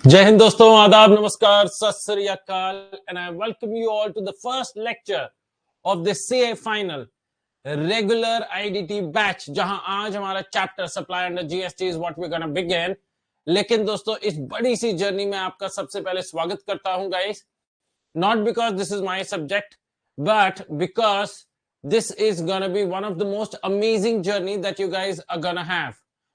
जय हिंद दोस्तों, आदाब, नमस्कार, सत श्री अकाल and I welcome you all to the first lecture of the CA final regular IDT batch, जहां आज हमारा chapter supply under GST is what we gonna begin. लेकिन दोस्तों, इस बड़ी सी जर्नी में आपका सबसे पहले स्वागत करता हूं guys, not because this is my subject but because this is gonna be one of the most amazing journey that you guys are gonna have,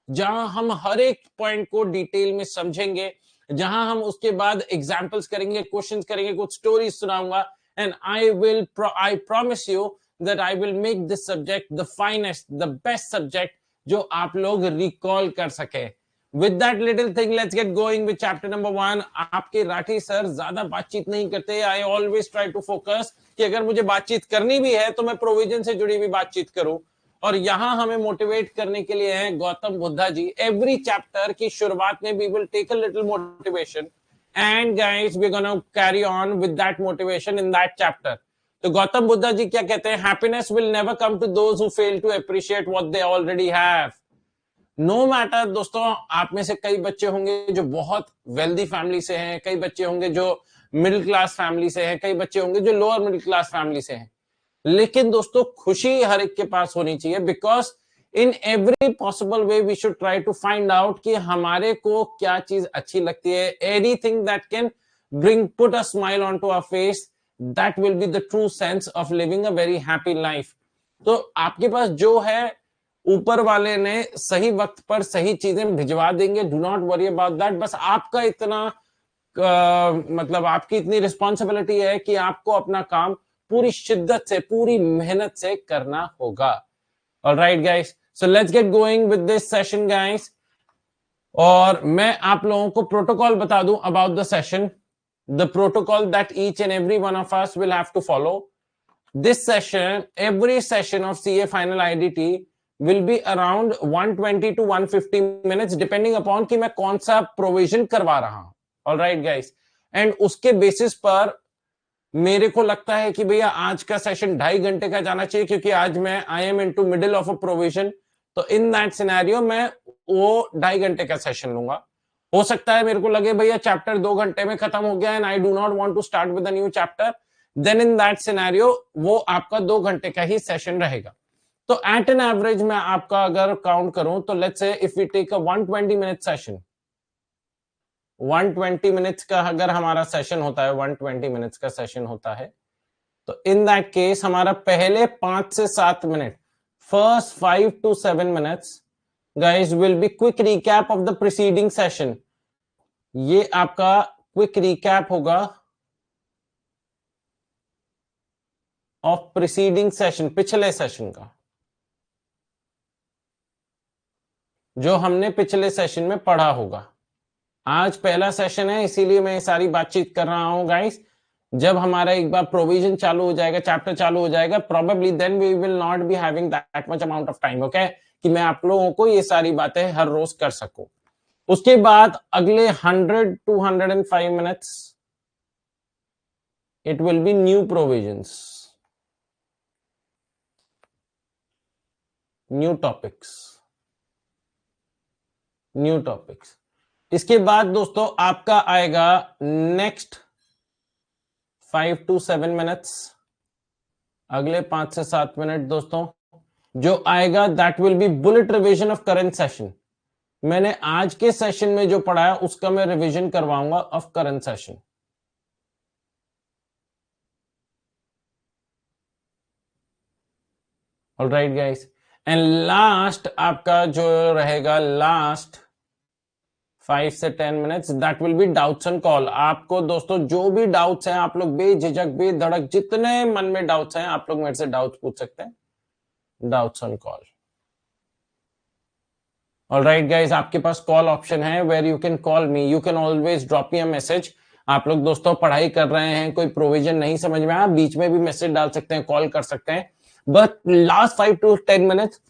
जहां हम हर एक पॉइंट को डिटेल में समझेंगे, जहां हम उसके बाद एग्जाम्पल्स करेंगे, क्वेश्चंस करेंगे, कुछ स्टोरीज सुनाऊंगा and I promise you that I will make this subject the finest, the best subject जो आप लोग रिकॉल कर सके। With that little thing, let's get going with chapter number 1। आपके राठी सर ज्यादा बातचीत नहीं करते, I always try to focus कि अगर मुझे बातचीत करनी भी है तो मैं प्रोविजन से जुड़ी हुई बातचीत करूं। और यहां हमें मोटिवेट करने के लिए हैं गौतम बुद्धा जी। एवरी चैप्टर की शुरुआत में we will take a little motivation and guys we are gonna carry on with that motivation in that chapter. तो गौतम बुद्धा जी क्या कहते हैं? Happiness will never come to those who fail to appreciate what they already have. No matter दोस्तों, आप में से कई बच्चे होंगे जो बहुत वेल्दी फैमिली से हैं, कई बच्चे होंगे जो मिडिल क्लास फैमिली से हैं, कई बच्चे होंगे जो लोअर मिडिल क्लास फैमिली से हैं। लेकिन दोस्तों, खुशी हर एक के पास होनी चाहिए, because in every possible way we should try to find out कि हमारे को क्या चीज अच्छी लगती है। Anything that can bring put a smile on to our face, that will be the true sense of living a very happy life. तो आपके पास जो है, ऊपर वाले ने सही वक्त पर सही चीजें भिजवा देंगे, do not worry about that. बस आपका इतना मतलब आपकी इतनी रिस्पॉन्सिबिलिटी है कि आपको अपना काम पूरी शिद्दत से, पूरी मेहनत से करना होगा। Alright guys, so let's get going with this session guys. और मैं आप लोगों को प्रोटोकॉल बता दूं about the session, the protocol that each and every one of us will have to follow. This session, every session of CA final IDT will be around 120 to 150 minutes depending upon कि मैं कौन सा provision करवा रहा हूं। Alright guys, and उसके basis पर मेरे को लगता है कि भैया आज का सेशन 2.5 घंटे का जाना चाहिए, क्योंकि आज मैं I am into middle of a provision. तो इन दैट सिनेरियो मैं वो 2.5 घंटे का सेशन लूंगा। हो सकता है मेरे को लगे भैया चैप्टर 2 घंटे में खत्म हो गया and I do not want to start with a new chapter, then in that scenario वो आपका 2 घंटे का ही सेशन रहेगा। तो एट एन एवरेज मैं आपका अगर काउंट करूं तो let's say if we take a 120 minute session, 120 minutes का अगर हमारा सेशन होता है, 120 मिनट्स का सेशन होता है, तो इन दैट केस हमारा पहले 5 से 7 minute, first 5 to 7 minutes guys will be quick recap of the preceding session. ये आपका क्विक रिकैप होगा ऑफ प्रीसीडिंग सेशन, पिछले सेशन का, जो हमने पिछले सेशन में पढ़ा होगा। आज पहला सेशन है, इसीलिए मैं सारी बातचीत कर रहा हूं गाइस। जब हमारा एक बार प्रोविजन चालू हो जाएगा, चैप्टर चालू हो जाएगा, probably then we will not be having that much amount of time, okay, कि मैं आप लोगों को ये सारी बातें हर रोज कर सकूं। उसके बाद अगले 100 to 105 minutes it will be new provisions, new topics, new topics. इसके बाद दोस्तों आपका आएगा नेक्स्ट 5 to 7 मिनट्स, अगले 5 से 7 मिनट दोस्तों जो आएगा that will B bullet revision of current session. मैंने आज के सेशन में जो पढ़ाया उसका मैं रिवीजन करवाऊंगा of current session. Alright guys, and last आपका जो रहेगा, लास्ट 5 से 10 minutes, that will B doubts and call. आपको दोस्तों जो भी डाउट्स हैं, आप लोग बेझिझक बेधड़क जितने मन में डाउट्स हैं आप लोग मेरे से डाउट्स पूछ सकते हैं, doubts on call. Alright guys, आपके पास कॉल ऑप्शन है where you can call me, you can always drop me a message. आप लोग दोस्तों पढ़ाई कर रहे हैं, कोई प्रोविजन नहीं समझ में आया, बीच में भी मैसेज डाल सकते हैं, कॉल कर सकते हैं, but last 5 to 10 minutes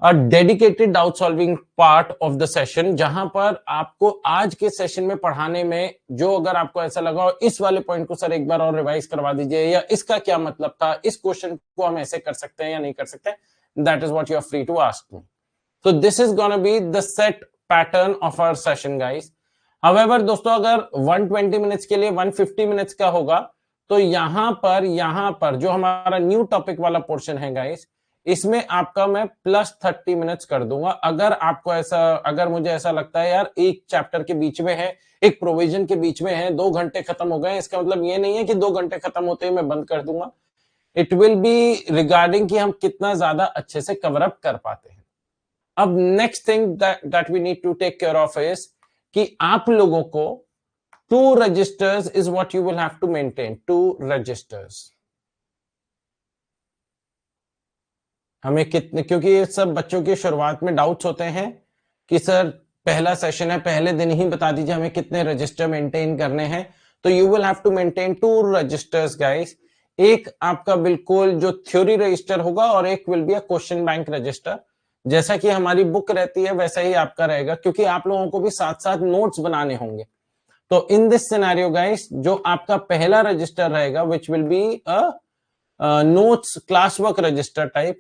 dedicated doubt solving part of the session, जहां पर आपको आज के सेशन में पढ़ाने में जो अगर आपको ऐसा लगा और इस वाले पॉइंट को सर एक बार और रिवाइज करवा दीजिए, या इसका क्या मतलब था, इस क्वेश्चन को हम ऐसे कर सकते हैं या नहीं कर सकते, that is what you are free to ask me. So this is gonna be the set pattern of our session guys. However, दोस्तों अगर 120 मिनट्स के लिए 150 मिनट्स का होगा तो यहां पर जो हमारा न्यू टॉपिक वाला पोर्शन है गाइस, इसमें आपका मैं +30 मिनट्स कर दूंगा। अगर मुझे ऐसा लगता है यार एक चैप्टर के बीच में है, एक प्रोविजन के बीच में है, 2 घंटे खत्म हो गए, इसका मतलब ये नहीं है कि 2 घंटे खत्म होते ही मैं बंद कर दूंगा। इट विल बी रिगार्डिंग कि हम कितना ज्यादा अच्छे से कवर अप कर पाते हैं। अब next thing that we need to take care of is कि आप लोगों को 2 registers is what you will have to maintain, 2 registers। हमें कितने, क्योंकि ये सब बच्चों की शुरुआत में डाउट्स होते हैं कि सर पहला सेशन है, पहले दिन ही बता दीजिए हमें कितने रजिस्टर मेंटेन करने हैं। तो you will have to maintain 2 registers guys. एक आपका बिल्कुल जो थ्योरी रजिस्टर होगा और एक will be a question bank register. जैसा कि हमारी बुक रहती है वैसा ही आपका रहेगा, क्योंकि आप लोगों को भी साथ साथ नोट्स बनाने होंगे। तो इन दिस सिनेरियो गाइस, जो आपका पहला रजिस्टर रहेगा which will be a notes class work register type,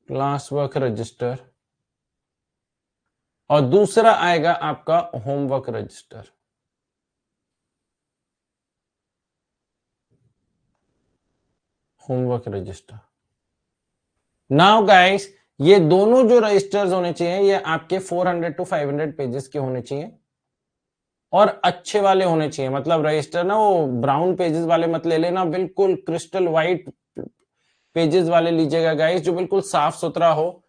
class work register, और दूसरा आएगा आपका homework register. Homework register. Now guys, ये दोनों जो रजिस्टर्स होने चाहिए ये आपके 400 to 500 पेजेस के होने चाहिए और अच्छे वाले होने चाहिए। मतलब रजिस्टर ना वो ब्राउन पेजेस वाले मत ले लेना, बिल्कुल क्रिस्टल व्हाइट पेजेस वाले लीजिएगा गाइस, जो बिल्कुल साफ सुथरा हो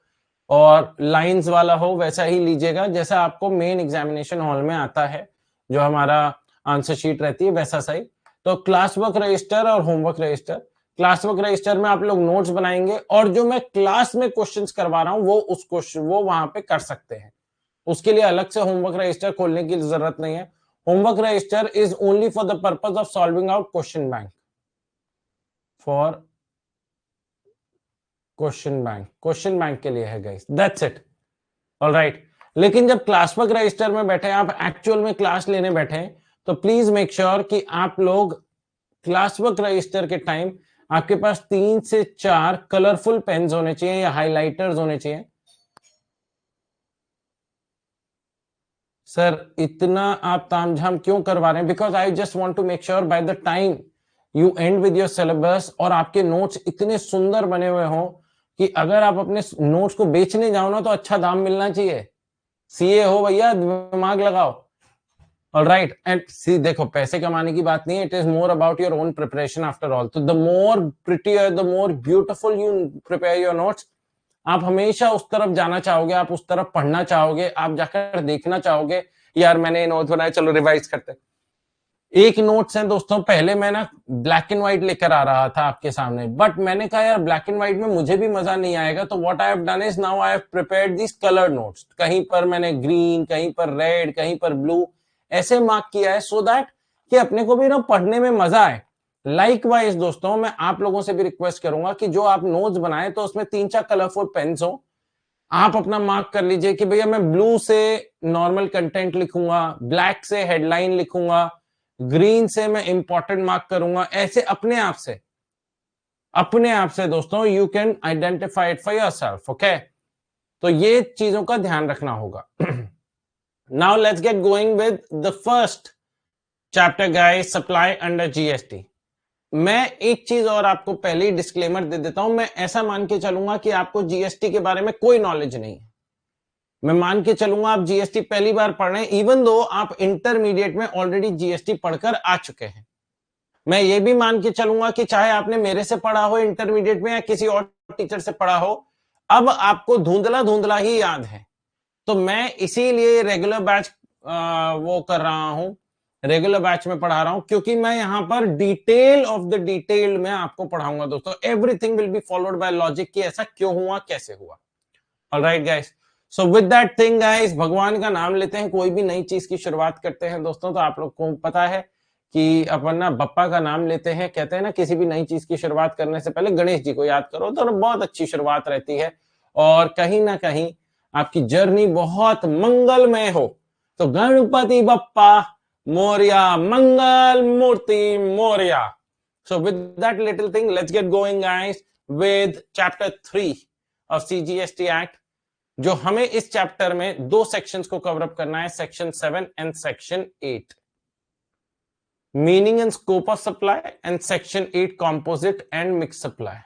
और लाइंस वाला हो, वैसा ही लीजिएगा जैसा आपको मेन एग्जामिनेशन हॉल में आता है, जो हमारा आंसर शीट रहती है वैसा सही। तो क्लास वर्क रजिस्टर और homework register. Class work register में आप लोग नोट्स बनाएंगे और जो मैं क्लास में क्वेश्चंस करवा रहा हूं वो वहां पे कर सकते हैं। उसके लिए अलग से होमवर्क रजिस्टर खोलने की जरूरत नहीं है। Homework register is only for the purpose of solving out question bank, for question bank के लिए है गाइस, दैट्स इट। ऑलराइट। लेकिन जब क्लास वर्क रजिस्टर में बैठे, आप एक्चुअल में क्लास लेने बैठे, तो प्लीज मेक श्योर कि आप लोग क्लास वर्क रजिस्टर के टाइम आपके पास 3 से 4 कलरफुल पेन्स होने चाहिए या हाइलाइटर्स होने चाहिए। सर इतना आप तामझाम क्यों करवा रहे हैं? Because I just want to make sure by the time you end with your syllabus और आपके नोट्स इतने सुंदर बने हुए हों कि अगर आप अपने नोट्स को बेचने जाओ ना तो अच्छा दाम मिलना चाहिए। सीए हो भैया, दिमाग लगाओ। ऑलराइट, एंड सी देखो, पैसे कमाने की बात नहीं है, it is more about your own preparation after all. तो the more prettier, the more beautiful you prepare your notes, आप हमेशा उस तरफ जाना चाहोगे, आप उस तरफ पढ़ना चाहोगे, आप जाकर देखना चाहोगे यार मैंने नोट्स बनाए, चलो रिवाइज करते। एक नोट्स है दोस्तों, पहले मैं ना ब्लैक एंड व्हाइट लेकर आ रहा था आपके सामने, बट मैंने कहा यार ब्लैक एंड व्हाइट में मुझे भी मजा नहीं आएगा, तो what I have done is now I have prepared this colour notes. कहीं पर मैंने ग्रीन, कहीं पर रेड, कहीं पर ब्लू ऐसे मार्क किया है, सो दैट कि अपने को भी ना पढ़ने में मजा आए। लाइकवाइज दोस्तों, मैं आप लोगों से भी रिक्वेस्ट करूंगा कि जो आप नोट्स बनाए तो उसमें 3-4 कलरफुल पेन्स हो। आप अपना मार्क कर लीजिए कि भैया मैं ब्लू से नॉर्मल कंटेंट लिखूंगा, ब्लैक से हेडलाइन लिखूंगा, ग्रीन से मैं इंपॉर्टेंट मार्क करूंगा। ऐसे अपने आप से दोस्तों you can identify it for yourself. Okay, तो ये चीजों का ध्यान रखना होगा। Now let's get going with the first chapter guys, supply under GST. मैं एक चीज और आपको पहले ही डिस्क्लेमर दे देता हूं, मैं ऐसा मान के चलूंगा कि आपको जीएसटी के बारे में कोई नॉलेज नहीं है। मैं मान के चलूंगा आप जीएसटी पहली बार पढ़ रहे हैं, इवन दो आप इंटरमीडिएट में ऑलरेडी जीएसटी पढ़कर आ चुके हैं। मैं ये भी मान के चलूंगा कि चाहे आपने मेरे से पढ़ा हो इंटरमीडिएट में या किसी और टीचर से पढ़ा हो, अब आपको धुंधला धुंधला ही याद है। तो मैं इसीलिए रेगुलर बैच वो कर रहा हूं, रेगुलर बैच में पढ़ा रहा हूं, क्योंकि मैं यहां पर डिटेल ऑफ द डिटेल में आपको पढ़ाऊंगा दोस्तों। Everything will be followed by logic कि ऐसा क्यों हुआ, कैसे हुआ। Alright guys, so with that thing guys, भगवान का नाम लेते हैं, कोई भी नई चीज की शुरुआत करते हैं दोस्तों, तो आप लोग को पता है कि अपन ना बप्पा का नाम लेते हैं। कहते हैं ना किसी भी नई चीज की शुरुआत करने से पहले गणेश जी को याद करो, तो बहुत अच्छी शुरुआत रहती है और कहीं ना कहीं आपकी जर्नी बहुत मंगलमय हो। तो गणपति बप्पा मोरिया, मंगल मूर्ति Moriya. So with that little thing, let's get going guys with chapter 3 of CGST Act. जो हमें इस चैप्टर में दो सेक्शंस को कवर अप करना है, section 7 and section 8, meaning and scope of supply, and section 8 composite and mix supply.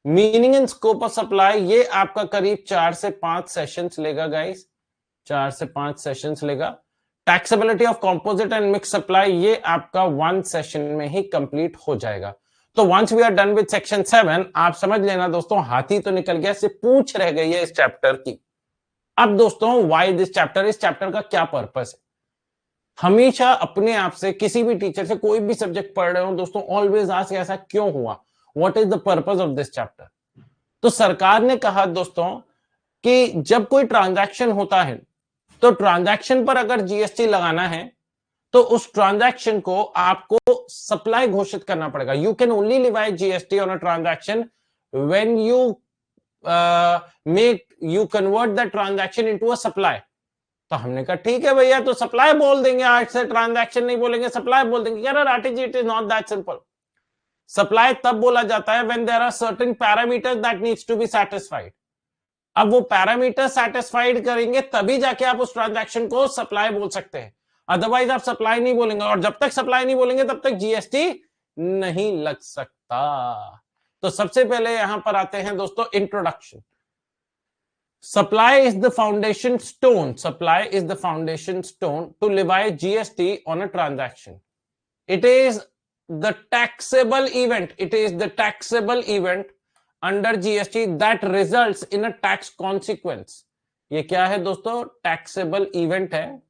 Meaning and scope of supply ये आपका करीब 4 से 5 सेशंस लेगा गाइस, 4 से 5 सेशंस लेगा। Taxability of composite and mix supply ये आपका 1 सेशन में ही कंप्लीट हो जाएगा। तो once we are done with section 7, आप समझ लेना दोस्तों, हाथी तो निकल गया, सिर्फ पूंछ रह गई है इस चैप्टर की। अब दोस्तों, व्हाई दिस चैप्टर, इस चैप्टर का क्या पर्पस है? हमेशा अपने आप से, किसी भी टीचर से कोई भी सब्जेक्ट पढ़ रहे हो दोस्तों, ऑलवेज आस्क ऐसा क्यों हुआ, what is the purpose of this chapter. तो सरकार ने कहा दोस्तों कि जब कोई ट्रांजैक्शन होता है तो ट्रांजैक्शन पर अगर जीएसटी लगाना है तो उस ट्रांजैक्शन को आपको सप्लाई घोषित करना पड़ेगा। You can only Levi GST on a transaction when you convert the transaction into a supply. तो हमने कहा ठीक है भैया, तो सप्लाई बोल देंगे, आज से ट्रांजैक्शन नहीं बोलेंगे, सप्लाई बोल देंगे। यार आरटीजी, it is not that simple. Supply तब बोला जाता है when there are certain parameters that needs to be satisfied. अब वो पैरामीटर सैटिस्फाइड करेंगे तभी जाके आप उस ट्रांजैक्शन को सप्लाई बोल सकते हैं, अदरवाइज आप सप्लाई नहीं बोलेंगे, और जब तक सप्लाई नहीं बोलेंगे तब तक जीएसटी नहीं लग सकता। तो सबसे पहले यहां पर आते हैं दोस्तों introduction. Supply is the foundation stone, supply is the foundation stone to levy GST on a transaction. It is the taxable event, it is the taxable event under GST that results in a tax consequence। ये क्या है दोस्तों? taxable event है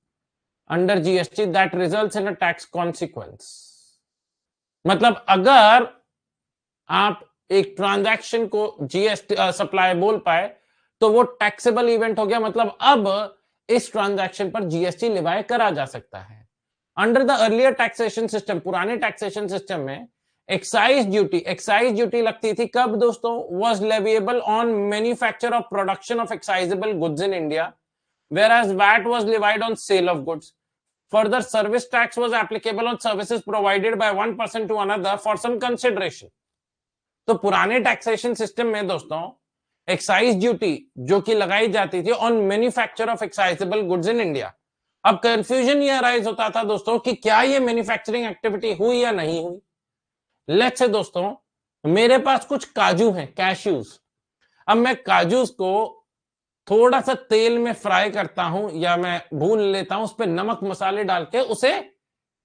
under GST that results in a tax consequence। मतलब अगर आप एक transaction को जीएसटी सप्लाई बोल पाए तो वो टैक्सेबल इवेंट हो गया, मतलब अब इस ट्रांजैक्शन पर जीएसटी लिवाई करा जा सकता है। Under the earlier taxation system, पुराने टैक्सेशन सिस्टम में एक्साइज ड्यूटी लगती थी कब दोस्तों? Was leviable on manufacture of production of excisable goods in India, whereas VAT was levied on sale of goods. Further, service tax was applicable on services provided by one person to another for some consideration। तो पुराने taxation system में दोस्तों excise duty जो कि लगाई जाती थी on manufacture of excisable goods in India. अब कंफ्यूजन ये अराइज होता था दोस्तों कि क्या ये मैन्युफैक्चरिंग एक्टिविटी हुई या नहीं हुई। लेट्स से दोस्तों मेरे पास कुछ काजू हैं, कैश्यूज। अब मैं काजूज को थोड़ा सा तेल में फ्राई करता हूं या मैं भून लेता हूं, उस पर नमक मसाले डाल के उसे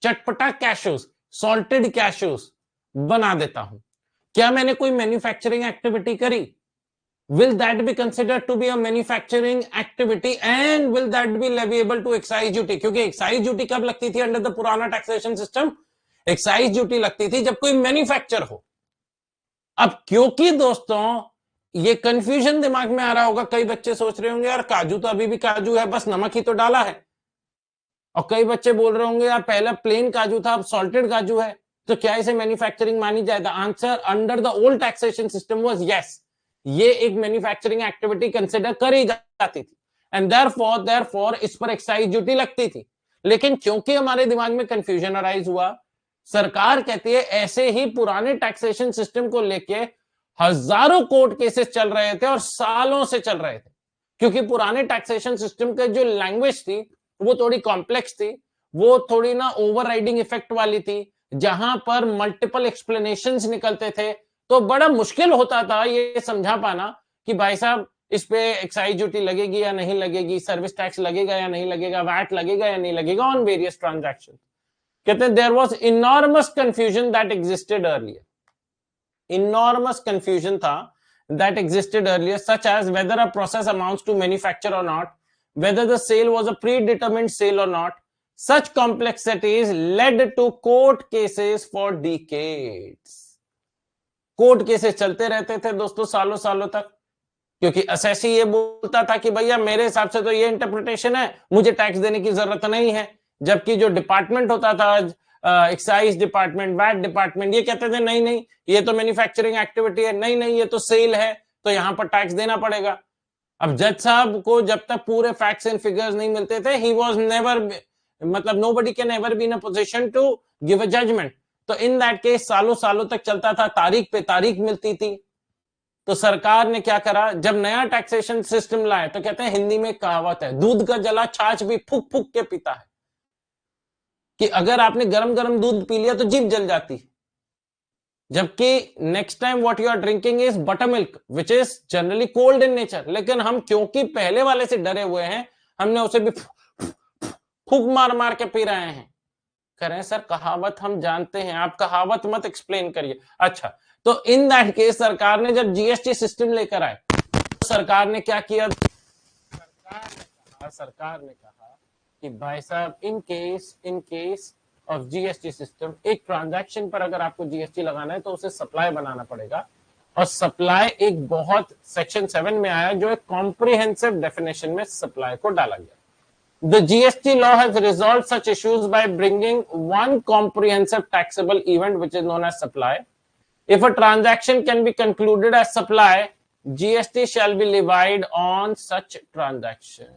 चटपटा कैश्यूज, सॉल्टेड कैश्यूज बना देता हूं। क्या मैंने कोई मैन्युफैक्चरिंग एक्टिविटी करी? Will that be considered to be a manufacturing activity and will that be leviable to excise duty? क्योंकि एक्साइज ड्यूटी कब लगती थी अंडर द पुराना टैक्सेशन सिस्टम? एक्साइज ड्यूटी लगती थी जब कोई मैन्युफैक्चर हो। अब क्योंकि दोस्तों ये कंफ्यूजन दिमाग में आ रहा होगा, कई बच्चे सोच रहे होंगे यार काजू तो अभी भी काजू है, बस नमक ही तो डाला है। और कई बच्चे बोल रहे होंगे यार पहला प्लेन काजू था, अब सॉल्टेड काजू है, तो क्या इसे मैन्युफैक्चरिंग मानी जाए? The answer under the old taxation system was yes, ये एक मैन्युफैक्चरिंग एक्टिविटी कंसिडर करी जाती थी एंड देयरफॉर इस पर एक्साइज ड्यूटी लगती थी। लेकिन क्योंकि हमारे दिमाग में कंफ्यूजन अराइज हुआ, सरकार कहती है ऐसे ही पुराने टैक्सेशन सिस्टम को लेके हजारों कोर्ट केसेस चल रहे थे और सालों से चल रहे थे, क्योंकि पुराने टैक्सेशन सिस्टम के जो लैंग्वेज थी वो थोड़ी कॉम्प्लेक्स थी, वो थोड़ी ना ओवरराइडिंग इफेक्ट वाली थी, जहां पर मल्टीपल एक्सप्लेनेशंस निकलते थे। तो बड़ा मुश्किल होता था ये समझा पाना कि भाई साहब इस पे एक्साइज ड्यूटी लगेगी या नहीं लगेगी, सर्विस टैक्स लगेगा या नहीं लगेगा, वैट लगेगा या नहीं लगेगा ऑन वेरियस ट्रांजैक्शन। कहते हैं there was enormous confusion that existed earlier, enormous confusion था that existed earlier, such as whether a process amounts to manufacture or not, whether the sale was a predetermined sale or not. Such complexities led to court cases for decades। Court cases चलते रहते थे दोस्तों सालों सालों तक, क्योंकि assessee ये बोलता था कि भैया मेरे हिसाब से तो ये इंटरप्रिटेशन है, मुझे टैक्स देने की जरूरत नहीं है, जबकि जो डिपार्टमेंट होता था एक्साइज डिपार्टमेंट, वैट डिपार्टमेंट, ये कहते थे नहीं नहीं ये तो मैन्युफैक्चरिंग एक्टिविटी है, नहीं नहीं ये तो सेल है, तो यहां पर टैक्स देना पड़ेगा। अब जज साहब को जब तक पूरे फैक्ट्स एंड फिगर्स नहीं मिलते थे, ही वाज नेवर, मतलब nobody can ever be in a position to give a judgment. तो इन दैट केस सालों सालों तक चलता था, तारीख पे तारीख मिलती थी। तो सरकार ने क्या करा, जब नया टैक्सेशन सिस्टम लाए तो कहते हैं, हिंदी में कहावत है, दूध का जला छाछ भी फूक फूक के पीता है, कि अगर आपने गरम गरम दूध पी लिया तो जीभ जल जाती, जबकि next time what you are drinking is buttermilk which is generally cold in nature. लेकिन हम क्योंकि पहले वाले से डरे हुए हैं, हमने उसे भी फूक मार मार के पी रहे हैं। करें सर, कहावत हम जानते हैं, आप कहावत मत एक्सप्लेन करिए। अच्छा, तो इन दैट केस सरकार ने जब जीएसटी सिस्टम लेकर आए, तो सरकार ने क्या किया, सरकार ने कहा कि भाई साहब, इन केस ऑफ जीएसटी सिस्टम, एक ट्रांजैक्शन पर अगर आपको जीएसटी लगाना है तो उसे सप्लाई बनाना पड़ेगा, और सप्लाई एक बहुत सेक्शन 7 में आया, जो एक कॉम्प्रिहेंसिव डेफिनेशन में सप्लाई को डाला गया। The GST law has resolved such issues by bringing one comprehensive taxable event which is known as supply. If a transaction can be concluded as supply, GST shall be levied on such transaction.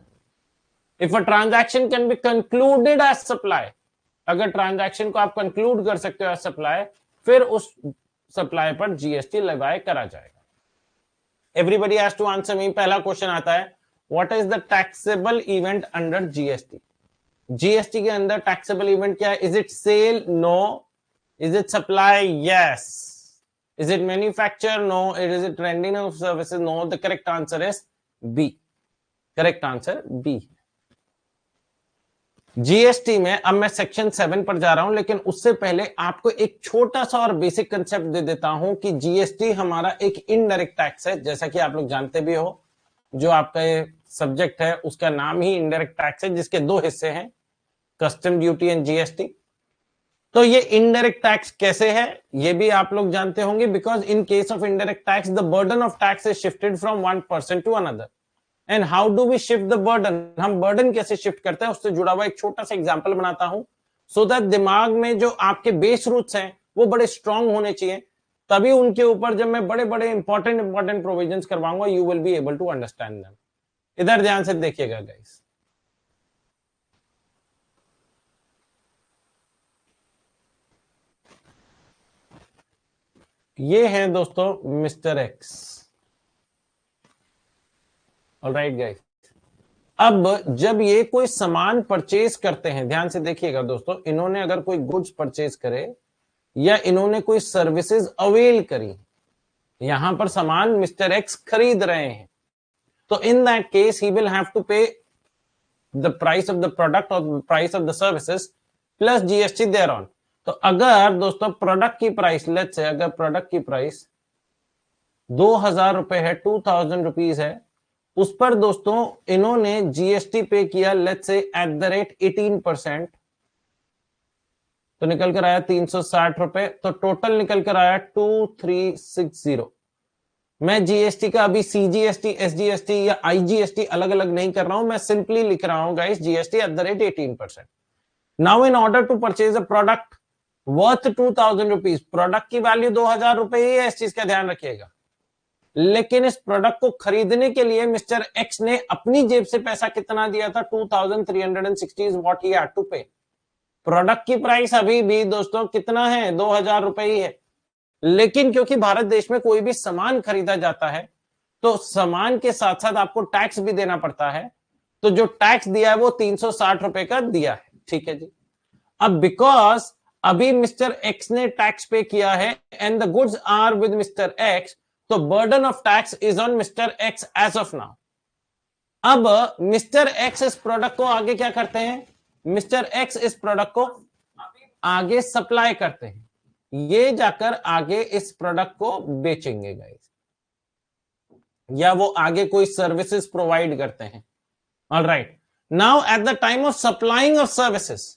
If a transaction can be concluded as supply, अगर transaction को आप conclude कर सकते हो as supply, फिर उस supply पर GST levy करा जाएगा। Everybody has to answer me. पहला क्वेश्चन आता है, what is the taxable event under GST? GST के अंदर टैक्सेबल इवेंट क्या है? Is it sale? No. Is it supply? Yes. Is it manufacture? No. Is it rendering of services? No. The correct answer is B. Correct answer B. GST में अब मैं section 7 पर जा रहा हूं, लेकिन उससे पहले आपको एक छोटा सा और बेसिक कंसेप्ट दे देता हूं कि जीएसटी हमारा एक इनडायरेक्ट टैक्स है। जैसा कि आप लोग जानते भी हो, जो आपका ये सब्जेक्ट है उसका नाम ही इनडायरेक्ट टैक्स है, जिसके दो हिस्से हैं, कस्टम ड्यूटी एंड जीएसटी। तो ये इनडायरेक्ट टैक्स कैसे है ये भी आप लोग जानते होंगे, because in case of indirect tax the burden of tax is shifted from one person to another. And how do we shift the burden? हम बर्डन कैसे शिफ्ट करते हैं, उससे जुड़ा हुआ एक छोटा सा एग्जांपल बनाता हूं, सो दैट दिमाग में जो आपके बेस रूट्स हैं वो बड़े स्ट्रांग होने चाहिए, तभी उनके ऊपर जब मैं बड़े बड़े इंपॉर्टेंट प्रोविजंस करवाऊंगा, you will be able to understand them. इधर ध्यान से देखिएगा गाइस। ये है दोस्तों मिस्टर एक्स। ऑलराइट गाइस, अब जब ये कोई सामान परचेज करते हैं, ध्यान से देखिएगा दोस्तों, इन्होंने अगर कोई गुड्स परचेज करे या इन्होंने कोई सर्विसेज अवेल करी, यहां पर सामान मिस्टर एक्स खरीद रहे हैं, तो in that case he will have to pay the price of the product और price of the services plus GST thereon. तो अगर दोस्तों प्रोडक्ट की प्राइस, लेट्स से अगर प्रोडक्ट की प्राइस 2000 रुपए है, 2000 रुपीज है, उस पर दोस्तों इन्होंने जीएसटी पे किया let's say at the rate 18%, तो निकल कर आया 360 रुपए, तो टोटल निकल कर आया 2360। मैं जीएसटी का अभी सीजीएसटी, एसजीएसटी या आईजीएसटी अलग अलग नहीं कर रहा हूं, मैं सिंपली लिख रहा हूं guys GST at the rate 18%। Now in order to purchase a product worth 2000 rupees, product की वैल्यू 2000 रुपए ही है, इस चीज का ध्यान रखिएगा, लेकिन इस प्रोडक्ट को खरीदने के लिए मिस्टर एक्स ने अपनी जेब से पैसा कितना दिया था? 2360 is what he had to pay. Product की प्राइस अभी भी दोस्तों कितना है? 2000 रुपए ही है, लेकिन क्योंकि भारत देश में कोई भी सामान खरीदा जाता है तो सामान के साथ साथ आपको टैक्स भी देना पड़ता है, तो जो टैक्स दिया है वो 360 रुपए का दिया है। ठीक है जी। अब बिकॉज अभी मिस्टर एक्स ने टैक्स पे किया है and the goods are with mister X, तो burden of tax is on mister X as of now. अब मिस्टर एक्स इस प्रोडक्ट को आगे क्या करते हैं? मिस्टर एक्स इस प्रोडक्ट को आगे सप्लाई करते हैं, ये जाकर आगे इस प्रोडक्ट को बेचेंगे गाइस, या वो आगे कोई सर्विसेज प्रोवाइड करते हैं। Alright, now at the time of supplying of services,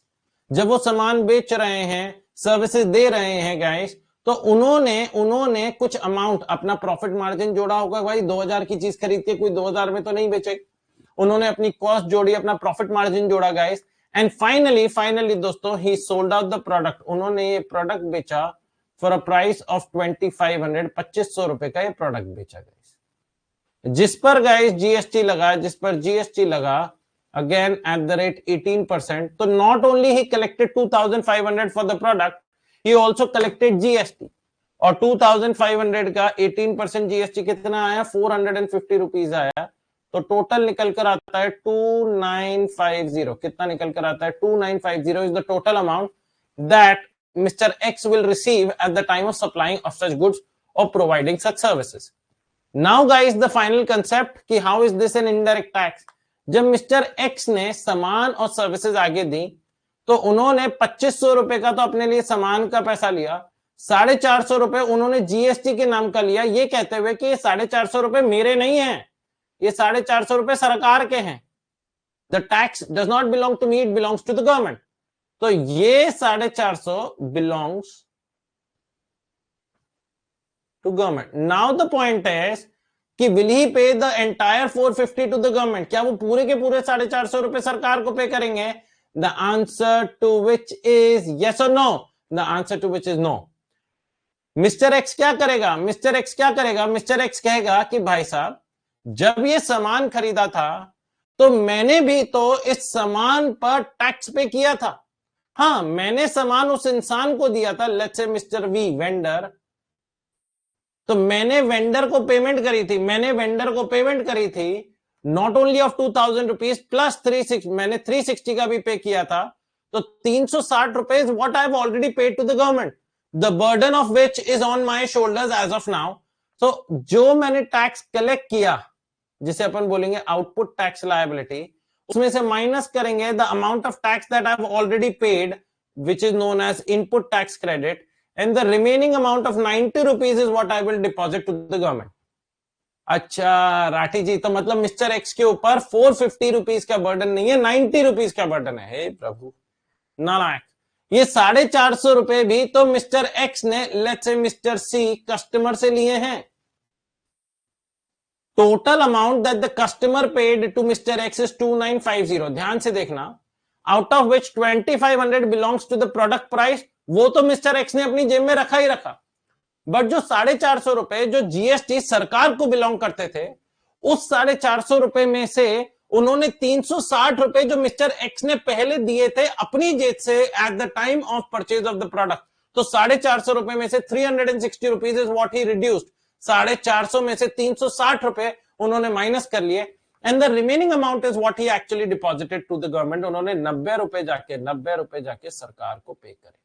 जब वो सामान बेच रहे हैं, सर्विसेज दे रहे हैं गाइस, तो उन्होंने कुछ अमाउंट अपना प्रॉफिट मार्जिन जोड़ा होगा। भाई 2000 की चीज खरीद के कोई 2000 में तो नहीं बेचेगा, उन्होंने अपनी कॉस्ट जोड़ी, अपना प्रॉफिट मार्जिन जोड़ा गाइस, एंड फाइनली दोस्तों ही सोल्ड आउट द प्रोडक्ट, उन्होंने ये प्रोडक्ट बेचा फॉर अ प्राइस ऑफ 2500, 2500 रुपए का ये प्रोडक्ट बेचा गाइस, जिस पर गाइस जीएसटी लगा, अगेन एट द रेट 18%। तो not only he collected 2500 for the product, he also collected GST, और 2500 का 18% जीएसटी कितना आया, 450 रुपीज आया। तो टोटल निकल कर आता है 2950। कितना निकल कर आता है, 2950 is the total amount that mister X will receive at the time of supplying of such goods और providing such services. Now guys the final concept कि how is this an indirect tax. जब mister X ने सामान और services आगे दी तो उन्होंने 2500 रुपए का तो अपने लिए सामान का पैसा लिया, 450 रुपए उन्होंने जीएसटी के नाम का लिया, ये कहते हुए कि ये 450 रुपए मेरे नहीं है, ये 450 रुपए सरकार के हैं। The tax does not belong to me, it belongs to the government. तो ये 450 belongs to government. Now the point is कि will he pay the entire 450 to the government, क्या वो पूरे के पूरे 450 रुपए सरकार को पे करेंगे? The answer to which is yes और no. The answer to which is no. Mister X क्या करेगा, मिस्टर एक्स क्या करेगा, मिस्टर एक्स कहेगा कि भाई साहब जब ये सामान खरीदा था तो मैंने भी तो इस सामान पर टैक्स पे किया था। हाँ, मैंने सामान उस इंसान को दिया था, let's say mister we vendor, तो मैंने वेंडर को पेमेंट करी थी, मैंने वेंडर को पेमेंट करी थी not only of 2000 rupees plus 360, मैंने 360 का भी पे किया था। तो 360 rupees what I have already paid to the government, the burden of which is on my shoulders as of now. तो जो मैंने टैक्स कलेक्ट किया, जिसे अपन बोलेंगे आउटपुट टैक्स लायबिलिटी, उसमें से माइनस करेंगे the amount of tax that I have already paid which is known as input tax credit, and the remaining amount of 90 rupees is what I will deposit to the government. अच्छा राठी जी, तो मतलब mister x के ऊपर 450 rupees का burden नहीं है, 90 rupees का burden है। हे प्रभु नालायक, ये 450 रुपए भी तो मिस्टर एक्स ने let's say Mr C customer से लिए हैं। Total amount that the customer paid to Mr X is 2950। ध्यान से देखना, out of which 2500 belongs to the product price, वो तो मिस्टर एक्स ने अपनी जेब में रखा ही रखा। बट जो 450 रुपए जो जीएसटी सरकार को बिलोंग करते थे, उस 450 रुपए में से उन्होंने 360 रुपए जो मिस्टर एक्स ने पहले दिए थे अपनी जेब से at the time of purchase of the product, तो 450 रुपए में से 360 rupees is what he reduced. 450 में से 360 रुपए उन्होंने माइनस कर लिए and the remaining amount is what he actually deposited to the government. उन्होंने 90 रुपए जाके सरकार को पे करे।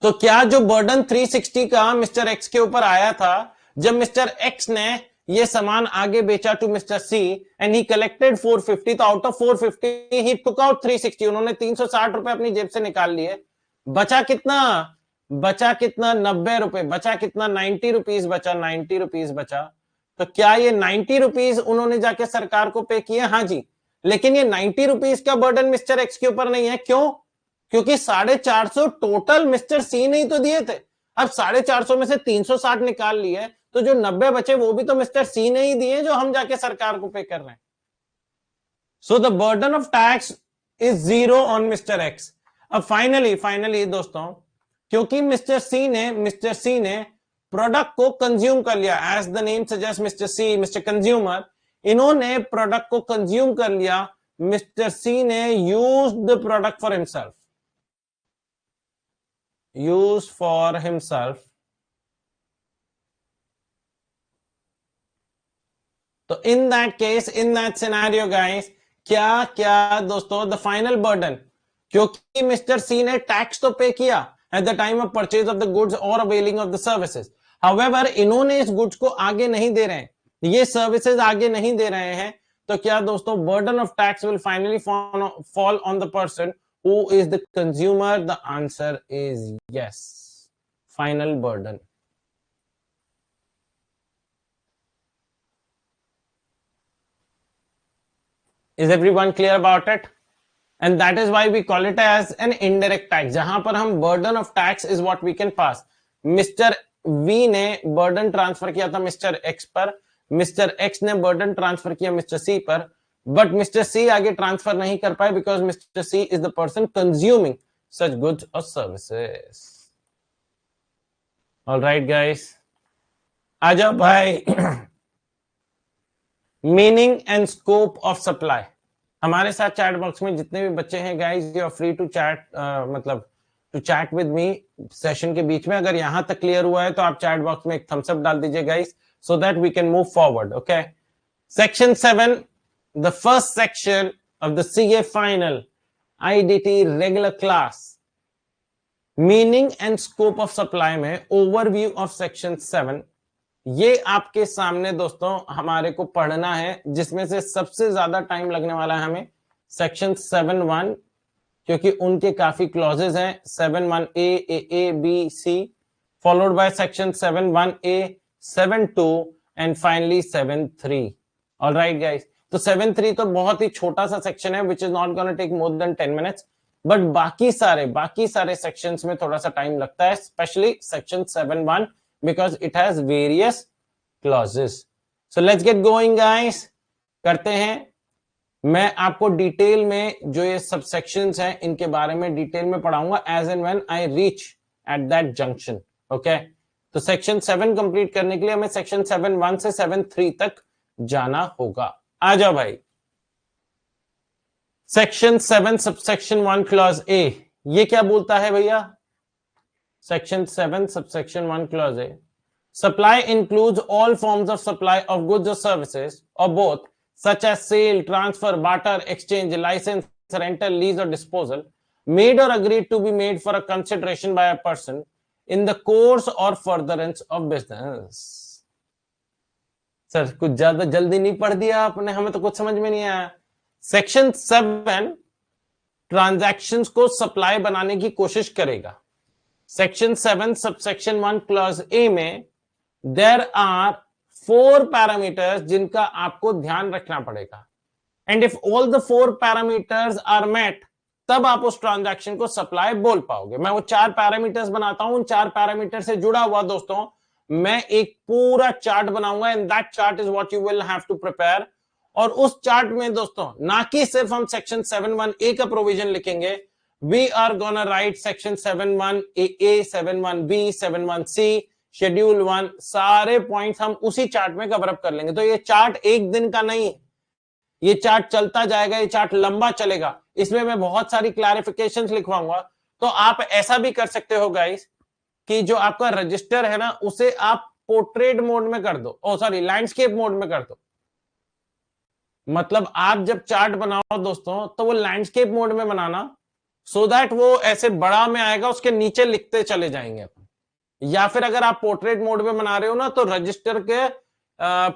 तो क्या जो बर्डन 360 का मिस्टर एक्स के ऊपर आया था, जब मिस्टर एक्स ने ये सामान आगे बेचा to Mr C and he collected 450, तो out of 450 he took out 360, उन्होंने 360 रुपए अपनी जेब से निकाल लिए। बचा कितना, 90 रुपए, बचा कितना, 90 रुपीज बचा, 90 रुपीज बचा। तो क्या ये 90 रुपीज उन्होंने जाके सरकार को पे किए? हाँ जी, लेकिन ये 90 रुपीज का बर्डन मिस्टर एक्स के ऊपर नहीं है। क्यों? क्योंकि 450 टोटल मिस्टर सी ने ही तो दिए थे। अब 450 में से 360 निकाल लिए, तो जो 90 बचे वो भी तो मिस्टर सी ने ही दिए, जो हम जाके सरकार को पे कर रहे हैं। So the burden of tax is 0 on mister x. अब फाइनली दोस्तों, क्योंकि मिस्टर सी ने प्रोडक्ट को कंज्यूम कर लिया, as the name suggest Mr C, Mr consumer, इन्होंने प्रोडक्ट को कंज्यूम कर लिया। मिस्टर सी ने use the product for himself, use for himself। तो in that case, in that scenario guys, क्या दोस्तों, the final burden, क्योंकि मिस्टर सी ने टैक्स तो पे किया at the time of purchase of the goods or availing of the services, however इन्होंने इस गुड्स को आगे नहीं दे रहे हैं, ये सर्विसेज आगे नहीं दे रहे हैं। तो क्या दोस्तों, burden of tax will finally fall on the person who is the consumer? The answer is yes, final burden। Is everyone clear about it? And that is why we call it as an indirect tax, जहां पर हम burden of tax is what we can pass। Mr V ने burden transfer किया था Mr X पर, Mr X ने burden transfer किया Mr C पर, बट मिस्टर सी आगे ट्रांसफर नहीं कर पाए because Mr C is the person consuming such goods और सर्विसेज। ऑलराइट गाइस, आ जाओ भाई। Meaning and scope of supply. हमारे साथ चैट बॉक्स में जितने भी बच्चे हैं guys, you are free to chat, मतलब to chat with me session के बीच में। अगर यहां तक क्लियर हुआ है तो आप चैट बॉक्स में एक थम्स अप डाल दीजिए guys, so that we can move forward. Okay, section 7, the first section of the CA final IDT regular class, meaning and scope of supply में ओवरव्यू ऑफ सेक्शन 7, ये आपके सामने दोस्तों हमारे को पढ़ना है, जिसमें से सबसे ज्यादा टाइम लगने वाला है हमें सेक्शन 7.1, क्योंकि उनके काफी क्लॉजेज हैं। 7.1a, a, b, c, followed by section 7.1a, 7.2 and finally 7.3। Alright guys, तो 7.3 तो बहुत ही छोटा सा सेक्शन है which is not gonna take more than 10 minutes, but बाकी सारे सेक्शंस में थोड़ा सा टाइम लगता है, specially section 7.1 because it has various clauses. So let's get going guys, करते हैं। मैं आपको डिटेल में जो ये सब सेक्शंस हैं इनके बारे में डिटेल में पढ़ाऊंगा as and when I reach at that junction. Okay, तो सेक्शन 7 कंप्लीट करने के लिए हमें सेक्शन 7.1 से 7.3 तक जाना होगा। आ जाओ भाई। सेक्शन 7 सबसेक्शन 1 क्लॉज ए, ये क्या बोलता है भैया? Section 7 subsection 1 clause A, supply includes all forms of supply of goods और सर्विसेज और both such as sale, transfer, barter, exchange, license, rental, lease or disposal, made or agreed to be made for a consideration by a person in the course or furtherance of business। Sir कुछ ज्यादा जल्दी नहीं पढ़ दिया आपने, हमें तो कुछ समझ में नहीं आया। सेक्शन 7 ट्रांजैक्शंस को सप्लाई बनाने की कोशिश करेगा। सेक्शन 7 सबसेक्शन 1 क्लॉज ए में देयर आर 4 पैरामीटर्स जिनका आपको ध्यान रखना पड़ेगा, and if all the 4 parameters are met, तब आप उस ट्रांजैक्शन को सप्लाई बोल पाओगे। मैं वो 4 पैरामीटर्स बनाता हूं, उन 4 पैरामीटर से जुड़ा हुआ दोस्तों मैं एक पूरा चार्ट बनाऊंगा, and that chart is what you will have to prepare. और उस चार्ट में दोस्तों ना कि सिर्फ हम सेक्शन 7.1a का प्रोविजन लिखेंगे, we are gonna write section 7.1a, 7.1b, 7.1c, schedule 1, सारे पॉइंट्स हम उसी चार्ट में कवर अप कर लेंगे। तो ये चार्ट एक दिन का नहीं है, ये चार्ट चलता जाएगा, ये चार्ट लंबा चलेगा, इसमें मैं बहुत सारी क्लैरिफिकेशंस लिखवाऊंगा। तो आप ऐसा भी कर सकते हो गाइस कि जो आपका रजिस्टर है ना उसे आप पोर्ट्रेट मोड में कर दो, लैंडस्केप मोड में कर दो। मतलब आप जब चार्ट बनाओ दोस्तों तो वो लैंडस्केप मोड में बनाना, सो दैट वो ऐसे बड़ा में आएगा, उसके नीचे लिखते चले जाएंगे अपन। या फिर अगर आप पोर्ट्रेट मोड में बना रहे हो ना तो रजिस्टर के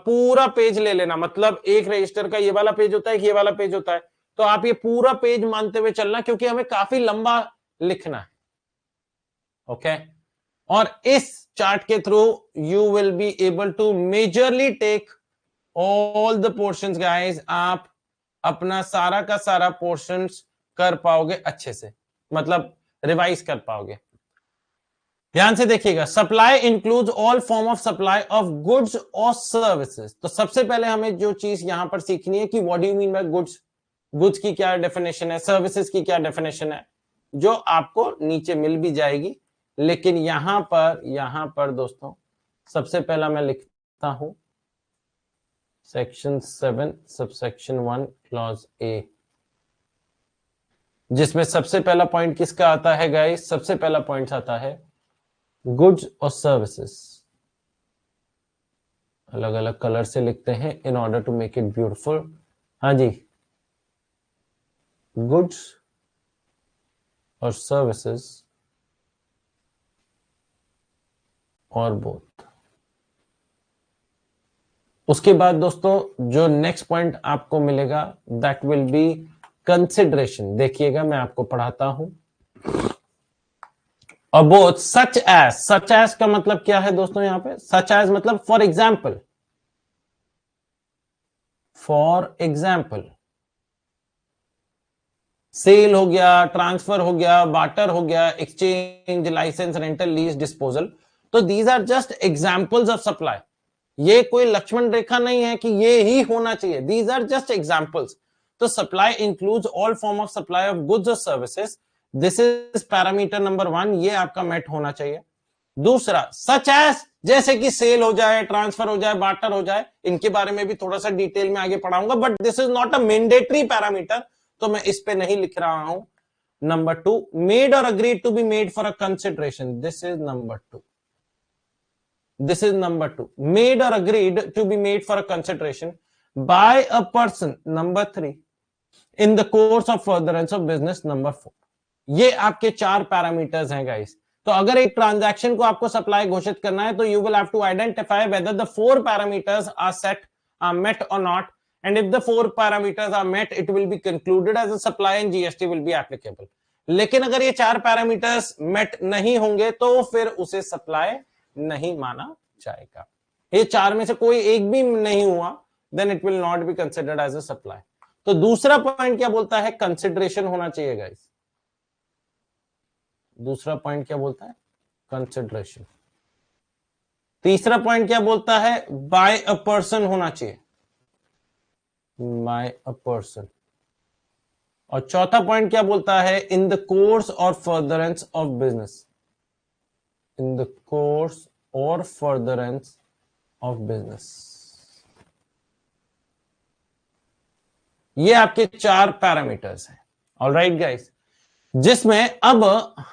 पूरा पेज ले लेना, मतलब एक रजिस्टर का ये वाला पेज होता है, ये वाला पेज होता है, तो आप ये पूरा पेज मानते हुए चलना, क्योंकि हमें काफी लंबा लिखना है। ओके, और इस चार्ट के through you will be able to majorly take all the portions guys. आप अपना सारा का सारा पोर्शंस कर पाओगे अच्छे से, मतलब रिवाइज कर पाओगे। ध्यान से देखिएगा, supply includes all form of supply of goods और सर्विसेज। तो सबसे पहले हमें जो चीज यहां पर सीखनी है कि what do you mean by goods, goods की क्या डेफिनेशन है, सर्विसेज की क्या डेफिनेशन है, जो आपको नीचे मिल भी जाएगी। लेकिन यहां पर दोस्तों सबसे पहला मैं लिखता हूं सेक्शन 7 सबसेक्शन 1 क्लॉज ए, जिसमें सबसे पहला पॉइंट किसका आता है गाइस? सबसे पहला पॉइंट आता है गुड्स और सर्विसेज। अलग अलग कलर से लिखते हैं in order to make it beautiful. हाँ जी, गुड्स और सर्विसेज और बोथ। उसके बाद दोस्तों जो नेक्स्ट पॉइंट आपको मिलेगा दैट विल बी कंसिडरेशन। देखिएगा मैं आपको पढ़ाता हूं। और बोथ सच एज का मतलब क्या है दोस्तों? यहां पे सच एज मतलब फॉर एग्जाम्पल सेल हो गया, ट्रांसफर हो गया, बार्टर हो गया, exchange, licence, rental, lease, disposal. तो these are just examples of supply. ये कोई लक्ष्मण रेखा नहीं है कि ये ही होना चाहिए, दीज आर जस्ट एग्जाम्पल्स। तो supply includes all form of supply of goods और services, this is parameter number 1, ये आपका मेट होना चाहिए। दूसरा सच एज, जैसे कि सेल हो जाए, ट्रांसफर हो जाए, बार्टर हो जाए, इनके बारे में भी थोड़ा सा डिटेल में आगे पढ़ाऊंगा, but this is not a mandatory parameter, तो मैं इस पे नहीं लिख रहा हूं। Number 2, made or agreed to be made for a consideration. This is number 2. This is number 2. Made or agreed to be made for a consideration by a person. Number 3. In the course of furtherance of business. Number 4. ये आपके 4 parameters हैं guys. तो अगर एक transaction को आपको supply घोषित करना है तो you will have to identify whether the 4 parameters are set, are met और not. And if the 4 parameters are met, it will be concluded as a supply and GST will be applicable. लेकिन अगर ये 4 parameters met नहीं होंगे तो फिर उसे supply नहीं माना जाएगा. ये 4 में से कोई एक भी नहीं हुआ, then it will not be considered as a supply. तो दूसरा पॉइंट क्या बोलता है? कंसिडरेशन होना चाहिए गाइस. दूसरा पॉइंट क्या बोलता है? कंसिडरेशन. तीसरा पॉइंट क्या बोलता है? बाय अ पर्सन होना चाहिए. by a person. और चौथा पॉइंट क्या बोलता है? इन द कोर्स और furtherance of business. In the course और फर्दरेंस ऑफ बिजनेस. ये आपके 4 पैरामीटर्स हैं. ऑलराइट गाइस, जिसमें अब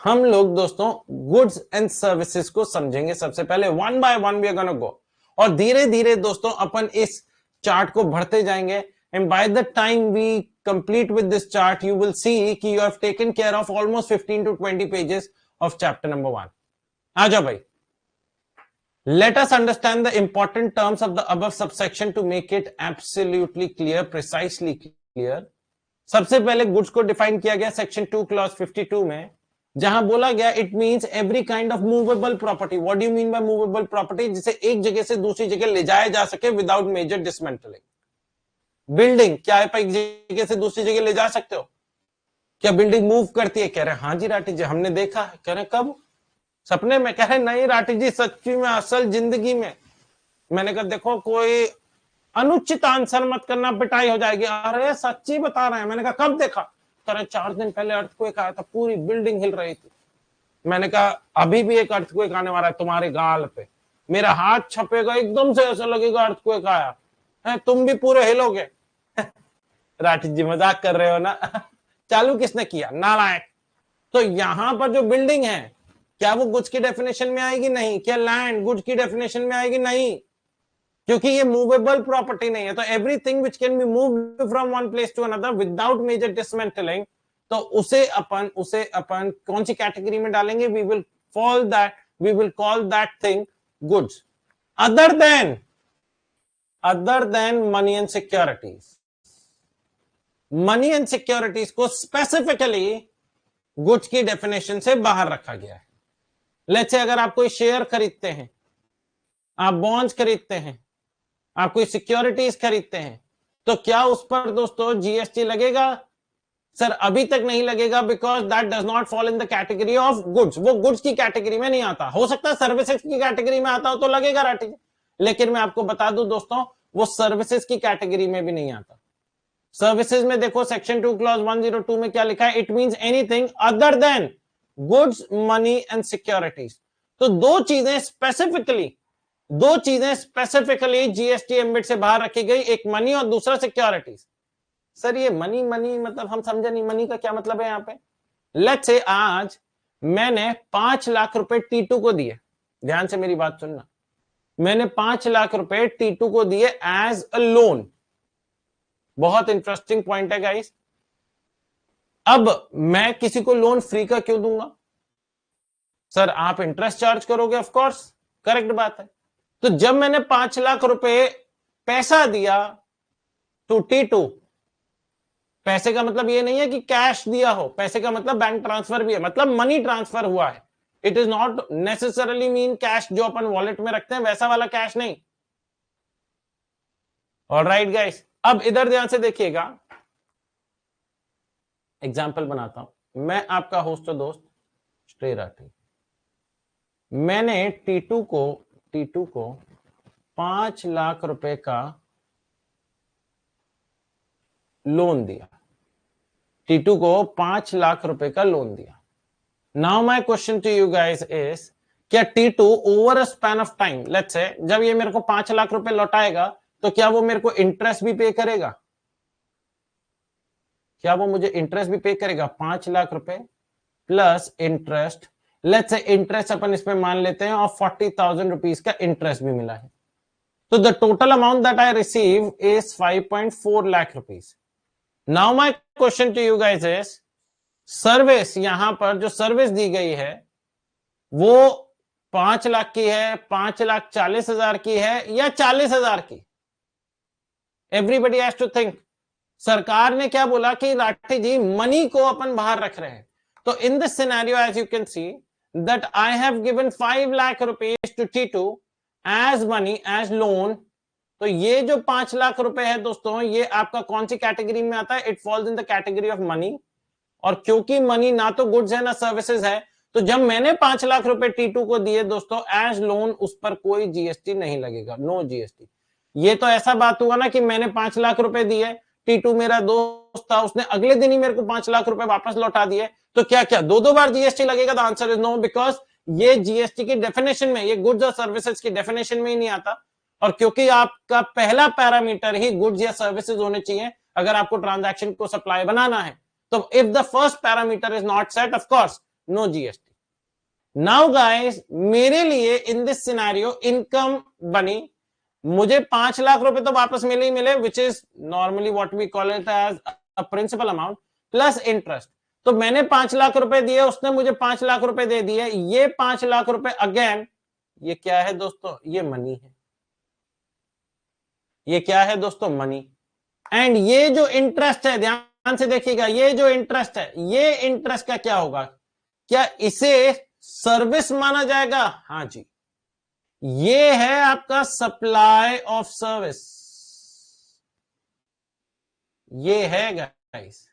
हम लोग दोस्तों गुड्स एंड सर्विसेज को समझेंगे. सबसे पहले one by one we are gonna go, और धीरे धीरे दोस्तों अपन इस चार्ट को बढ़ते जाएंगे. And by the time we complete with this chart, you will see that you have taken care of almost 15 to 20 pages of chapter number 1. आ जाओ भाई. Let us understand the important terms of the above subsection to make it absolutely clear, precisely clear. सबसे पहले goods को define किया गया section 2 clause 52 में, जहां बोला गया it means every kind of movable property. What do you mean by movable property? जिसे एक जगह से दूसरी जगह ले जाया जा सके विदाउट मेजर डिसमेंटलिंग. बिल्डिंग क्या है, एक जगह से दूसरी जगह ले जा सकते हो? क्या बिल्डिंग मूव करती है? कह रहे हाँ जी राठी जी हमने देखा है. कह रहे कब? सपने में. कह रहे नहीं राठी जी सच्ची में, असल जिंदगी में. मैंने कहा देखो कोई अनुचित आंसर मत करना, पिटाई हो जाएगी. अरे सच्ची बता रहे हैं. मैंने कहा कब देखा? कह रहे 4 दिन पहले अर्थक्वेक आया था, पूरी बिल्डिंग हिल रही थी. मैंने कहा अभी भी एक अर्थक्वेक आने वाला है तुम्हारे गाल पे. मेरा हाथ छपेगा, एकदम से ऐसा लगेगा अर्थक्वेक आया है, तुम भी पूरे हिलोगे. राठी जी मजाक कर रहे हो ना? चालू किसने किया? नालायक. तो यहां पर जो बिल्डिंग है क्या वो गुड्स की डेफिनेशन में आएगी? नहीं. क्या लैंड गुड्स की डेफिनेशन में आएगी? नहीं, क्योंकि ये मूवेबल प्रॉपर्टी नहीं है. तो everything which can be moved from one place to another without major dismantling, तो उसे अपन कौन सी कैटेगरी में डालेंगे? We will call that thing goods other than money and securities. Money and securities को स्पेसिफिकली गुड्स की डेफिनेशन से बाहर रखा गया है. लेट्स से अगर आप कोई शेयर खरीदते हैं, आप बॉन्ड्स खरीदते हैं, आप कोई सिक्योरिटीज खरीदते हैं, तो क्या उस पर दोस्तों जीएसटी लगेगा? सर अभी तक नहीं लगेगा, because that does not fall in the category of goods. वो गुड्स की कैटेगरी में नहीं आता. हो सकता है सर्विसेज की कैटेगरी में आता हो तो लगेगा राठी, लेकिन मैं आपको बता दूं दोस्तों वो सर्विसेज की कैटेगरी में भी नहीं आता. सर्विसेज में देखो सेक्शन 2 क्लॉज 102 में क्या लिखा है? It means anything other than goods, money and securities. तो दो चीजें स्पेसिफिकली जीएसटी एम्बिट से बाहर रखी गई, एक मनी और दूसरा सिक्योरिटीज. सर ये मनी मतलब हम समझे नहीं, मनी का क्या मतलब है यहां पे? लेट्स से आज मैंने 5 लाख रुपए टीटू को दिए. ध्यान से मेरी बात सुनना. मैंने 5 लाख रुपए टीटू को दिए एज अ लोन. बहुत इंटरेस्टिंग पॉइंट है गाइस. अब मैं किसी को लोन फ्री का क्यों दूंगा? सर आप इंटरेस्ट चार्ज करोगे. ऑफ कोर्स, करेक्ट बात है. तो जब मैंने 5 लाख रुपए पैसा दिया टू टीटू, पैसे का मतलब ये नहीं है कि कैश दिया हो. पैसे का मतलब बैंक ट्रांसफर भी है, मतलब मनी ट्रांसफर हुआ है. It is not necessarily mean cash जो अपन वॉलेट में रखते हैं वैसा वाला कैश नहीं. ऑलराइट गाइस, अब इधर ध्यान से देखिएगा. एग्जाम्पल बनाता हूं. मैं आपका होस्ट और दोस्त श्री राठी. मैंने टीटू को 5 लाख रुपए का लोन दिया. टीटू को 5 लाख रुपए का लोन दिया. Now my question to you guys is, क्या टीटू over a span of time, let's say जब ये मेरे को 5 लाख रुपए लौटाएगा तो क्या वो मेरे को इंटरेस्ट भी पे करेगा? क्या वो मुझे इंटरेस्ट भी पे करेगा? 5 लाख रुपए plus interest, let's say interest अपन इसमें मान लेते हैं और 40,000 रुपीज का इंटरेस्ट भी मिला है। तो the total amount that I receive is 5.4 lakh rupees. Now my question to you guys is, service, यहां पर जो सर्विस दी गई है वो 5 लाख की है, 5,40,000 की है या 40,000 की? Everybody has to think. सरकार ने क्या बोला कि राठी जी मनी को अपन बाहर रख रहे हैं। तो in this scenario as you can see that I have given 5 lakh rupees to Titu as money, as loan. तो ये जो 5 लाख रुपए है दोस्तों, ये आपका कौन सी कैटेगरी में आता है? It falls in the category of money. और क्योंकि मनी ना तो गुड्स है ना सर्विसेज है, तो जब मैंने 5 लाख रुपए टीटू को दिए दोस्तों एज लोन, उस पर कोई जीएसटी नहीं लगेगा, नो जीएसटी। ये तो ऐसा बात हुआ ना कि मैंने 5 लाख रुपए दिए, टीटू मेरा दोस्त था, उसने अगले दिन ही मेरे को 5 लाख रुपए वापस लौटा दिए, तो क्या क्या दो बार जीएसटी लगेगा? The answer is no, because ये जीएसटी की डेफिनेशन में, ये गुड्स और सर्विसेज की डेफिनेशन में ही नहीं आता। और क्योंकि आपका पहला पैरामीटर ही गुड्स या सर्विसेज होने चाहिए अगर आपको ट्रांजैक्शन को सप्लाई बनाना है, तो if the first parameter is not set, of course no GST. Now guys, मेरे लिए इन दिस सिनेरियो इनकम बनी, मुझे 5 लाख रुपए तो वापस मिले ही मिले, which is normally what we call it as a principal amount plus interest. तो मैंने 5 लाख रुपए दिए, उसने मुझे 5 लाख रुपए दे दिए। ये 5 लाख रुपए अगेन, ये क्या है दोस्तों? ये मनी है। ये क्या है दोस्तों? मनी। एंड ये जो इंटरेस्ट है, ध्यान से देखिएगा, ये जो इंटरेस्ट है, ये इंटरेस्ट का क्या होगा? क्या इसे सर्विस माना जाएगा? हाँ जी, ये है आपका सप्लाई ऑफ सर्विस। ये है गाइस,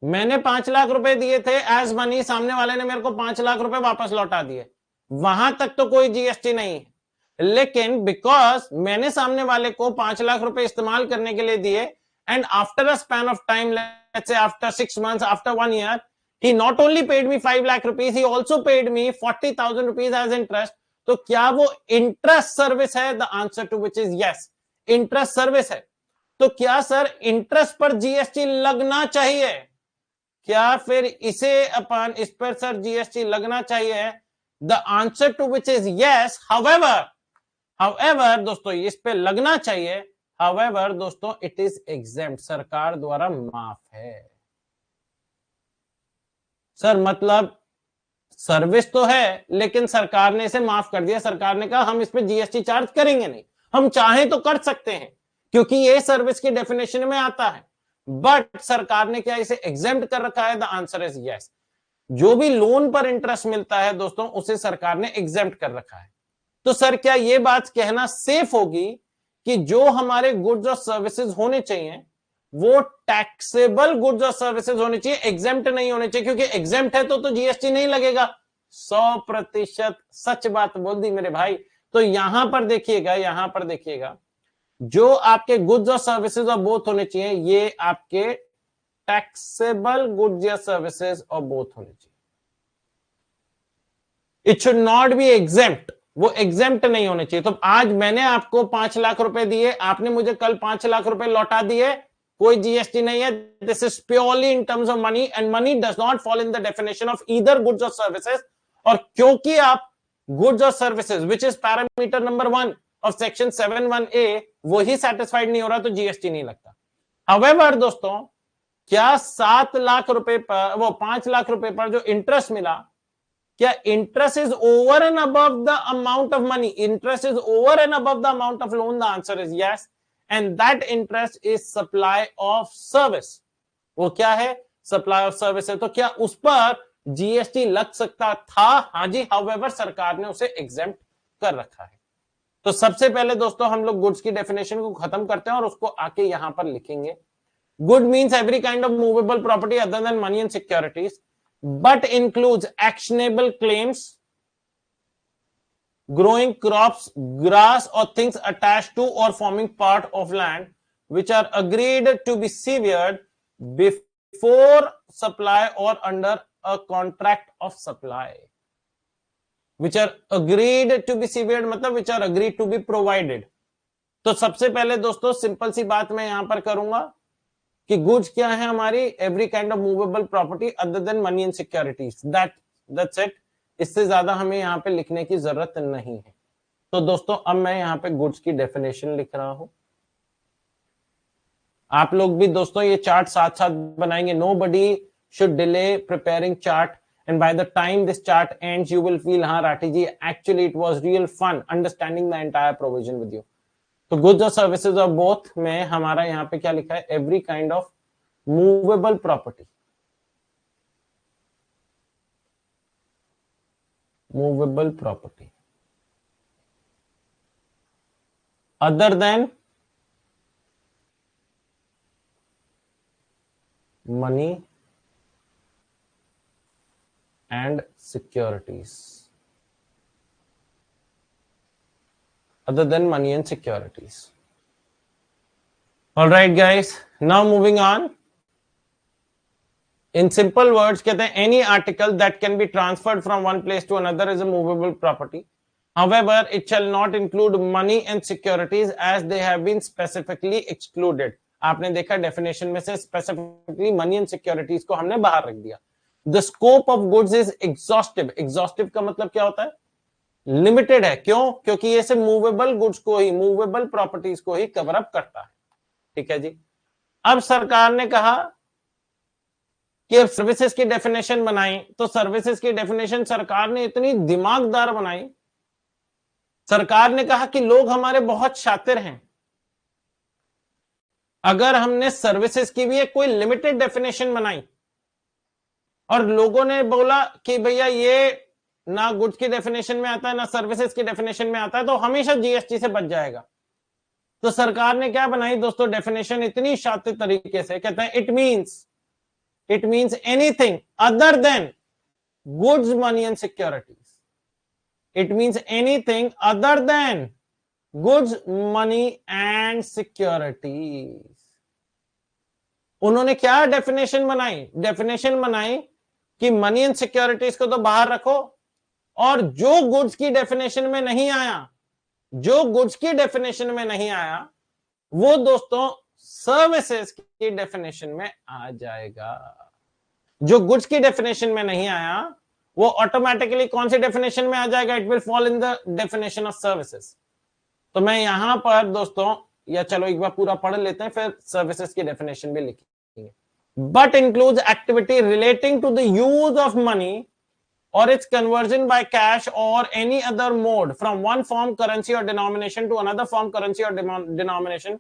मैंने 5 लाख रुपए दिए थे एज मनी, सामने वाले ने मेरे को 5 लाख रुपए वापस लौटा दिए, वहां तक तो कोई जीएसटी नहीं है। लेकिन बिकॉज मैंने सामने वाले को 5 लाख रुपए इस्तेमाल करने के लिए दिए, and after a span of time, let's से after 6 months, after 1 year, he not only paid me 5 lakh rupees, he also paid me 40,000 rupees as interest। तो क्या वो इंटरेस्ट सर्विस है? The answer to which is yes, interest service है। तो क्या sir interest पर GST लगना चाहिए? क्या फिर इसे अपन, इस पर सर जीएसटी लगना चाहिए? The answer to which is yes. However दोस्तों, इस पे लगना चाहिए, हाउएवर दोस्तों इट इज एग्जेम्प्ट, सरकार द्वारा माफ है। सर मतलब सर्विस तो है लेकिन सरकार ने इसे माफ कर दिया, सरकार ने कहा हम इस पे जीएसटी चार्ज करेंगे नहीं, हम चाहें तो कर सकते हैं क्योंकि ये सर्विस की डेफिनेशन में आता है, बट सरकार ने क्या इसे एग्जेम्प्ट कर रखा है? The answer is yes. जो भी लोन पर इंटरेस्ट मिलता है दोस्तों, उसे सरकार ने एग्जेम्प्ट कर रखा है। तो सर क्या यह बात कहना सेफ होगी कि जो हमारे गुड्स और सर्विसेज होने चाहिए वो टैक्सेबल गुड्स और सर्विसेज होने चाहिए, एग्जेम्प्ट नहीं होने चाहिए? क्योंकि एग्जेम्प्ट है तो जीएसटी नहीं लगेगा। 100% सच बात बोल दी मेरे भाई। तो यहां पर देखिएगा, यहां पर देखिएगा, जो आपके गुड्स और सर्विसेज और बोथ होने चाहिए, ये आपके टैक्सेबल गुड्स या सर्विसेज और बोथ होने चाहिए। It should not be exempt, वो एग्जेम्प्ट नहीं होने चाहिए। तो आज मैंने आपको 5 लाख रुपए दिए, आपने मुझे कल 5 लाख रुपए लौटा दिए, कोई जीएसटी नहीं है। This is purely in terms of money and money does not fall in the definition of either goods और सर्विसेज। और क्योंकि आप गुड्स और services which is parameter number 1 of section 7(1)(a वो ही सेटिस्फाइड नहीं हो रहा, तो जीएसटी नहीं लगता। हाउएवर दोस्तों, क्या 7 लाख रुपए पर, वो 5 लाख रुपए पर जो इंटरेस्ट मिला, क्या interest is over and above the amount of money? Interest is over and above the amount of loan. The answer is yes, and that interest is supply of service. वो क्या है? सप्लाई ऑफ सर्विस है। तो क्या उस पर GST लग सकता था? हाँ जी, हाउएवर सरकार ने उसे एग्जेम्प्ट कर रखा है। तो सबसे पहले दोस्तों हम लोग गुड्स की डेफिनेशन को खत्म करते हैं और उसको आके यहां पर लिखेंगे। Good means every kind of movable property other than money and securities, but includes actionable claims, growing crops, grass or things attached to or forming part of land which are agreed to be severed before supply or under a contract of supply. Which are agreed to be severed मतलब which are agreed to be provided। तो सबसे पहले दोस्तों simple सी बात मैं यहां पर करूंगा, कि गुड्स क्या है हमारी, every kind of movable property other than money and securities, that's it. इससे ज्यादा हमें यहाँ पे लिखने की जरूरत नहीं है। तो दोस्तों अब मैं यहाँ पे गुड्स की डेफिनेशन लिख रहा हूं। आप लोग भी दोस्तों ये चार्ट साथ साथ बनाएंगे। Nobody should delay preparing chart, and by the time this chart ends you will feel हाँ राठी जी actually it was real fun understanding the entire provision with you। तो goods और services और both में हमारा यहाँ पे क्या लिखा है, every kind of movable property, movable property other than money and securities, other than money and securities। all right guys, now moving on, in simple words कहते हैं any article that can be transferred from one place to another is a movable property, however it shall not include money and securities as they have been specifically excluded। आपने देखा definition में से specifically money and securities को हमने बाहर रख दिया। The scope of goods is exhaustive, exhaustive का मतलब क्या होता है, लिमिटेड है। क्यों? क्योंकि ये सिर्फ मूवेबल गुड्स को ही, मूवेबल प्रॉपर्टीज को ही कवर अप करता है। ठीक है जी। अब सरकार ने कहा कि सर्विसेज की डेफिनेशन बनाई, तो सर्विसेज की डेफिनेशन सरकार ने इतनी दिमागदार बनाई। सरकार ने कहा कि लोग हमारे बहुत शातिर हैं, अगर हमने सर्विसेज की भी एक कोई लिमिटेड डेफिनेशन बनाई और लोगों ने बोला कि भैया ये ना गुड्स की डेफिनेशन में आता है ना सर्विसेज की डेफिनेशन में आता है, तो हमेशा जीएसटी से बच जाएगा। तो सरकार ने क्या बनाई दोस्तों डेफिनेशन इतनी शातिर तरीके से, कहते हैं it means anything other than goods money and securities, it means anything other than goods money and securities. उन्होंने क्या डेफिनेशन बनाई, डेफिनेशन बनाई कि मनी एंड सिक्योरिटीज को तो बाहर रखो, और जो गुड्स की डेफिनेशन में नहीं आया, जो गुड्स की डेफिनेशन में नहीं आया वो दोस्तों सर्विसेज की डेफिनेशन में आ जाएगा। जो गुड्स की डेफिनेशन में नहीं आया वो ऑटोमेटिकली कौन सी डेफिनेशन में आ जाएगा, it will fall in the definition of services. तो मैं यहां पर दोस्तों, या चलो एक बार पूरा पढ़ लेते हैं फिर सर्विसेज की डेफिनेशन भी लिखेंगे। But includes activity relating to the use of money or its conversion by cash or any other mode from one form currency or denomination to another form currency or denomination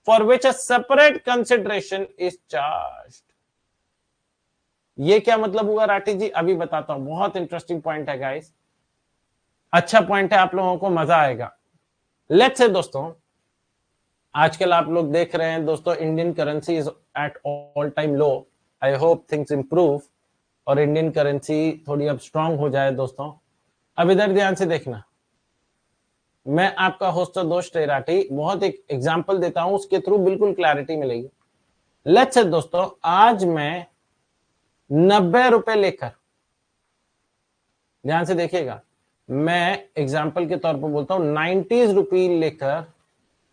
for which a separate consideration is charged। ये क्या मतलब हुआ राठी जी, अभी बताता हूं। बहुत interesting point है guys, अच्छा पॉइंट है, आप लोगों को मजा आएगा। लेट्स से दोस्तों आजकल आप लोग देख रहे हैं दोस्तों Indian currency is at all time low. I hope things improve और इंडियन करेंसी थोड़ी अब स्ट्रांग हो जाए दोस्तों। अब इधर ध्यान से देखना, मैं आपका होस्ट दोस्त राठी बहुत एक एग्जांपल देता हूं, उसके थ्रू बिल्कुल क्लैरिटी मिलेगी। लेट्स से दोस्तों आज मैं 90 रुपए लेकर, ध्यान से देखिएगा, मैं एग्जांपल के तौर पर बोलता हूं 90 रुपए लेकर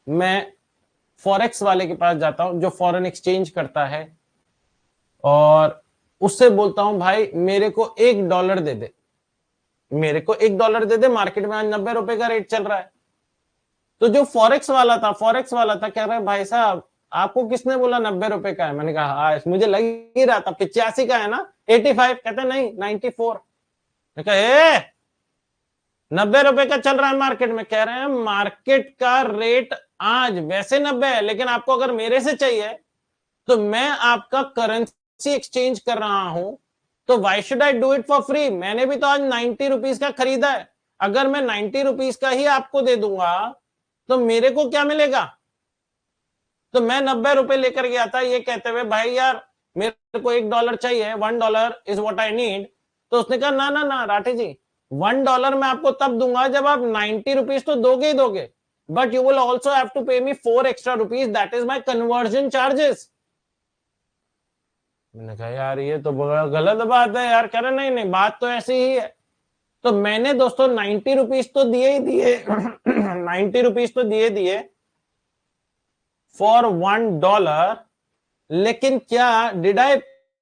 मैं फॉरेक्स वाले के पास जाता हूं जो फॉरेन एक्सचेंज करता है, और उससे बोलता हूं भाई मेरे को $1 दे दे, मेरे को $1 दे दे, मार्केट में आज 90 रुपए का रेट चल रहा है। तो जो फॉरेक्स वाला था कह रहा है भाई साहब आपको किसने बोला 90 रुपए का है? मैंने कहा हाँ, मुझे लग ही रहा था 85 का है ना, 85। कहते नहीं 94। मैं कहा 90 रुपए का चल रहा है मार्केट में। कह रहे हैं मार्केट का रेट आज वैसे 90 है, लेकिन आपको अगर मेरे से चाहिए तो मैं आपका करेंसी एक्सचेंज कर रहा हूं, तो why should I do it for free? मैंने भी तो आज 90 रुपीज का खरीदा है, अगर मैं 90 रुपीज का ही आपको दे दूंगा तो मेरे को क्या मिलेगा? तो मैं 90 रुपए लेकर गया था ये कहते हुए भाई यार मेरे को $1 चाहिए, $1 इज व्हाट आई नीड। तो उसने कहा ना ना ना राठी जी, $1 मैं आपको तब दूंगा जब आप 90 रुपीज तो दोगे ही दोगे, but you will also have to pay me 4 extra rupees, that is my conversion charges. मैंने कहा यार ये तो बड़ा गलत बात है यार। कह रहे नहीं नहीं बात तो ऐसी ही है। तो मैंने दोस्तों 90 रुपीज तो दिए ही दिए 90 रुपीज तो दिए फॉर $1, लेकिन क्या डिड आई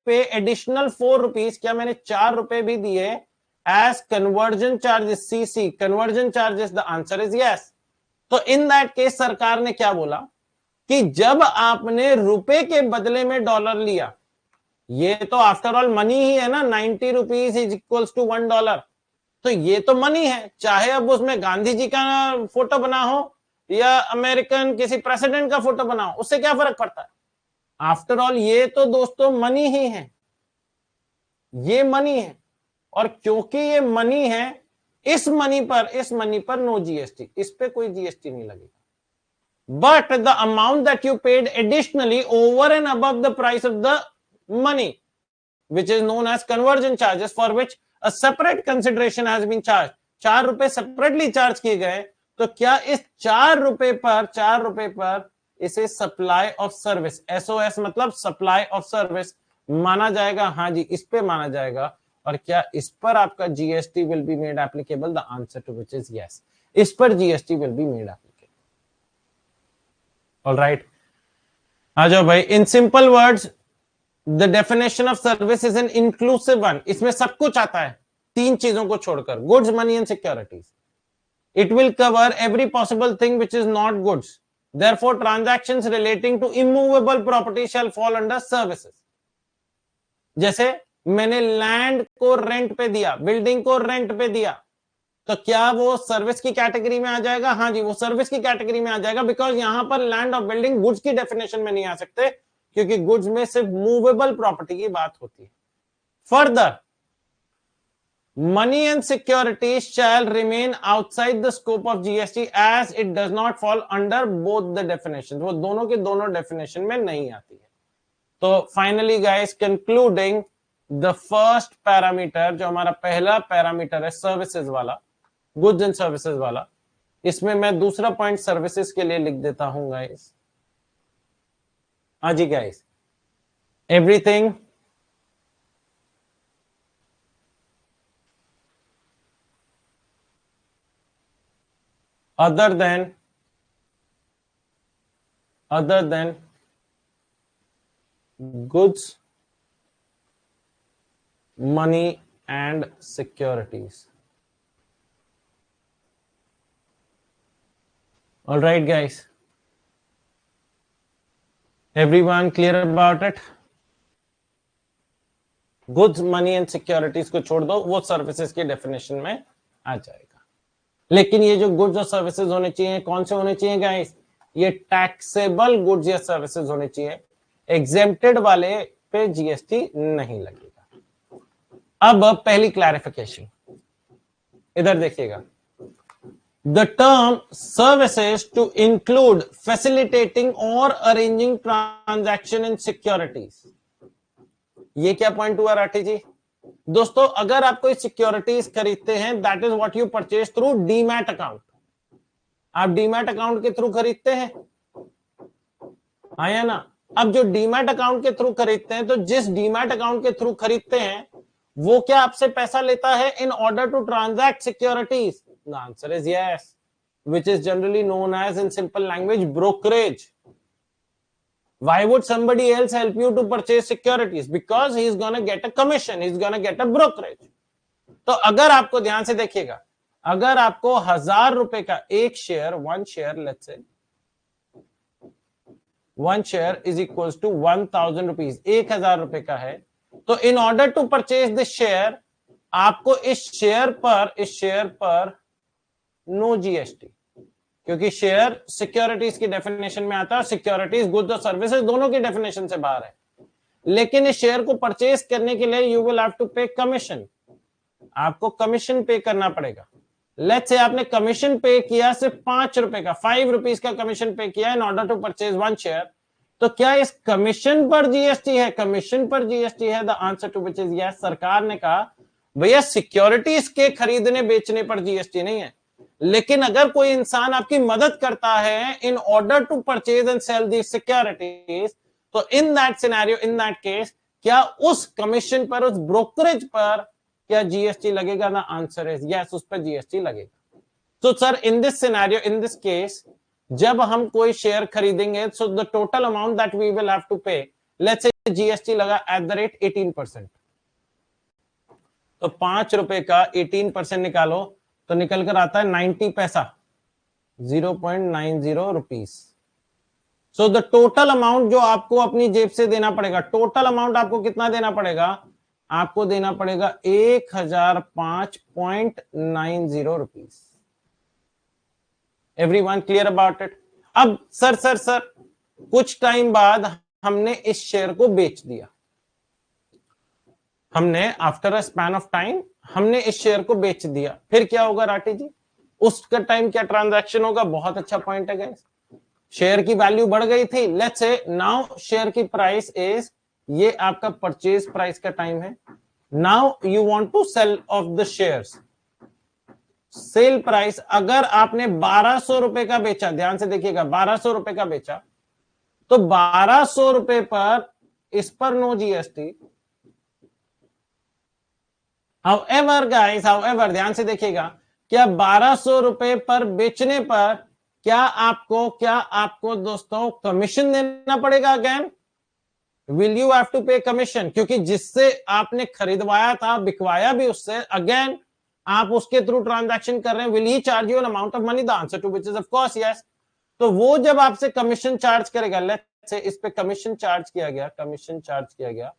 पे एडिशनल 4 रुपीज, क्या मैंने 4 रुपए भी दिए as conversion charges, CC conversion charges? The answer is yes. तो इन दैट केस सरकार ने क्या बोला कि जब आपने रुपए के बदले में डॉलर लिया, ये तो आफ्टर ऑल मनी ही है ना, 90 रुपीज इज इक्वल्स टू $1, तो ये तो मनी है, चाहे अब उसमें गांधी जी का फोटो बना हो या अमेरिकन किसी प्रेसिडेंट का फोटो बना हो, उससे क्या फर्क पड़ता है? आफ्टर ऑल ये तो दोस्तों मनी ही है, ये मनी है, और क्योंकि ये मनी है, इस मनी पर नो जीएसटी, इस पे कोई जीएसटी नहीं लगेगा। But the amount that you paid additionally over and above the price of the money, which is known as conversion charges, for which a separate consideration has been charged, 4 रुपए separately charge किए गए, तो क्या इस 4 रुपए पर इसे supply of service, SOS मतलब सप्लाई ऑफ सर्विस माना जाएगा? हाँ जी, इस पे माना जाएगा। और क्या इस पर आपका GST will be made applicable? The answer to which is yes, इस पर GST will be made applicable. All right, आ जाओ भाई। In simple words, the definition of service is an inclusive one, इसमें सब कुछ आता है, 3 चीजों को छोड़कर, goods, money and securities. It will cover every possible thing which is not goods, therefore transactions relating to immovable property shall fall under services। जैसे मैंने लैंड को रेंट पे दिया, बिल्डिंग को रेंट पे दिया, तो क्या वो सर्विस की कैटेगरी में आ जाएगा? हाँ जी, वो सर्विस की कैटेगरी में आ जाएगा, बिकॉज यहां पर लैंड और बिल्डिंग गुड्स की डेफिनेशन में नहीं आ सकते, क्योंकि गुड्स में सिर्फ मूवेबल प्रॉपर्टी की बात होती है। Further, money and securities shall remain outside the scope of GST as it does not fall under both the definitions, वो दोनों के दोनों डेफिनेशन में नहीं आती है। तो finally guys, concluding the first parameter, जो हमारा पहला पैरामीटर है सर्विसेज वाला, गुड्स एंड सर्विसेज वाला, इसमें मैं दूसरा पॉइंट सर्विसेज के लिए लिख देता हूं गाइस। हाँ जी guys, everything other than goods, money and securities। all right guys, everyone clear about it? Goods, money and securities को छोड़ दो, वो सर्विसेज की डेफिनेशन में आ जाएगा। लेकिन ये जो गुड्स और सर्विसेज होने चाहिए, कौन से होने चाहिए गाइस? ये टैक्सेबल गुड्स या सर्विसेज होने चाहिए, एग्जेम्प्टेड वाले पे जीएसटी नहीं लगेगा। अब पहली क्लैरिफिकेशन इधर देखिएगा, the term services to include facilitating और अरेंजिंग ट्रांजैक्शन इन सिक्योरिटीज। ये क्या पॉइंट हुआ राठी जी? दोस्तों, अगर आप कोई सिक्योरिटीज खरीदते हैं, that is what you purchase through demat account. आप डीमैट अकाउंट के थ्रू खरीदते हैं, आया ना? अब जो डीमैट अकाउंट के थ्रू खरीदते हैं, तो जिस डीमैट अकाउंट के थ्रू खरीदते हैं, वो क्या आपसे पैसा लेता है in order to transact securities? The answer is yes, which is generally known as in simple language brokerage. Why would somebody else help you to purchase securities? Because he is gonna get a commission, he is gonna get a brokerage। तो अगर आपको ध्यान से देखिएगा, अगर आपको 1000 रुपए का एक share, one share, let's say one share is equal to 1000 rupees, 1000 रुपए का है, तो in order to purchase this share, आपको इस शेयर पर नो जीएसटी, क्योंकि शेयर सिक्योरिटीज की डेफिनेशन में आता है, सिक्योरिटीज गुड्स और सर्विसेज दोनों की डेफिनेशन से बाहर है। लेकिन इस शेयर को परचेज करने के लिए you will have to pay commission, आपको कमीशन पे करना पड़ेगा। लेट्स से आपने कमीशन पे किया सिर्फ 5 रुपए का, 5 रुपीज का कमीशन पे किया in order to purchase one share, तो क्या इस कमीशन पर जीएसटी है? कमीशन पर जीएसटी है। The answer to which is yes. सरकार ने कहा भैया सिक्योरिटीज के खरीदने बेचने पर जीएसटी नहीं है, लेकिन अगर कोई इंसान आपकी मदद करता है in order to purchase and sale the securities, तो in that scenario, in that case, क्या उस कमीशन पर, उस ब्रोकरेज पर क्या जीएसटी लगेगा? ना आंसर इज यस, उस पर जीएसटी लगेगा। तो sir in this scenario, in this case, जब हम कोई शेयर खरीदेंगे, so the total amount that we will have to pay let's say GST लगा @18%, तो 5 रुपए का 18% निकालो तो निकल कर आता है 90 पैसा, 0.90 rupees. So the total amount जो आपको अपनी जेब से देना पड़ेगा, टोटल अमाउंट आपको कितना देना पड़ेगा, आपको देना पड़ेगा 1005.90 rupees. Everyone clear about it? अब सर कुछ टाइम बाद हमने इस शेयर को बेच दिया, हमने after a span of time हमने इस शेयर को बेच दिया, फिर क्या होगा राठी जी? उसका टाइम क्या ट्रांजैक्शन होगा? बहुत अच्छा पॉइंट है गाइस, शेयर की वैल्यू बढ़ गई थी। लेट्स से नाउ शेयर की प्राइस इज, ये आपका परचेज प्राइस का टाइम है, now you want to sell off the shares. Sell price अगर आपने 1200 रुपए का बेचा, ध्यान से देखिएगा 1200 रुपए का बेचा, तो 1200 रुपए पर इस पर no GST. However guys, however ध्यान से देखिएगा, क्या 1200 रुपए पर बेचने पर क्या आपको दोस्तों कमीशन देना पड़ेगा? Again will you have to pay commission, क्योंकि जिससे आपने खरीदवाया था, बिकवाया भी उससे, अगेन आप उसके थ्रू ट्रांजैक्शन कर रहे हैं, will he charge you an amount of money? The answer to which is of course yes. तो वो जब आपसे कमीशन चार्ज करेगा, लेट्स से इस पे कमीशन चार्ज किया गया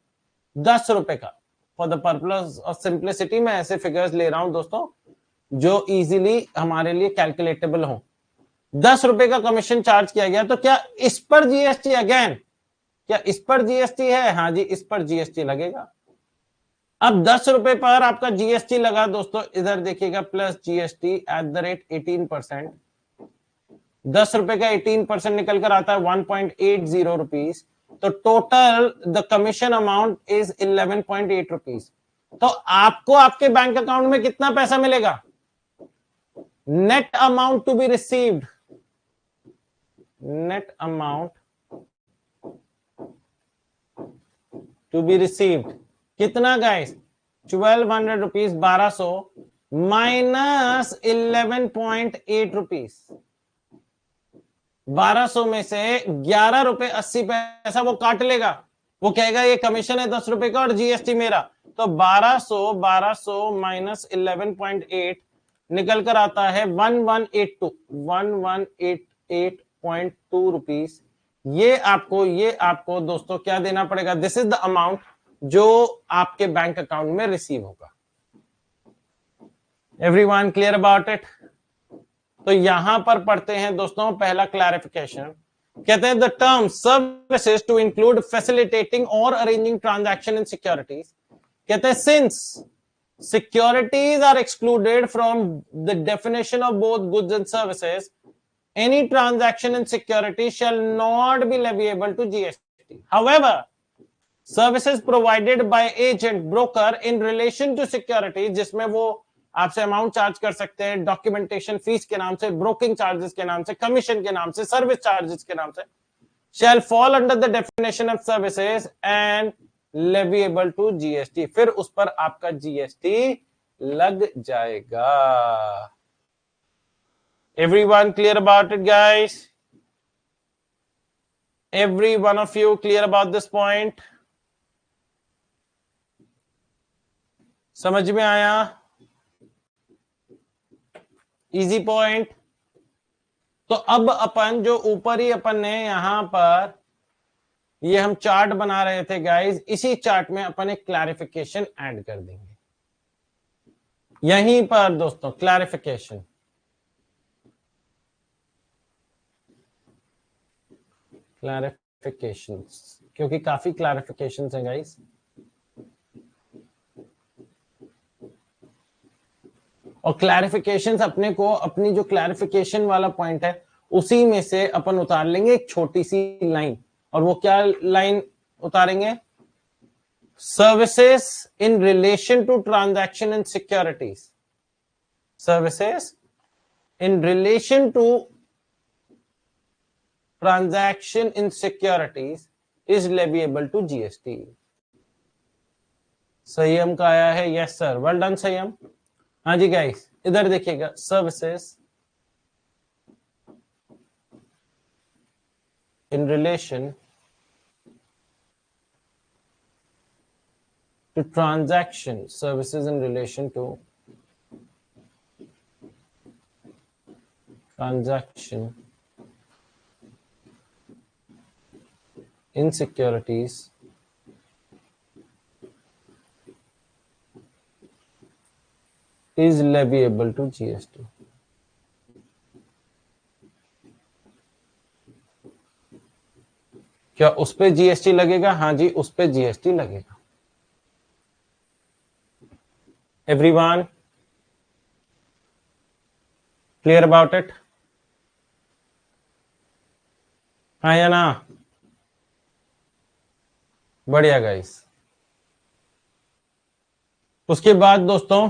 10 रुपए का, for the purpose of simplicity मैं ऐसे फिगर्स ले रहा हूं दोस्तों जो इजीली हमारे लिए कैलकुलेटेबल हो। 10 रुपए का कमीशन चार्ज किया गया, तो क्या इस पर जीएसटी? अगेन क्या इस पर जीएसटी है? हाँ जी, इस पर जीएसटी लगेगा। अब 10 रुपए पर आपका जीएसटी लगा दोस्तों, इधर देखिएगा प्लस जीएसटी @18%, 10 रुपए का 18% निकल कर आता है 1.80 रुपीस, तो total the commission amount is 11.8 rupees. तो आपको आपके बैंक अकाउंट में कितना पैसा मिलेगा? Net amount to be received, net amount to be received कितना गाइस? 1200 रुपीज, 1200 माइनस 11.8 रुपीस, 1200 में से 11 रुपए 80 पैसा वो काट लेगा, वो कहेगा ये कमीशन है 10 रुपए का और जीएसटी मेरा, तो 1200 माइनस 11.8 निकल कर आता है 1188.2 रुपीस। ये आपको दोस्तों क्या देना पड़ेगा? दिस इज द अमाउंट जो आपके बैंक अकाउंट में रिसीव होगा। Everyone clear about it? तो यहां पर पढ़ते हैं दोस्तों पहला क्लैरिफिकेशन, कहते हैं the term services to include facilitating और अरेंजिंग ट्रांजैक्शन इन सिक्योरिटीज, कहते हैं since securities are excluded from the definition of both goods and services, any transaction in securities shall not be leviable to GST. However, services provided by agent broker in relation to securities, जिसमें वो आपसे amount charge कर सकते हैं documentation fees के नाम से, broking charges के नाम से, कमीशन के नाम से, सर्विस चार्जेस के नाम से, shall fall under the definition of services and leviable to GST, फिर उस पर आपका जीएसटी लग जाएगा। Everyone clear about it guys? Every one of you clear about this point? समझ में आया? Easy point. तो अब अपन जो ऊपर ही अपन ने यहां पर ये हम चार्ट बना रहे थे गाइस, इसी चार्ट में अपन एक क्लैरिफिकेशन ऐड कर देंगे यहीं पर दोस्तों, क्लैरिफिकेशन। क्योंकि काफी क्लैरिफिकेशंस हैं गाइस, और क्लैरिफिकेशंस अपने को अपनी जो क्लैरिफिकेशन वाला पॉइंट है उसी में से अपन उतार लेंगे एक छोटी सी लाइन, और वो क्या लाइन उतारेंगे? Services in relation to transaction in securities, services in relation to transaction in securities is leviable to GST. Sanyam का आया है, यस सर, वेल डन संयम। हाँ जी गाइस, इधर देखिएगा, services in relation to transaction services in relation to transaction in securities is leviable to GST. क्या उस पे जीएसटी लगेगा? हाँ जी, उस पे जीएसटी लगेगा. Everyone clear about it? हाँ या ना? बढ़िया गाइस. उसके बाद दोस्तों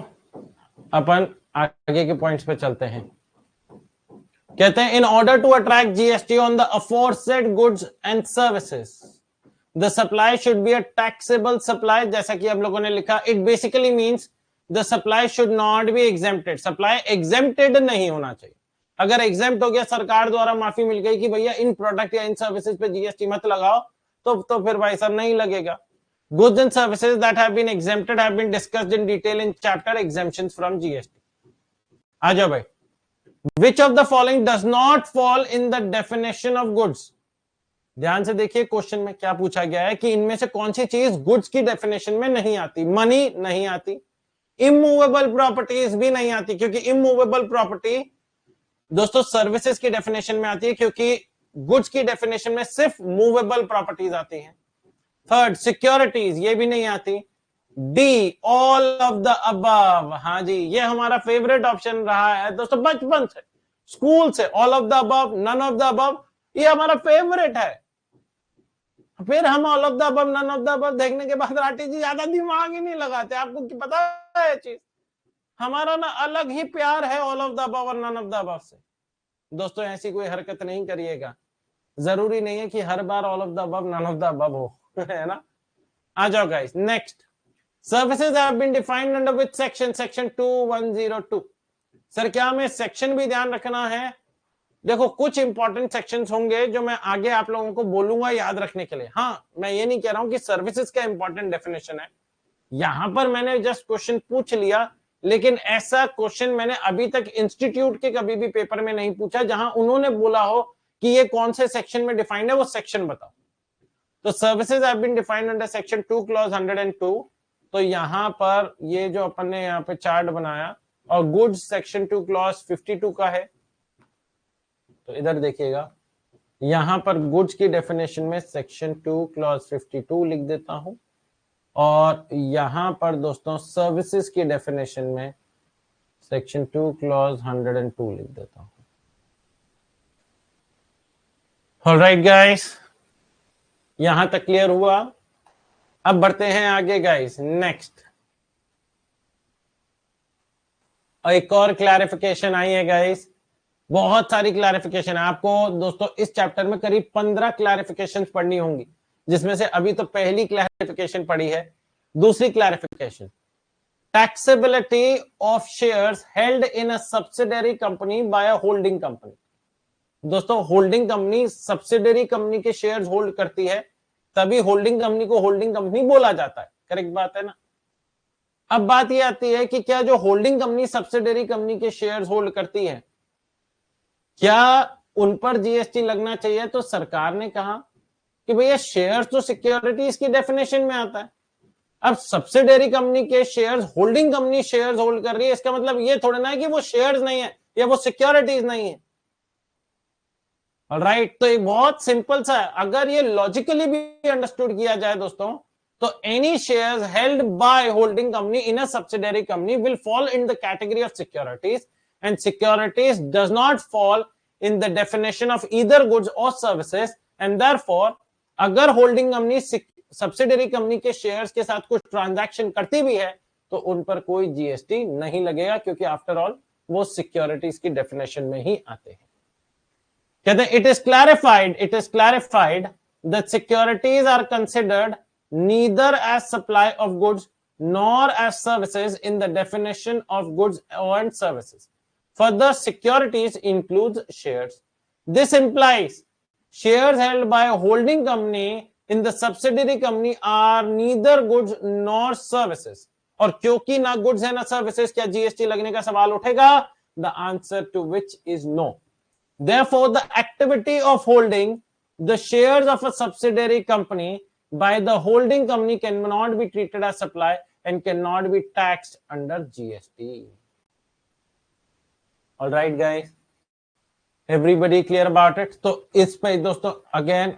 अपन आगे के पॉइंट्स पे चलते हैं. कहते हैं in order to attract GST on the aforesaid goods and services the supply should be a taxable supply. जैसा कि हम लोगों ने लिखा, it basically means the supply should not be exempted. Supply exempted नहीं होना चाहिए. अगर एग्जेम्प्ट हो गया, सरकार द्वारा माफी मिल गई कि भैया इन प्रोडक्ट या इन सर्विसेज पे जीएसटी मत लगाओ, तो फिर भाई साहब नहीं लगेगा. Goods and services that have been exempted have been discussed in detail in chapter exemptions from GST. आ जाओ भाई. Which of the following does not fall in the definition of goods? ध्यान से देखिए क्वेश्चन में क्या पूछा गया है कि इनमें से कौन सी चीज गुड्स की डेफिनेशन में नहीं आती. मनी नहीं आती, इमूवेबल प्रॉपर्टीज भी नहीं आती, क्योंकि इमूवेबल प्रॉपर्टी दोस्तों सर्विसेज की डेफिनेशन में आती है, क्योंकि गुड्स की डेफिनेशन में सिर्फ मूवेबल प्रॉपर्टीज आती हैं. थर्ड, सिक्योरिटीज, ये भी नहीं आती. D, all of the above. हाँ जी, ये हमारा फेवरेट ऑप्शन रहा है दोस्तों बचपन से, स्कूल से. All of the above, none of the above, ये हमारा फेवरेट है. फिर हम all of the above, none of the above देखने के बाद राठी जी ज्यादा दिमाग ही नहीं लगाते. आपको क्या पता है चीज, हमारा ना अलग ही प्यार है ऑल ऑफ द अबव और नन ऑफ द अबव से. दोस्तों ऐसी कोई हरकत नहीं करिएगा. जरूरी नहीं है कि हर बार all of the above, none of the above हो, है ना. आ जाओ guys. Next, services have been defined under which section? Section 2102. Sir क्या हमें सेक्शन भी ध्यान रखना है? देखो कुछ इंपॉर्टेंट सेक्शंस होंगे जो मैं आगे आप लोगों को बोलूंगा याद रखने के लिए. हाँ, मैं ये नहीं कह रहा हूं कि सर्विसेज का इंपॉर्टेंट डेफिनेशन है. यहां पर मैंने जस्ट क्वेश्चन पूछ लिया, लेकिन ऐसा क्वेश्चन मैंने अभी तक इंस्टीट्यूट के कभी भी पेपर में नहीं पूछा जहां उन्होंने बोला हो कि ये कौन से सेक्शन में डिफाइंड है, वो सेक्शन बताओ. तो services have been defined under section 2 clause 102. तो यहां पर ये जो अपन ने यहाँ पे चार्ट बनाया, और गुड्स सेक्शन 2 क्लॉज 52 का है. तो इधर देखिएगा, यहां पर गुड्स की डेफिनेशन में सेक्शन 2 क्लॉज 52 लिख देता हूं, और यहां पर दोस्तों सर्विसेज की डेफिनेशन में सेक्शन 2 क्लॉज 102 लिख देता हूं. ऑलराइट गाइस, यहां तक क्लियर हुआ. अब बढ़ते हैं आगे गाइस. नेक्स्ट, एक और क्लैरिफिकेशन आई है गाइस. बहुत सारी क्लैरिफिकेशन है आपको दोस्तों. इस चैप्टर में करीब 15 क्लैरिफिकेशन पढ़नी होंगी, जिसमें से अभी तो पहली क्लैरिफिकेशन पढ़ी है. दूसरी clarification, taxability of shares held in a subsidiary company by a holding company. दोस्तों होल्डिंग कंपनी सब्सिडरी कंपनी के शेयर्स होल्ड करती है, तभी होल्डिंग कंपनी को होल्डिंग कंपनी बोला जाता है. करेक्ट बात है ना. अब बात यह आती है कि क्या जो होल्डिंग कंपनी सब्सिडरी कंपनी के शेयर्स होल्ड करती है, क्या उन पर जीएसटी लगना चाहिए? तो सरकार ने कहा कि भैया शेयर्स तो सिक्योरिटीज की डेफिनेशन में आता है. अब सब्सिडरी कंपनी के shares holding company shares hold कर रही है, इसका मतलब ये थोड़ा ना है कि वो शेयर्स नहीं है या वो सिक्योरिटीज नहीं है. राइट, तो एक बहुत सिंपल सा है. अगर ये लॉजिकली भी अंडरस्टूड किया जाए दोस्तों, तो any shares held by holding company in a subsidiary company will fall in the category of securities, and securities does not fall in the definition of either goods और सर्विसेज. एंड देयरफॉर अगर holding company subsidiary company के shares के साथ कुछ transaction करती भी है, तो उन पर कोई जीएसटी नहीं लगेगा, क्योंकि आफ्टर ऑल वो सिक्योरिटीज की डेफिनेशन में ही आते हैं. कहते हैं it is clarified that securities are considered neither as supply of goods nor as services in the definition of goods and services. Further, securities includes shares. This implies shares held by a holding company in the subsidiary company are neither goods nor services. और क्योंकि ना goods है ना services, क्या GST लगने का सवाल उठेगा? The answer to which is no. Therefore, the activity of holding the shares of a subsidiary company by the holding company cannot be treated as supply and cannot be taxed under GST. All right, guys. Everybody clear about it? तो इस पे दोस्तों again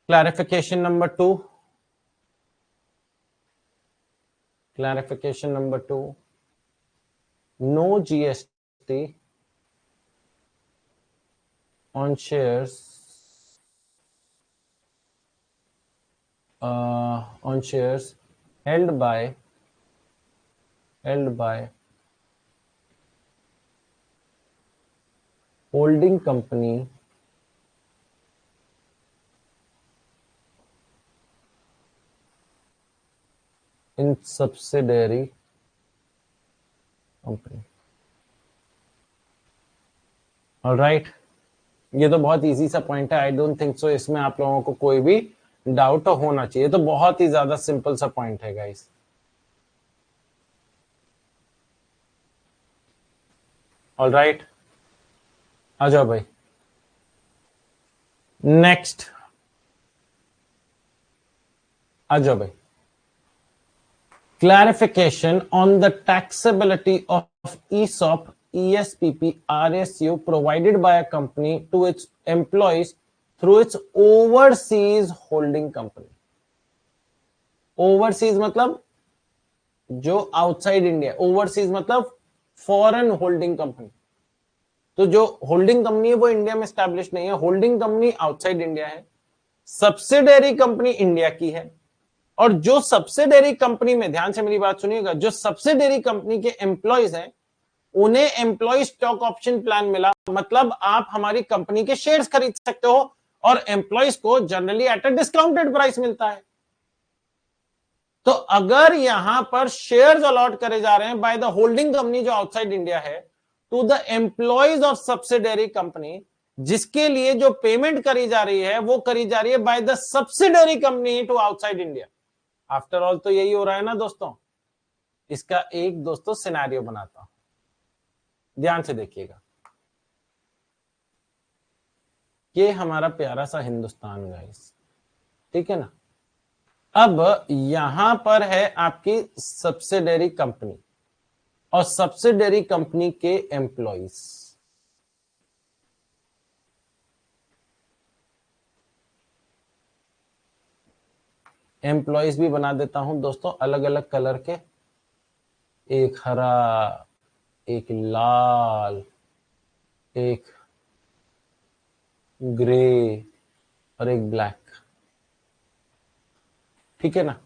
clarification number 2. Clarification number 2. No GST on shares held by holding company in subsidiary company. All right, ये तो बहुत easy सा point है. I don't think so इसमें आप लोगों को कोई भी डाउट होना चाहिए. तो बहुत ही ज्यादा सिंपल सा पॉइंट है गाइस. ऑल राइट, आ जाओ भाई. नेक्स्ट आ जाओ भाई. Clarification on the taxability of ESOP, ESPP, RSU provided by a company to its employees through its overseas holding company. Overseas मतलब जो outside India, overseas मतलब foreign holding company. तो जो होल्डिंग कंपनी है वो इंडिया में स्टैब्लिश नहीं है, होल्डिंग कंपनी आउटसाइड इंडिया है, सब्सिडरी कंपनी इंडिया की है. और जो सब्सिडरी कंपनी में, ध्यान से मेरी बात सुनिएगा, जो सब्सिडरी कंपनी के एम्प्लॉयज हैं उन्हें एम्प्लॉय स्टॉक ऑप्शन प्लान मिला. मतलब आप हमारी कंपनी के शेयर्स खरीद सकते हो और एम्प्लॉयज को generally at a discounted price मिलता है. तो अगर यहां पर शेयर्स अलॉट करे जा रहे हैं बाय द होल्डिंग कंपनी जो आउटसाइड इंडिया है to the employees of subsidiary company, जिसके लिए जो पेमेंट करी जा रही है वो करी जा रही है by the subsidiary company to outside India. After all तो यही हो रहा है ना दोस्तों. इसका एक दोस्तों सिनेरियो बनाता हूं, ध्यान से देखिएगा. ये हमारा प्यारा सा हिंदुस्तान गाइस, ठीक है ना. अब यहां पर है आपकी सब्सिडरी कंपनी और सब्सिडरी कंपनी के एम्प्लॉइज. एम्प्लॉइज भी बना देता हूं दोस्तों अलग अलग कलर के, एक हरा, एक लाल, एक ग्रे और एक ब्लैक, ठीक है ना.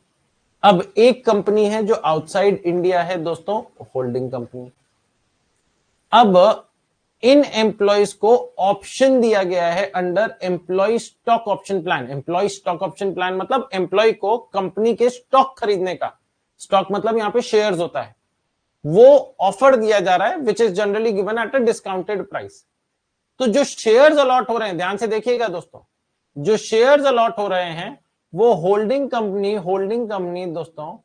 अब एक कंपनी है जो आउटसाइड इंडिया है दोस्तों, होल्डिंग कंपनी. अब इन एम्प्लॉयज को ऑप्शन दिया गया है under employ stock option plan. Employ stock option plan मतलब एम्प्लॉय को कंपनी के स्टॉक खरीदने का, स्टॉक मतलब यहां पे शेयर्स होता है, वो ऑफर दिया जा रहा है which is generally given at a discounted price. तो जो शेयर्स अलॉट हो रहे हैं, ध्यान से देखिएगा दोस्तों, जो शेयर्स अलॉट हो रहे हैं वो होल्डिंग कंपनी दोस्तों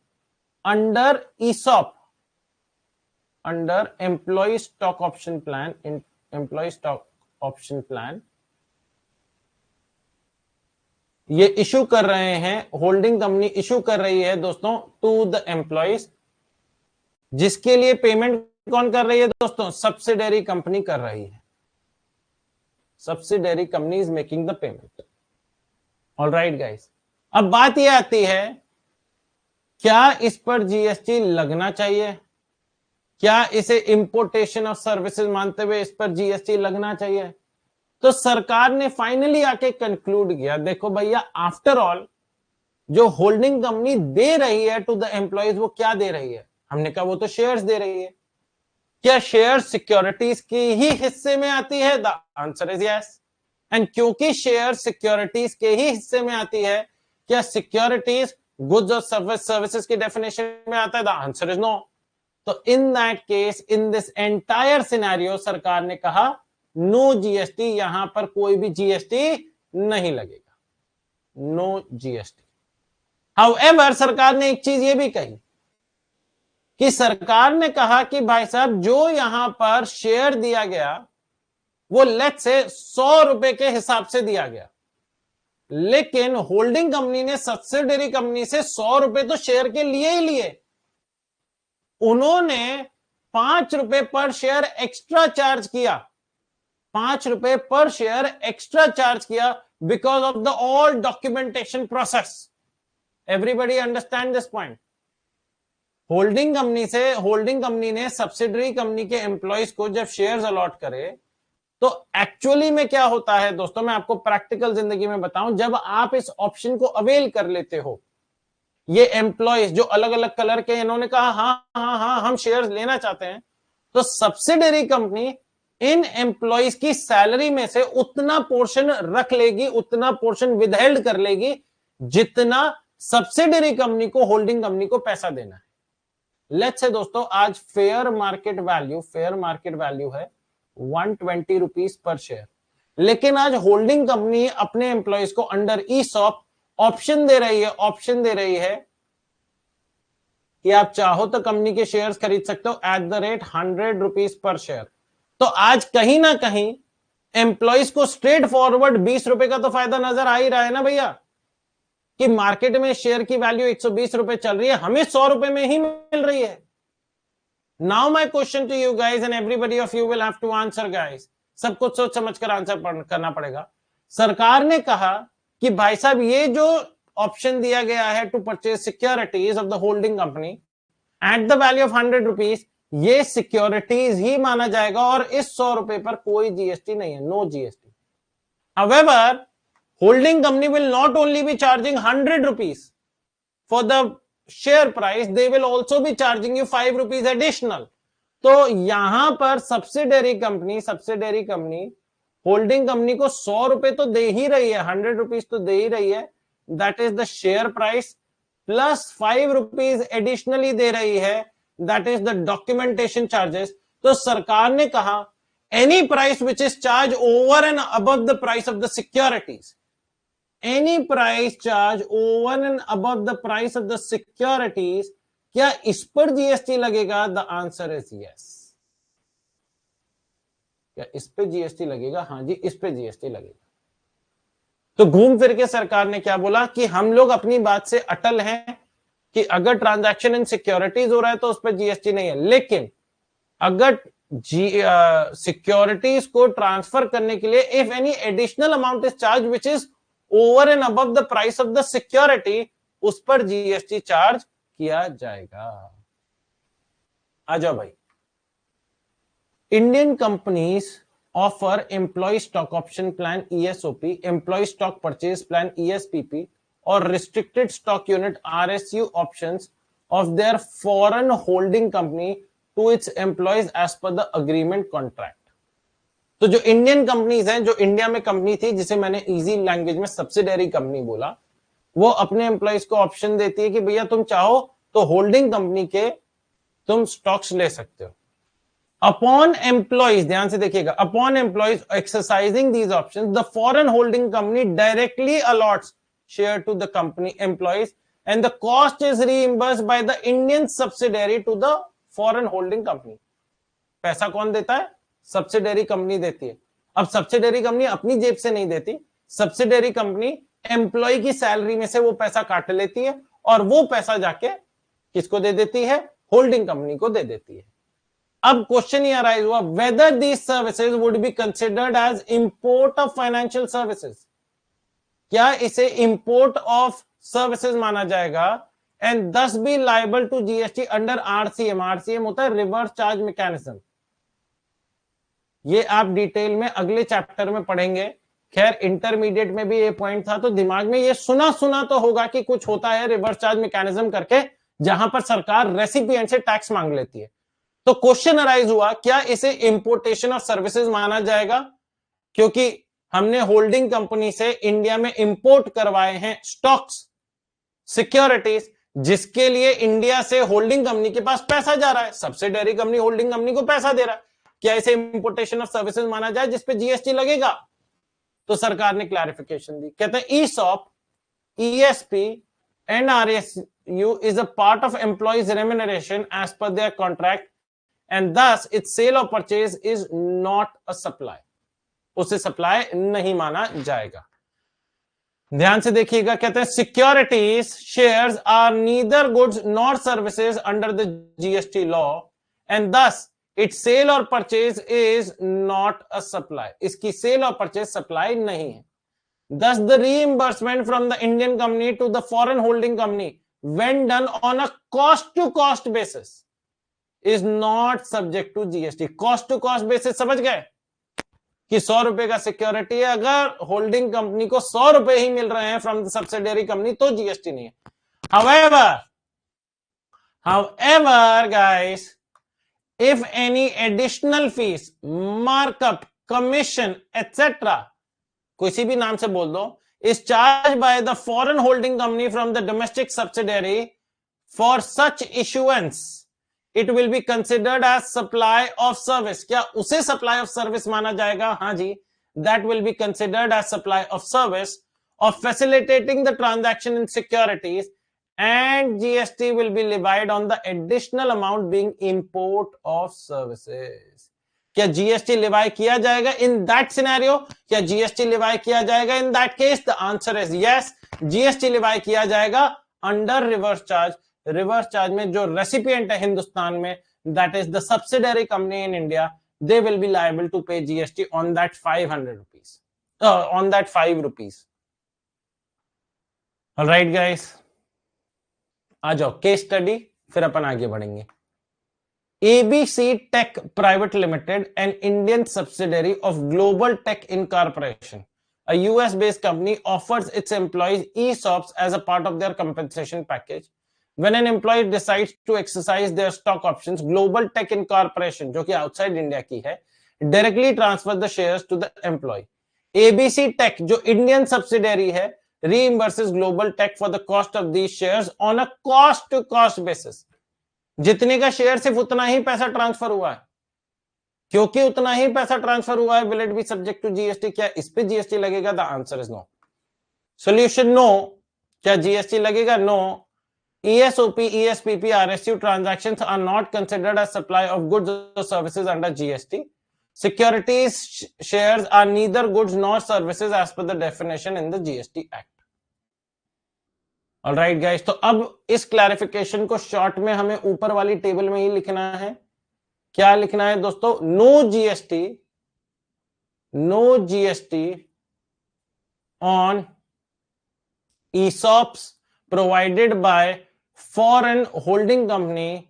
under ESOP, under employ stock option plan, employ stock option plan ये इशू कर रहे हैं. होल्डिंग कंपनी इशू कर रही है दोस्तों टू द एम्प्लॉयज, जिसके लिए पेमेंट कौन कर रही है दोस्तों? सब्सिडरी कंपनी कर रही है. Subsidiary company is making the payment. All right guys, अब बात यह आती है क्या इस पर जीएसटी लगना चाहिए? क्या इसे इंपोर्टेशन ऑफ सर्विसेज मानते हुए इस पर जीएसटी लगना चाहिए? तो सरकार ने फाइनली आके कंक्लूड किया, देखो भैया आफ्टर ऑल जो होल्डिंग कंपनी दे रही है टू द एम्प्लॉयज वो क्या दे रही है? हमने कहा वो तो शेयर्स दे रही है. क्या शेयर सिक्योरिटीज के ही हिस्से में आती है? The answer is yes. And क्योंकि शेयर सिक्योरिटीज के ही हिस्से में आती है, क्या सिक्योरिटीज गुड्स और सर्विसेज की डेफिनेशन में आता है? The answer is no. तो in that case, in this entire scenario, सरकार ने कहा नो जीएसटी, यहां पर कोई भी जीएसटी नहीं लगेगा. No GST. हाउएवर सरकार ने एक चीज ये भी कही कि सरकार ने कहा कि भाई साहब जो यहां पर शेयर दिया गया वो लेट से 100 रुपए के हिसाब से दिया गया, लेकिन होल्डिंग कंपनी ने सब्सिडरी कंपनी से 100 रुपए तो शेयर के लिए ही लिए, उन्होंने 5 रुपए पर शेयर एक्स्ट्रा चार्ज किया, 5 रुपए पर शेयर एक्स्ट्रा चार्ज किया because of the all documentation process. Everybody understand this point. Holding company ने सब्सिडरी कंपनी के एम्प्लॉइज को जब शेयर्स अलॉट करे तो एक्चुअली में क्या होता है दोस्तों, मैं आपको प्रैक्टिकल जिंदगी में बताऊं, जब आप इस ऑप्शन को अवेल कर लेते हो, ये एम्प्लॉइज जो अलग अलग कलर के, इन्होंने कहा हाँ हम शेयर्स लेना चाहते हैं, तो सब्सिडरी कंपनी इन एम्प्लॉइज की सैलरी में से उतना पोर्शन रख लेगी, उतना पोर्शन विदहेल्ड कर लेगी जितना सब्सिडरी कंपनी को होल्डिंग कंपनी को पैसा देना है। लेट्स से दोस्तों आज फेयर मार्केट वैल्यू है 120 रुपीज पर शेयर, लेकिन आज होल्डिंग कंपनी अपने एम्प्लॉइज को अंडर ईसॉप ऑप्शन दे रही है कि आप चाहो तो कंपनी के शेयर्स खरीद सकते हो eight the rate 100 rupees per share. तो आज कहीं ना कहीं एम्प्लॉइज को स्ट्रेट फॉरवर्ड 20 रुपए का तो फायदा नजर आ ही रहा है ना भैया, कि मार्केट में शेयर की वैल्यू 120 रुपए चल रही है, हमें 100 रुपए में ही मिल रही है। Now my question to you guys and everybody of you will have to answer guys, सब कुछ सोच समझ कर आंसर करना पड़ेगा। सरकार ने कहा कि भाई साहब ये जो ऑप्शन दिया गया है to purchase securities of the holding company at the value of 100 rupees, ये सिक्योरिटीज ही माना जाएगा और इस 100 रुपए पर कोई जीएसटी नहीं है, no GST. However holding company will not only be charging 100 rupees for the share price, they will also be charging you 5 rupees additional। तो यहां पर सब्सिडरी कंपनी होल्डिंग कंपनी को 100 रुपए तो दे ही रही है, 100 रुपीज तो दे ही रही है, that is the share price, plus 5 rupees additionally दे रही है, that is the documentation charges. तो सरकार ने कहा any price which is charge over and above the price of the securities, any price charge over and above the price of the securities, क्या इस पर जीएसटी लगेगा? The answer is yes. क्या इस पे जीएसटी लगेगा? हाँ जी, इस पे जीएसटी लगेगा। तो घूम फिर के सरकार ने क्या बोला कि हम लोग अपनी बात से अटल हैं कि अगर ट्रांजैक्शन इन सिक्योरिटीज हो रहा है तो उस पर जीएसटी नहीं है, लेकिन अगर सिक्योरिटीज को ट्रांसफर करने के लिए if any additional amount is charge which is over and above the price of the security, उस पर जीएसटी चार्ज किया जाएगा। आ जाओ भाई। Indian companies offer employ stock option plan ESOP, employ stock purchase plan ESPP और restricted stock unit RSU options of their foreign holding company to its employees as per the agreement contract. तो जो Indian companies हैं, जो India में company थी जिसे मैंने easy language में सब्सिडरी कंपनी बोला, वो अपने एम्प्लॉइज को ऑप्शन देती है कि भैया तुम चाहो तो होल्डिंग कंपनी के तुम स्टॉक्स ले सकते हो। अपॉन एम्प्लॉइज, ध्यान से देखिएगा, upon employees exercising these options, the foreign holding company directly allots share to the company employees and the cost is reimbursed by the Indian subsidiary to the foreign holding company. पैसा कौन देता है? Subsidiary company देती है। अब subsidiary company अपनी जेब से नहीं देती, सब्सिडरी कंपनी एम्प्लॉय की सैलरी में से वो पैसा काट लेती है और वो पैसा जाके किसको दे देती है? होल्डिंग कंपनी को दे देती है। अब क्वेश्चन ये अराइज हुआ, whether these services would be considered as import of financial services, क्या इसे इंपोर्ट ऑफ सर्विसेज माना जाएगा and thus be liable to GST under RCM. RCM होता है रिवर्स चार्ज मैकेनिज्म। ये आप डिटेल में अगले चैप्टर में पढ़ेंगे। खैर इंटरमीडिएट में भी ये पॉइंट था, तो दिमाग में ये सुना तो होगा कि कुछ होता है रिवर्स चार्ज मैकेनिज्म करके, जहां पर सरकार रेसिपिएंट से टैक्स मांग लेती है। तो क्वेश्चन अराइज हुआ, क्या इसे इंपोर्टेशन ऑफ सर्विसेज माना जाएगा? क्योंकि हमने होल्डिंग कंपनी से इंडिया में इंपोर्ट करवाए हैं स्टॉक्स, सिक्योरिटीज, जिसके लिए इंडिया से होल्डिंग कंपनी के पास पैसा जा रहा है, सब्सिडरी कंपनी होल्डिंग कंपनी को पैसा दे रहा है, क्या इसे इंपोर्टेशन ऑफ सर्विसेज माना जाए जिसपे जीएसटी लगेगा? तो सरकार ने क्लैरिफिकेशन दी, कहते हैं ESOP ESP and RSU is a part of employees' remuneration as per their contract, and thus its sale or purchase is not a supply. उसे सप्लाई नहीं माना जाएगा. ध्यान से देखिएगा, कहते हैं securities shares are neither goods nor services under the GST law and thus it sale और purchase is not a supply. इसकी सेल और परचेज सप्लाई नहीं है. Thus, the reimbursement from the Indian company to the foreign holding company, when done on a cost-to-cost basis, is not subject to GST. Cost-to-cost basis समझ गए कि 100 रुपए का security है, अगर होल्डिंग कंपनी को 100 रुपए ही मिल रहे हैं फ्रॉम द सब्सिडियरी कंपनी तो जीएसटी नहीं है. However, guys, if any additional fees, markup, commission, etc. किसी भी नाम से बोल दो, is charged by the foreign holding company from the domestic subsidiary for such issuance, it will be considered as supply of service. क्या उसे supply of service माना जाएगा? हाँ जी, that will be considered as supply of service of facilitating the transaction in securities, and GST will be levied on the additional amount being import of services. क्या GST levy किया जाएगा in that scenario? क्या GST levy किया जाएगा in that case? The answer is yes, GST levy किया जाएगा under reverse charge. Reverse charge में जो रेसिपिएंट है हिंदुस्तान में, that is the subsidiary company in India, they will be liable to pay GST on that 500 rupees, on that 5 rupees. Alright guys, आ जाओ case study, फिर अपन आगे बढ़ेंगे. ABC Tech Private Limited, an Indian subsidiary of Global Tech Incorporation, a US-based company, offers its employees ESOPs as a part of their compensation package. When an employee decides to exercise their stock options, Global Tech Incorporation, जो कि outside India की है, directly transfers the shares to the employee. ABC Tech, जो Indian subsidiary है, reimburses Global Tech for the cost of these shares on a cost-to-cost basis. जितने का share सिर्फ उतना ही पैसा ट्रांसफर हुआ है, क्योंकि उतना ही पैसा ट्रांसफर हुआ है, will it be subject to GST? क्या इस पे जीएसटी लगेगा? The answer is no. Solution no. क्या जीएसटी लगेगा? No. ESOP, ESPP, RSU transactions are not considered as supply of goods और services under GST. Securities shares are neither goods nor services as per the definition in the GST act. Alright guys, तो अब इस clarification को short में हमें ऊपर वाली table में ही लिखना है. क्या लिखना है दोस्तों? No GST on ESOPs provided by foreign holding company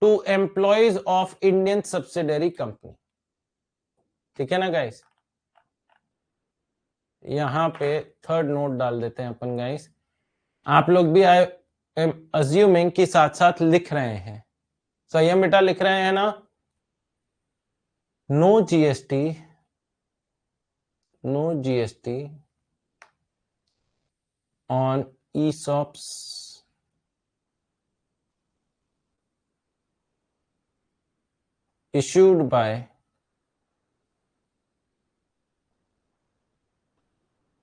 to employees of Indian subsidiary company. ठीक है ना गाइस? यहां पे थर्ड नोट डाल देते हैं अपन गाइस. आप लोग भी आई एम अज्यूमिंग कि साथ साथ लिख रहे हैं. सही है बेटा, लिख रहे हैं ना? No GST on ESOPs issued by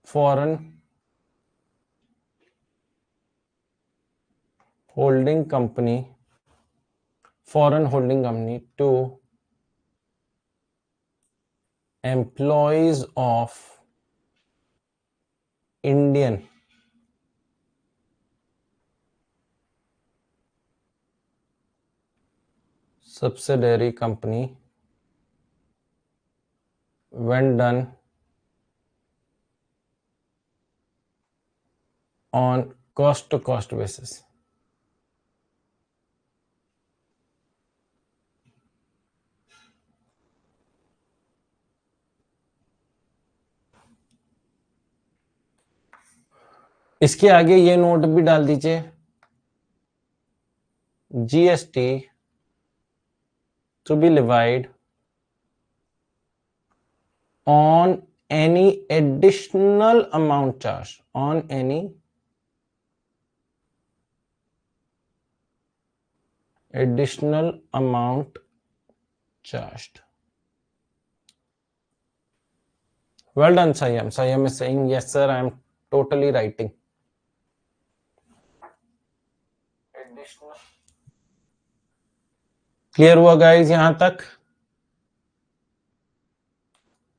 foreign holding company to employees of Indian subsidiary company when done on cost to cost basis. इसके आगे ये नोट भी डाल दीजिए, GST to be levied on any additional amount charged, on any additional amount charged. Well done, Sayam. Sayam is saying, yes, sir, I am totally writing. Clear हुआ guys?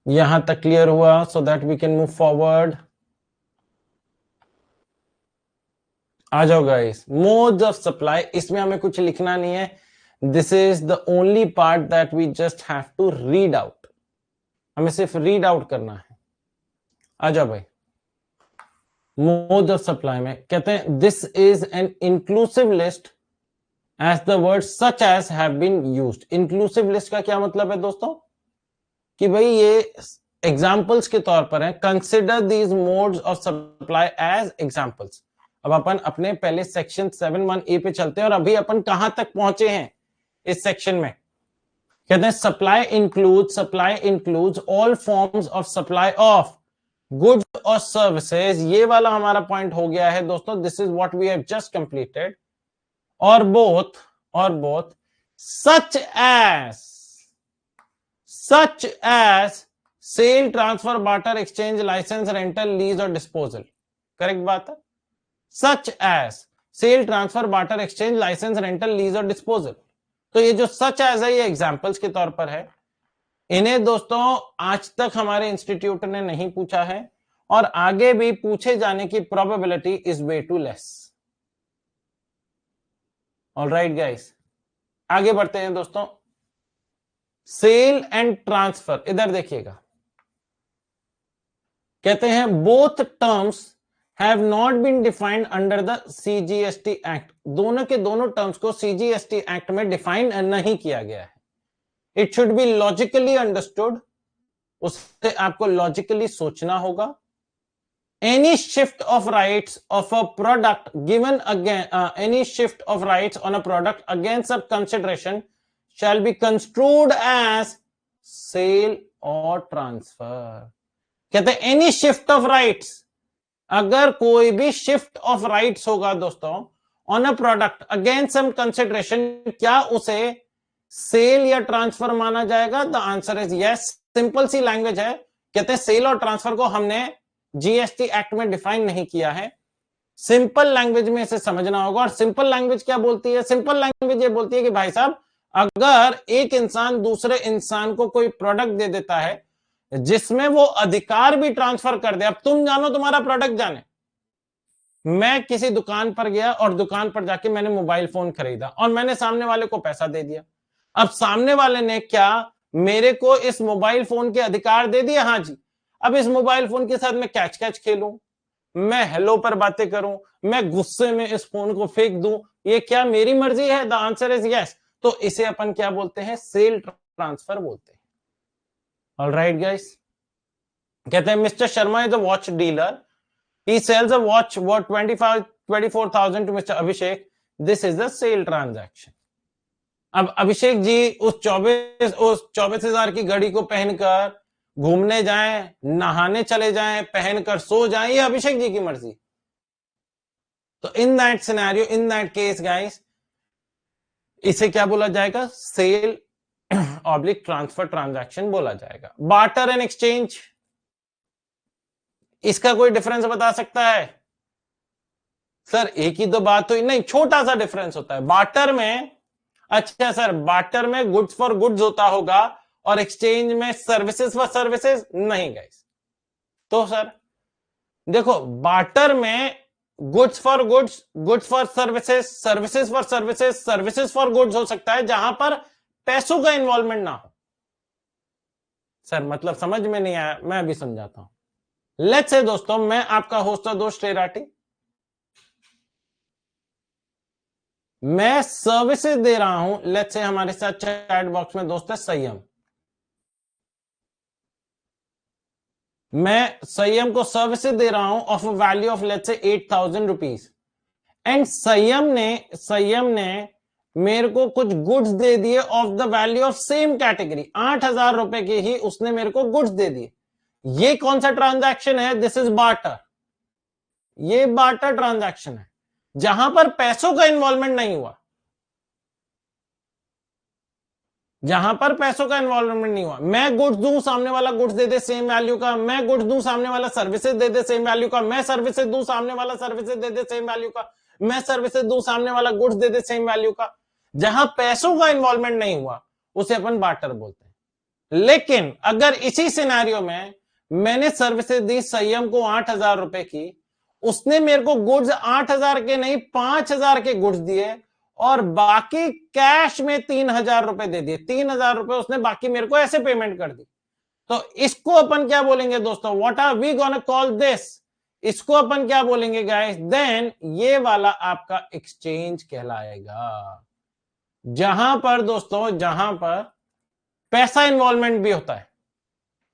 यहां तक clear हुआ? So that we can move forward. आ जाओ guys, modes of supply, इसमें हमें कुछ लिखना नहीं है। This is the only part that we just have to read out, हमें सिर्फ रीड आउट करना है। आ जाओ भाई, मोड ऑफ सप्लाई में कहते हैं this is an inclusive list as the word such as have been used. Inclusive list का क्या मतलब है दोस्तों? कि भाई ये एग्जाम्पल्स के तौर पर है। Consider these modes of supply as examples. अब अपन अपने पहले सेक्शन 7(1)(a) पे चलते हैं और अभी अपन कहां तक पहुंचे हैं इस सेक्शन में। कहते हैं supply includes all forms of supply of goods और सर्विसेज। ये वाला हमारा पॉइंट हो गया है दोस्तों, this is what we have just completed. और both such as sale, transfer, barter, exchange, licence, rental, lease और डिस्पोजल। करेक्ट बात है? Such as sale, transfer, barter, exchange, licence, rental, lease और डिस्पोजल। तो ये जो सच एज है ये एग्जांपल्स के तौर पर है। इन्हें दोस्तों आज तक हमारे इंस्टीट्यूट ने नहीं पूछा है और आगे भी पूछे जाने की probability is way too less. Alright guys, आगे बढ़ते हैं दोस्तों। सेल एंड ट्रांसफर, इधर देखिएगा, कहते हैं both terms have not been defined under the CGST Act। दोनों के दोनों टर्म्स को CGST Act में डिफाइन नहीं किया गया है। It should be logically understood, उससे आपको लॉजिकली सोचना होगा। Any shift of rights of a product given again, any shift of rights on a product against a consideration shall be construed as sale or transfer। कहते हैं any shift of rights, अगर कोई भी shift of rights होगा दोस्तों on a product against some consideration, क्या उसे sale या ट्रांसफर माना जाएगा? The answer is yes. Simple सी लैंग्वेज है। कहते हैं सेल और ट्रांसफर को हमने जीएसटी एक्ट में डिफाइन नहीं किया है, सिंपल लैंग्वेज में इसे समझना होगा। और सिंपल लैंग्वेज क्या बोलती है? सिंपल लैंग्वेज ये बोलती है कि भाई साहब, अगर एक इंसान दूसरे इंसान को कोई प्रोडक्ट दे देता है जिसमें वो अधिकार भी ट्रांसफर कर दे, अब तुम जानो तुम्हारा प्रोडक्ट जाने। मैं किसी दुकान पर गया और दुकान पर जाके मैंने मोबाइल फोन खरीदा और मैंने सामने वाले को पैसा दे दिया। अब सामने वाले ने क्या मेरे को इस मोबाइल फोन के अधिकार दे दिया? हाँ जी। अब इस मोबाइल फोन के साथ मैं कैच कैच खेलूं, मैं हेलो पर बातें करूं, मैं गुस्से में इस फोन को फेंक दूं, ये क्या मेरी मर्जी है? The answer is yes. तो इसे अपन क्या बोलते हैं? सेल ट्रांसफर बोलते हैं। ऑलराइट गाइस, कहते हैं mister Sharma is a watch dealer, he sells a watch worth 24,000 to Mr. Abhishek, this is the sale transaction। अब अभिषेक जी उस 24,000 की घड़ी को पहनकर घूमने जाएं, नहाने चले जाएं, पहनकर सो जाएं, ये अभिषेक जी की मर्जी। तो in that scenario, in that case guys, इसे क्या बोला जाएगा? सेल ऑब्लिक ट्रांसफर ट्रांजैक्शन बोला जाएगा। बार्टर एंड एक्सचेंज, इसका कोई डिफरेंस बता सकता है? सर एक ही दो बात तो नहीं, छोटा सा डिफरेंस होता है बार्टर में। अच्छा सर, बार्टर में गुड्स फॉर गुड्स होता होगा और एक्सचेंज में सर्विसेज फॉर सर्विसेज नहीं गाइस। तो सर देखो, बार्टर में goods for goods, goods for services, services for services, services for goods हो सकता है जहां पर पैसों का इन्वॉल्वमेंट ना हो। सर मतलब समझ में नहीं आया, मैं अभी समझाता हूं। लेट्स से दोस्तों, मैं आपका होस्ट और दोस्त टेराटी, मैं सर्विसेज दे रहा हूं। लेट्स से हमारे साथ चैट बॉक्स में दोस्त है संयम, मैं संयम को सर्विसेज दे रहा हूं of value of let's say 8,000 rupees. And संयम ने मेरे को कुछ गुड्स दे दिए of the value of same category, 8,000 रुपए के ही उसने मेरे को गुड्स दे दिए। ये कौन सा ट्रांजैक्शन है? This is barter. ये बार्टर ट्रांजैक्शन है जहां पर पैसों का इन्वॉल्वमेंट नहीं हुआ, जहां पर पैसों का इन्वॉल्वमेंट नहीं हुआ। मैं गुड्स दूं, सामने वाला गुड्स दे दे सेम वैल्यू का, मैं गुड्स दूं, सामने वाला सर्विसेज दे दे सेम वैल्यू का, मैं सर्विसेज दूं, सामने वाला सर्विसेज दे दे सेम वैल्यू का, मैं सर्विसेज दूं, सामने वाला गुड्स दे दे सेम वैल्यू का। जहां पैसों का इन्वॉल्वमेंट नहीं हुआ उसे अपन बार्टर बोलते हैं। लेकिन अगर इसी सिनेरियो में मैंने सर्विसेज दी संयम को 8,000 रुपए की, उसने मेरे को गुड्स 8,000 के नहीं 5,000 के गुड्स दिए और बाकी कैश में 3,000 रुपए दे दिए। 3,000 रुपए उसने बाकी मेरे को ऐसे पेमेंट कर दी। तो इसको अपन क्या बोलेंगे दोस्तों, what are we gonna call this, इसको अपन क्या बोलेंगे गाइस, देन ये वाला आपका एक्सचेंज कहलाएगा। जहां पर दोस्तों, जहां पर पैसा इन्वॉल्वमेंट भी होता है।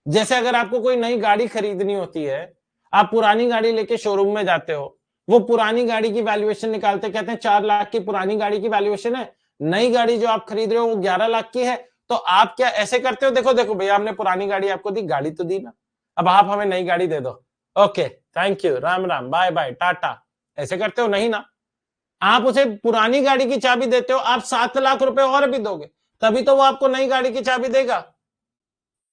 जैसे अगर आपको कोई नई गाड़ी खरीदनी होती है, आप पुरानी गाड़ी लेके शोरूम में जाते हो, वो पुरानी गाड़ी की वैल्यूएशन निकालते, कहते हैं 4 लाख की पुरानी गाड़ी की वैल्यूएशन है, नई गाड़ी जो आप खरीद रहे हो वो 11 लाख की है। तो आप क्या ऐसे करते हो, देखो देखो भैया हमने पुरानी गाड़ी आपको दी, गाड़ी तो दी ना, अब आप हमें नई गाड़ी दे दो, okay thank you, Ram Ram, bye bye, tata, ऐसे करते हो नहीं ना। आप उसे पुरानी गाड़ी की चाबी देते हो, आप 7 लाख रुपए और भी दोगे तभी तो वो आपको नई गाड़ी की चाबी देगा,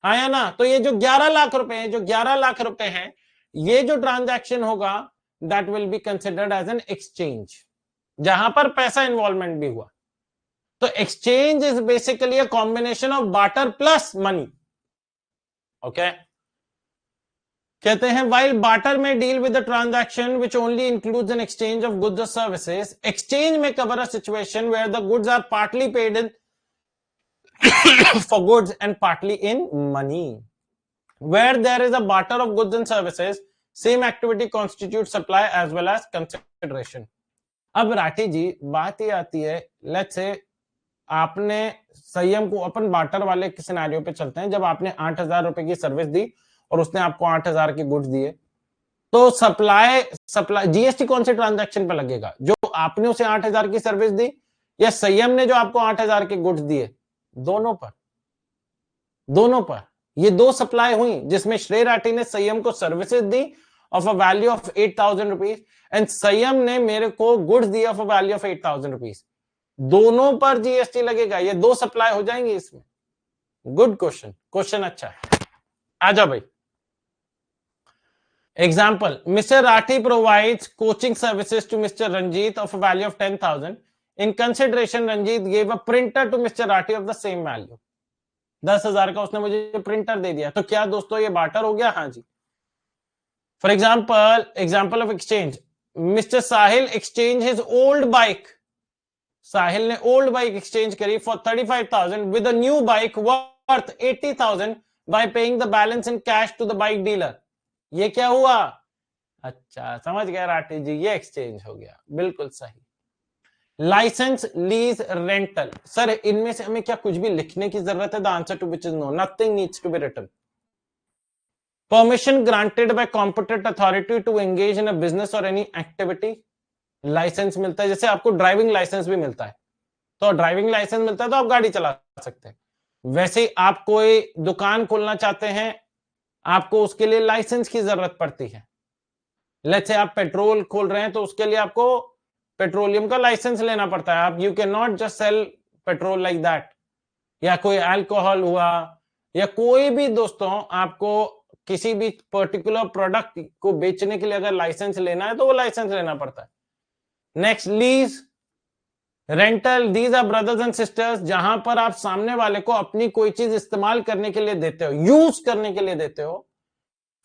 आया ना। तो ये जो 11 लाख रुपए हैं, जो 11 लाख रुपए हैं, ये जो ट्रांजैक्शन होगा that will be considered as an exchange, जहां पर पैसा इन्वॉल्वमेंट भी हुआ। तो exchange is basically a combination of barter plus money. Okay, कहते हैं while barter may deal with the transaction which only includes an exchange of goods or services, exchange may cover a situation where the goods are partly paid in for goods and partly in money. Where there is a barter of goods and services, same activity constitutes supply as well as consideration. अब राठी जी बात ये आती है, let's say आपने संयम को, अपन barter वाले scenario पे चलते हैं, जब आपने 8,000 रुपए की सर्विस दी और उसने आपको 8,000 के गुड्स दिए, तो सप्लाई जीएसटी कौन से ट्रांजैक्शन पर लगेगा, जो आपने उसे 8,000 की सर्विस दी या संयम ने जो आपको 8,000 के गुड्स दिए, दोनों पर, दोनों पर ये दो सप्लाई हुई, जिसमें श्रेय राठी ने संयम को services the of a value of 8,000 rupees and संयम ने मेरे को गुड्स दिया of a value of 8,000 rupees, दोनों पर जीएसटी लगेगा, ये दो सप्लाई हो जाएंगी इसमें। गुड क्वेश्चन, क्वेश्चन अच्छा है, आ जाओ भाई। Example, Mr. Rathi provides coaching services to Mr. Ranjit of a value of 10,000. In consideration, Ranjit gave a printer to Mr. Rathi of the same value. 10,000 का उसने मुझे प्रिंटर दे दिया, तो क्या दोस्तों ये बार्टर हो गया? हाँ जी। For example of exchange, Mr. Sahil exchanged his old bike. साहिल ने ओल्ड बाइक एक्सचेंज करी for 35,000 with a new bike worth 80,000 by paying the balance in cash to the bike dealer. ये क्या हुआ? अच्छा समझ गया राठी जी, ये एक्सचेंज हो गया, बिल्कुल सही। लाइसेंस, लीज, रेंटल, सर इनमें से हमें क्या कुछ भी लिखने की जरूरत है? The answer to which is no, nothing needs to be written. Permission granted by competent authority to engage in a business और एनी एक्टिविटी, लाइसेंस मिलता है, जैसे आपको ड्राइविंग लाइसेंस भी मिलता है, तो ड्राइविंग लाइसेंस मिलता है तो आप गाड़ी चला सकते हैं। वैसे ही आप कोई दुकान खोलना चाहते हैं, आपको उसके लिए लाइसेंस की जरूरत पड़ती है। लेट्स से आप पेट्रोल खोल रहे हैं तो उसके लिए आपको पेट्रोलियम का लाइसेंस लेना पड़ता है। आप you can not just sell petrol like that, या कोई अल्कोहल हुआ या कोई भी दोस्तों, आपको किसी भी पर्टिकुलर प्रोडक्ट को बेचने के लिए अगर लाइसेंस लेना है तो वो लाइसेंस लेना पड़ता है। Next, lease, rental, these are brothers and sisters, जहां पर आप सामने वाले को अपनी कोई चीज इस्तेमाल करने के लिए देते हो, यूज करने के लिए देते हो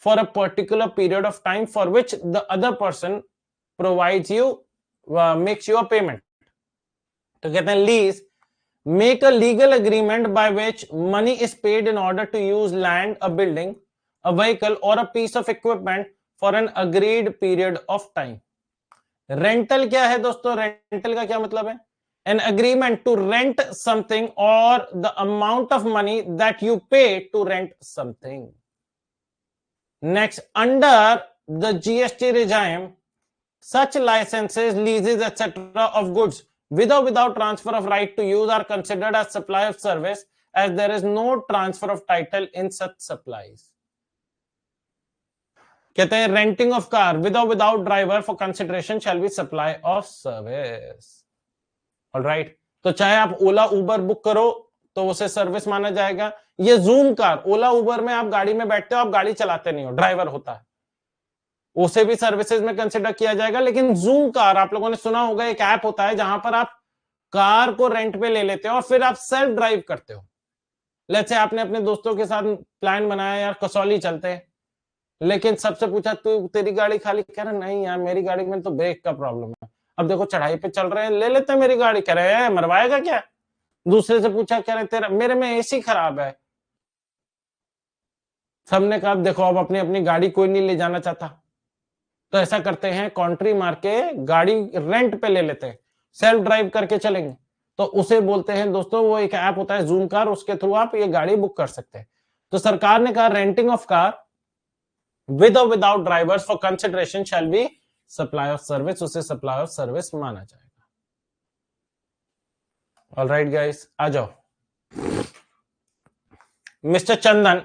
for a particular period of time for which the other person provides you, makes you a payment. तो कहते हैं lease, make a legal agreement by which money is paid in order to use land, a building, a vehicle और a piece of equipment for an agreed period of time. Rental क्या है दोस्तों? Rental का क्या मतलब है? An agreement to rent something or the amount of money that you pay to rent something. Next, under the GST regime, such licenses, leases, etc. of goods with or without transfer of right to use are considered as supply of service, as there is no transfer of title in such supplies. कहते हैं renting of car with or without driver for consideration shall be supply of service. Alright, तो चाहे आप ओला Uber book करो तो उसे service माना जाएगा। ये जूम कार, ओला उबर में आप गाड़ी में बैठते हो, आप गाड़ी चलाते नहीं हो, ड्राइवर होता है। उसे भी सर्विसेज में कंसिडर किया जाएगा। लेकिन जूम कार, आप लोगों ने सुना होगा, एक ऐप होता है जहां पर आप कार को रेंट पे ले लेते हो और फिर आप सेल्फ ड्राइव करते हो। लेट्स से आपने अपने दोस्तों के साथ प्लान बनाया, यार कसौली चलते हैं, लेकिन सबसे पूछा तू तेरी गाड़ी खाली, कह रहा नहीं यार मेरी गाड़ी में तो ब्रेक का प्रॉब्लम है, अब देखो चढ़ाई पे चल रहे हैं, ले लेते हैं मेरी गाड़ी, कह रहे हैं मरवाएगा क्या। दूसरे से पूछा, कह रहे तेरा मेरे में एसी खराब है। सबने कहा देखो अब अपनी अपनी गाड़ी कोई नहीं ले जाना चाहता, तो ऐसा करते हैं कॉन्ट्री मार के गाड़ी रेंट पे ले लेते हैं, सेल्फ ड्राइव करके चलेंगे। तो उसे बोलते हैं दोस्तों, वो एक ऐप होता है जूम कार, उसके थ्रू आप ये गाड़ी बुक कर सकते हैं। तो सरकार ने कहा रेंटिंग ऑफ कार विद और without drivers for consideration shall be supply of service, उसे सप्लाई ऑफ सर्विस माना जाएगा। ऑलराइट गाइस, आ जाओ। Mister Chandan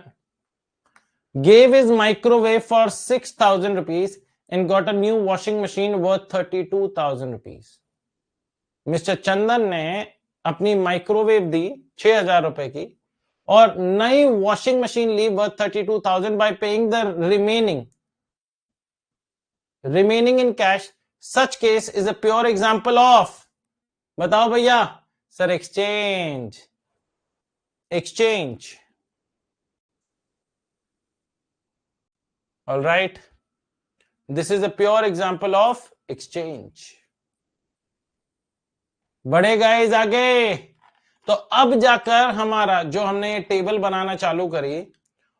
gave his microwave for 6,000 rupees and got a new washing machine worth 32,000 rupees. Mister Chandan ने अपनी microwave दी 6,000 रुपए की और नई वॉशिंग मशीन ली worth 32,000 by paying the remaining in cash. Such case is a pure example of, बताओ भैया sir, exchange. All right, this is a pure example of exchange. बढ़े गाइस आगे। तो अब जाकर हमारा जो हमने ये टेबल बनाना चालू करी,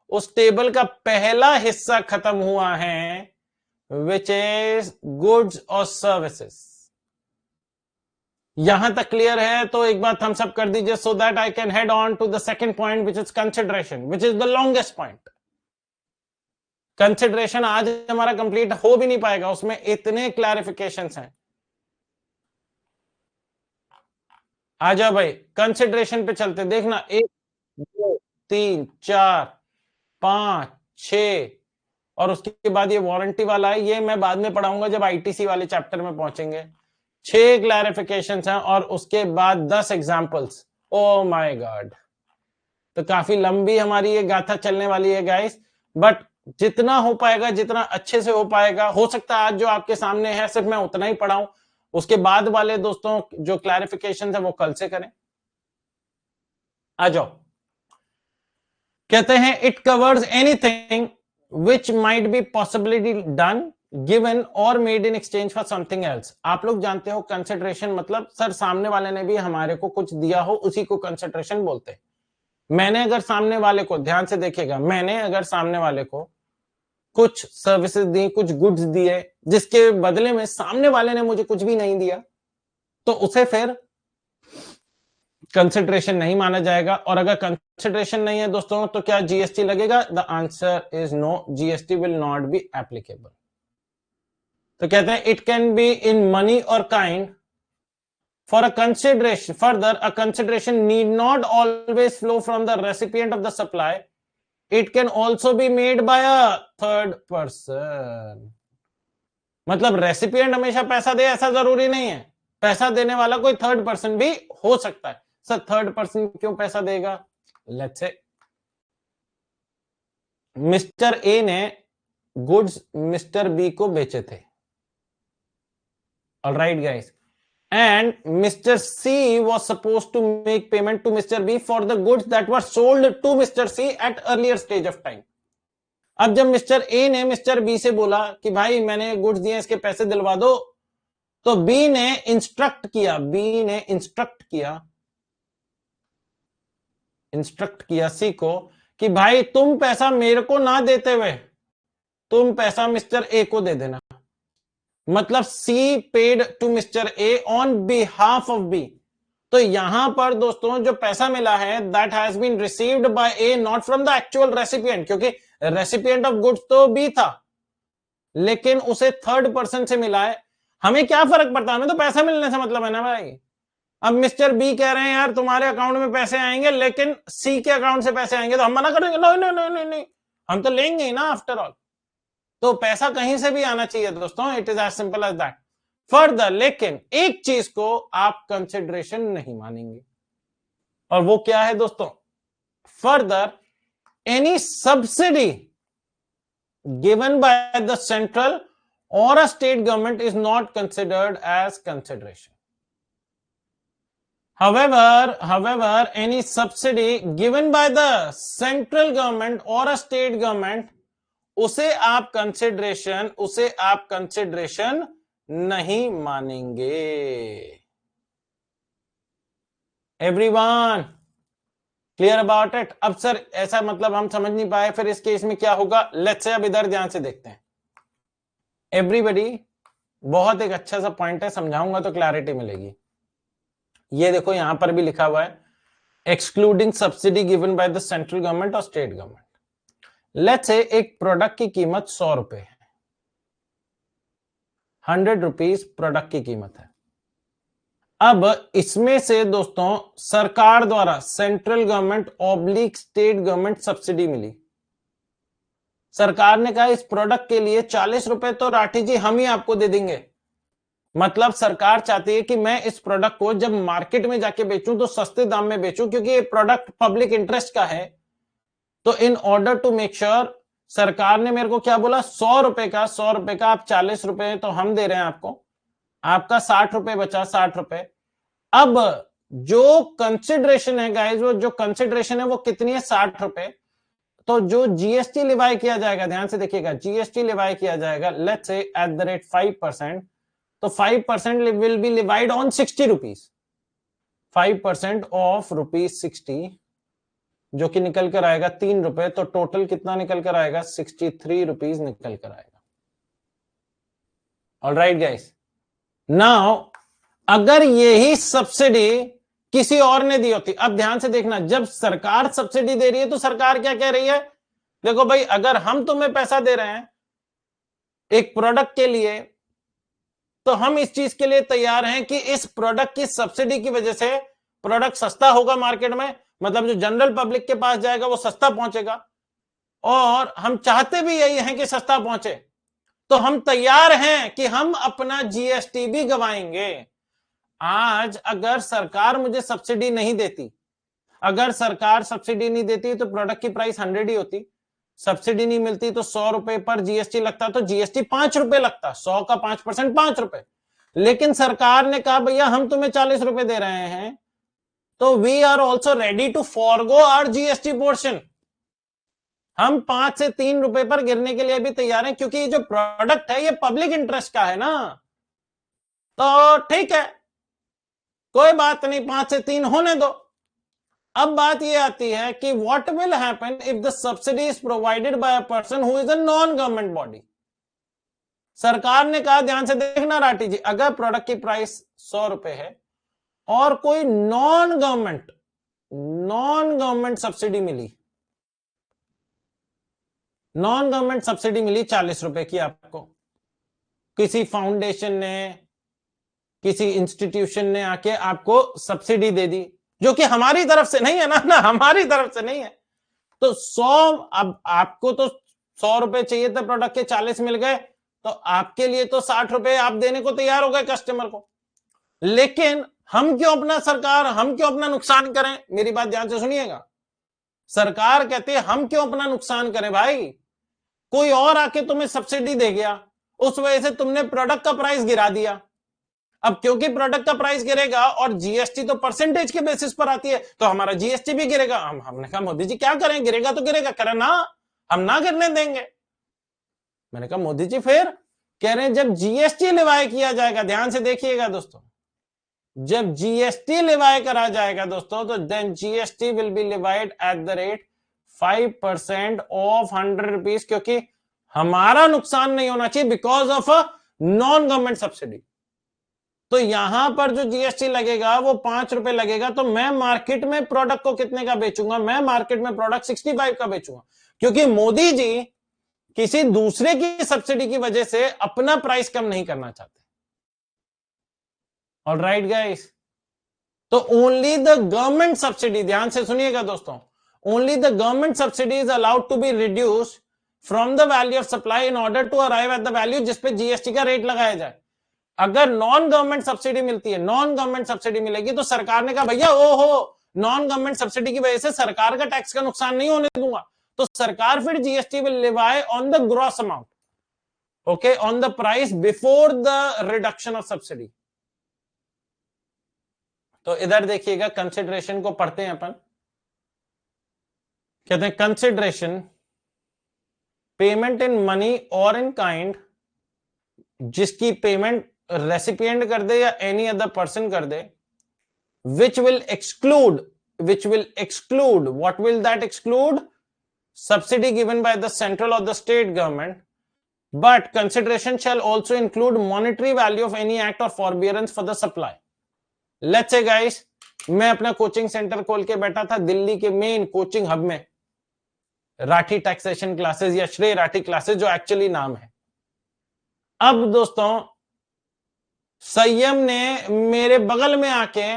उस टेबल का पहला हिस्सा खत्म हुआ है, विच इज गुड्स और सर्विसेज। यहां तक क्लियर है? तो एक बार थम्स अप कर दीजिए, so that I can head on to the second point which is consideration, which is the longest point. Consideration आज हमारा कंप्लीट हो भी नहीं पाएगा, उसमें इतने क्लैरिफिकेशंस हैं। आ जाओ भाई, कंसिडरेशन पे चलते। देखना 1 2 3 4 5 6 और उसके बाद ये वारंटी वाला है, ये मैं बाद में पढ़ाऊंगा जब आईटीसी वाले चैप्टर में पहुंचेंगे। 6 क्लैरिफिकेशंस हैं और उसके बाद 10 एग्जांपल्स। ओ माय गॉड, तो काफी लंबी हमारी ये गाथा चलने वाली है गाइस, बट जितना हो पाएगा, जितना अच्छे से हो पाएगा, हो सकता है आज जो आपके सामने है सिर्फ मैं उतना ही पढ़ाऊं, उसके बाद वाले दोस्तों जो क्लैरिफिकेशन है वो कल से करें। आ जाओ, कहते हैं it covers anything which might be possibility done given और made in exchange for something else. आप लोग जानते हो कंसिडरेशन मतलब सर सामने वाले ने भी हमारे को कुछ दिया हो, उसी को कंसिडरेशन बोलते हैं। मैंने अगर सामने वाले को, ध्यान से देखिएगा, मैंने अगर सामने वाले को कुछ सर्विसेज दी, कुछ गुड्स दिए, जिसके बदले में सामने वाले ने मुझे कुछ भी नहीं दिया, तो उसे फिर कंसिडरेशन नहीं माना जाएगा। और अगर कंसिडरेशन नहीं है दोस्तों, तो क्या जीएसटी लगेगा? The answer is no, GST will not be applicable. तो कहते हैं it can be in money और kind for a consideration. Further, a consideration need not always flow from the recipient of the supply, it can also be made by a third person. मतलब recipient हमेशा पैसा दे ऐसा जरूरी नहीं है, पैसा देने वाला कोई थर्ड पर्सन भी हो सकता है। सर थर्ड पर्सन क्यों पैसा देगा? लेट्स से मिस्टर ए ने गुड्स मिस्टर बी को बेचे थे, alright guys, and Mr. C was supposed to make payment to Mr. B for the goods that were sold to Mr. C at earlier stage of time. अब जब mister A ने mister B से बोला कि भाई मैंने goods दिए, इसके पैसे दिलवा दो, तो बी ने इंस्ट्रक्ट किया सी को कि भाई तुम पैसा मेरे को ना देते हुए तुम पैसा मिस्टर ए को दे देना। मतलब C paid to mister A on behalf of B. तो यहां पर दोस्तों जो पैसा मिला है, that has been received by A, not from the actual recipient, क्योंकि रेसिपिएंट ऑफ गुड्स तो बी था, लेकिन उसे थर्ड पर्सन से मिला है। हमें क्या फर्क पड़ता है, हमें तो पैसा मिलने से मतलब है ना भाई। अब मिस्टर बी कह रहे हैं यार तुम्हारे अकाउंट में पैसे आएंगे, लेकिन सी के अकाउंट से पैसे आएंगे, तो हम मना करेंगे? नहीं, हम तो लेंगे ही ना आफ्टर ऑल। तो पैसा कहीं से भी आना चाहिए दोस्तों, it is as simple as that. Further, लेकिन एक चीज को आप कंसिडरेशन नहीं मानेंगे, और वो क्या है दोस्तों? Further, any subsidy given by the central or a state government is not considered as consideration. However, any subsidy given by the central government or a state government, उसे आप कंसिडरेशन नहीं मानेंगे. Everyone clear about it? अब sir ऐसा मतलब हम समझ नहीं पाए, फिर इस केस में क्या होगा? लेट्स से अब इधर ध्यान से देखते हैं. एवरीबॉडी, बहुत एक अच्छा सा पॉइंट है, समझाऊंगा तो क्लैरिटी मिलेगी. ये देखो यहां पर भी लिखा हुआ है excluding subsidy given by the central government और स्टेट गवर्नमेंट. लेट्स से एक प्रोडक्ट की कीमत 100 रुपए है, 100 रुपीज प्रोडक्ट की कीमत है. अब इसमें से दोस्तों सरकार द्वारा central government oblique state government subsidy मिली. सरकार ने कहा इस प्रोडक्ट के लिए 40 रुपए तो राठी जी हम ही आपको दे देंगे. मतलब सरकार चाहती है कि मैं इस प्रोडक्ट को जब मार्केट में जाके बेचूं तो सस्ते दाम में बेचूं, क्योंकि ये प्रोडक्ट पब्लिक इंटरेस्ट का है. तो in order to make sure सरकार ने मेरे को क्या बोला, 100 रुपए का आप 40 रुपए तो हम दे रहे हैं आपको, आपका 60 रुपए बचा, 60 रुपए. अब जो कंसिडरेशन है गाइस, वो जो कंसिडरेशन है वो कितनी है? 60 रुपए. तो जो जीएसटी लिवाई किया जाएगा, ध्यान से देखिएगा, जीएसटी लिवाई किया जाएगा let's say at the rate 5%. तो 5% will be levied on 60 rupees. 5% of ₹60 जो कि निकल कर आएगा 3 रुपए. तो टोटल कितना निकल कर आएगा? 63 रुपीज निकल कर आएगा. ऑलराइट गाइस, नाउ अगर यही सब्सिडी किसी और ने दी होती, अब ध्यान से देखना, जब सरकार सब्सिडी दे रही है तो सरकार क्या कह रही है? देखो भाई, अगर हम तुम्हें पैसा दे रहे हैं एक प्रोडक्ट के लिए, तो हम इस चीज के लिए तैयार हैं कि इस प्रोडक्ट की सब्सिडी की वजह से प्रोडक्ट सस्ता होगा मार्केट में, मतलब जो जनरल पब्लिक के पास जाएगा वो सस्ता पहुंचेगा, और हम चाहते भी यही हैं कि सस्ता पहुंचे. तो हम तैयार हैं कि हम अपना जीएसटी भी गवाएंगे. आज अगर सरकार मुझे सब्सिडी नहीं देती, अगर सरकार सब्सिडी नहीं देती तो प्रोडक्ट की प्राइस 100 ही होती. सब्सिडी नहीं मिलती तो 100 रुपए पर जीएसटी लगता, तो जीएसटी 5 रुपए लगता. 100 का 5% 5 रुपए. लेकिन सरकार ने कहा भैया हम तुम्हें 40 रुपए दे रहे हैं, तो we are also ready to forgo our GST portion. हम 5 से 3 रुपए पर गिरने के लिए भी तैयार हैं, क्योंकि ये जो प्रोडक्ट है ये पब्लिक इंटरेस्ट का है ना. तो ठीक है, कोई बात नहीं, 5 से 3 होने दो. अब बात ये आती है कि what will happen if the subsidy is provided by a person who is a non government body. सरकार ने कहा, ध्यान से देखना राठी जी, अगर प्रोडक्ट की प्राइस 100 रुपए है और कोई नॉन गवर्नमेंट सब्सिडी मिली, नॉन गवर्नमेंट सब्सिडी मिली 40 रुपए की आपको, किसी फाउंडेशन ने, किसी इंस्टीट्यूशन ने आके आपको सब्सिडी दे दी, जो कि हमारी तरफ से नहीं है ना, हमारी तरफ से नहीं है. तो 100, अब आपको तो 100 रुपए चाहिए थे, प्रोडक्ट के 40 मिल गए, तो आपके लिए तो 60 रुपए आप देने को तैयार हो गए कस्टमर को. लेकिन हम क्यों अपना नुकसान करें? मेरी बात ध्यान से सुनिएगा. सरकार कहती है हम क्यों अपना नुकसान करें भाई, कोई और आके तुम्हें सब्सिडी दे गया, उस वजह से तुमने प्रोडक्ट का प्राइस गिरा दिया. अब क्योंकि प्रोडक्ट का प्राइस गिरेगा और जीएसटी तो परसेंटेज के बेसिस पर आती है, तो हमारा जीएसटी भी गिरेगा. हमने कहा मोदी जी क्या करें, गिरेगा तो गिरेगा, करें ना, हम ना गिरने देंगे. मैंने कहा मोदी जी फिर कह रहे हैं जब जीएसटी लिवाई किया जाएगा, ध्यान से देखिएगा दोस्तों, जब जीएसटी लिवाई करा जाएगा दोस्तों, तो then GST will be levied at the rate 5% of 100 rupees, क्योंकि हमारा नुकसान नहीं होना चाहिए because of a non government subsidy. तो यहां पर जो जीएसटी लगेगा वो 5 रुपए लगेगा. तो मैं मार्केट में प्रोडक्ट को कितने का बेचूंगा? मैं मार्केट में प्रोडक्ट 65 का बेचूंगा, क्योंकि मोदी जी किसी दूसरे की सब्सिडी की वजह से अपना प्राइस कम नहीं करना चाहते. ऑलराइट गाइस, तो ओनली द गवर्नमेंट सब्सिडी, ध्यान से सुनिएगा दोस्तों, only the government subsidy is allowed to be reduce from the value of supply in order to arrive at the value जिसपे जीएसटी का रेट लगाया जाए. अगर नॉन गवर्नमेंट सब्सिडी मिलती है, नॉन गवर्नमेंट सब्सिडी मिलेगी, तो सरकार ने कहा भैया ओहो, नॉन गवर्नमेंट सब्सिडी की वजह से सरकार का टैक्स का नुकसान नहीं होने दूंगा, तो सरकार फिर GST will Levi on the gross amount, okay, on the price before the reduction of subsidy. तो इधर देखिएगा, कंसिडरेशन को पढ़ते हैं अपन। कहते हैं कंसिडरेशन पेमेंट इन मनी और इन काइंड, जिसकी पेमेंट रेसिपिएंट कर दे या एनी अदर पर्सन कर दे, which will exclude, what will that exclude? Subsidy given by the central or the state government, but consideration shall also include monetary value of any act or forbearance for the supply. Let's say guys, मैं अपना coaching centre खोल के बैठा था दिल्ली के main coaching hub में, Rathi taxation classes या श्रेय राठी क्लासेस जो एक्चुअली नाम है। अब दोस्तों संयम ने मेरे बगल में आके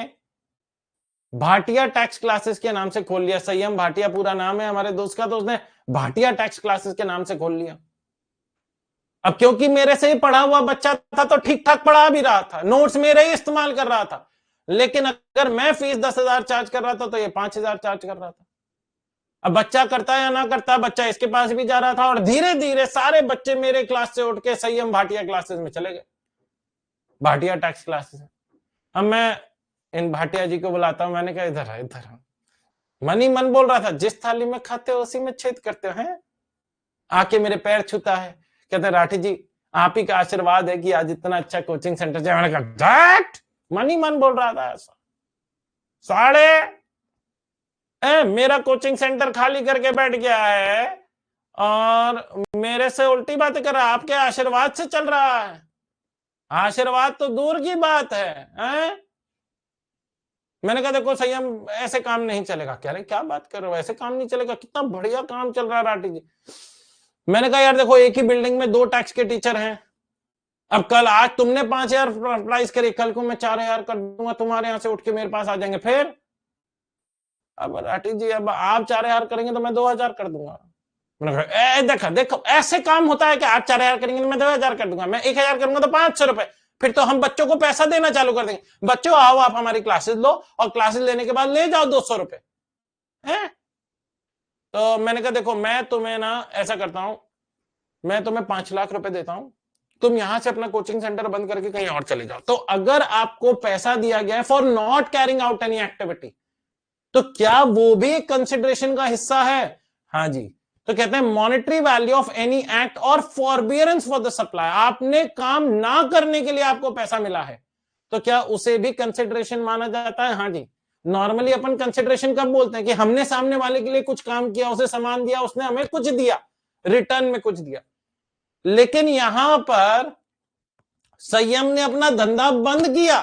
भाटिया टैक्स क्लासेस के नाम से खोल लिया। संयम भाटिया पूरा नाम है हमारे दोस्त का, तो उसने भाटिया टैक्स क्लासेस के नाम से खोल लिया। अब क्योंकि मेरे से ही पढ़ा हुआ बच्चा था तो ठीक ठाक पढ़ा भी रहा था, नोट्स मेरे ही इस्तेमाल कर रहा था, लेकिन अगर मैं फीस 10,000 चार्ज कर रहा था तो ये 5,000 चार्ज कर रहा था। अब बच्चा करता या ना करता, बच्चा इसके पास भी जा रहा था और धीरे धीरे सारे बच्चे मेरे क्लास से उठ के संयम भाटिया क्लासेस में चले गए, भाटिया टैक्स क्लासेस। अब मैं इन भाटिया जी को बुलाता हूं, मैंने कहा इधर है, इधर है। मन ही मन बोल रहा था, जिस थाली में खाते हो उसी में छेद करते हो हैं। आके मेरे पैर छूता है, कहते राठी जी आप ही का आशीर्वाद है कि आज इतना अच्छा कोचिंग सेंटर जाए। मैंने कहा मन ही मन बोल रहा था ऐसा। मेरा कोचिंग सेंटर खाली करके बैठ गया है और मेरे से उल्टी बातें कर रहा है, आपके आशीर्वाद से चल रहा है। आशीर्वाद तो दूर की बात है? मैंने कहा देखो संयम ऐसे काम नहीं चलेगा। कह रहे क्या बात कर रहे हो, ऐसे काम नहीं चलेगा, कितना बढ़िया काम चल रहा है राठी जी। मैंने कहा यार देखो एक ही बिल्डिंग में 2 टैक्स के टीचर हैं, अब कल आज तुमने 5,000 प्राइस करी, कल को मैं 4,000 कर दूंगा, तुम्हारे यहां से उठ के मेरे पास आ जाएंगे फिर। अब राठी जी अब आप 4,000 करेंगे तो मैं 2,000 कर दूंगा। मैंने कहा देखो ऐसे काम होता है कि आप 4,000 करेंगे तो मैं 2,000 कर दूंगा, मैं 1,000 करूंगा तो 500 रुपए, फिर तो हम बच्चों को पैसा देना चालू कर देंगे। बच्चों आओ आप हमारी क्लासेस लो और क्लासेस लेने के बाद ले जाओ 200 रुपए है। तो मैंने कहा देखो मैं तुम्हें ना ऐसा करता हूं, मैं तुम्हें 5 लाख रुपए देता हूं, तुम यहां से अपना कोचिंग सेंटर बंद करके कहीं और चले जाओ। तो अगर आपको पैसा दिया गया है for not carrying out any activity, तो क्या वो भी एक कंसिडरेशन का हिस्सा है? हाँ जी। तो कहते हैं monetary value of any act और फॉरबियरेंस फॉर द सप्लाई, आपने काम ना करने के लिए आपको पैसा मिला है तो क्या उसे भी कंसिडरेशन माना जाता है? हाँ जी। नॉर्मली अपन कंसिडरेशन कब बोलते हैं कि हमने सामने वाले के लिए कुछ काम किया, उसे सामान दिया, उसने हमें कुछ दिया, रिटर्न में कुछ दिया। लेकिन यहां पर संयम ने अपना धंधा बंद किया,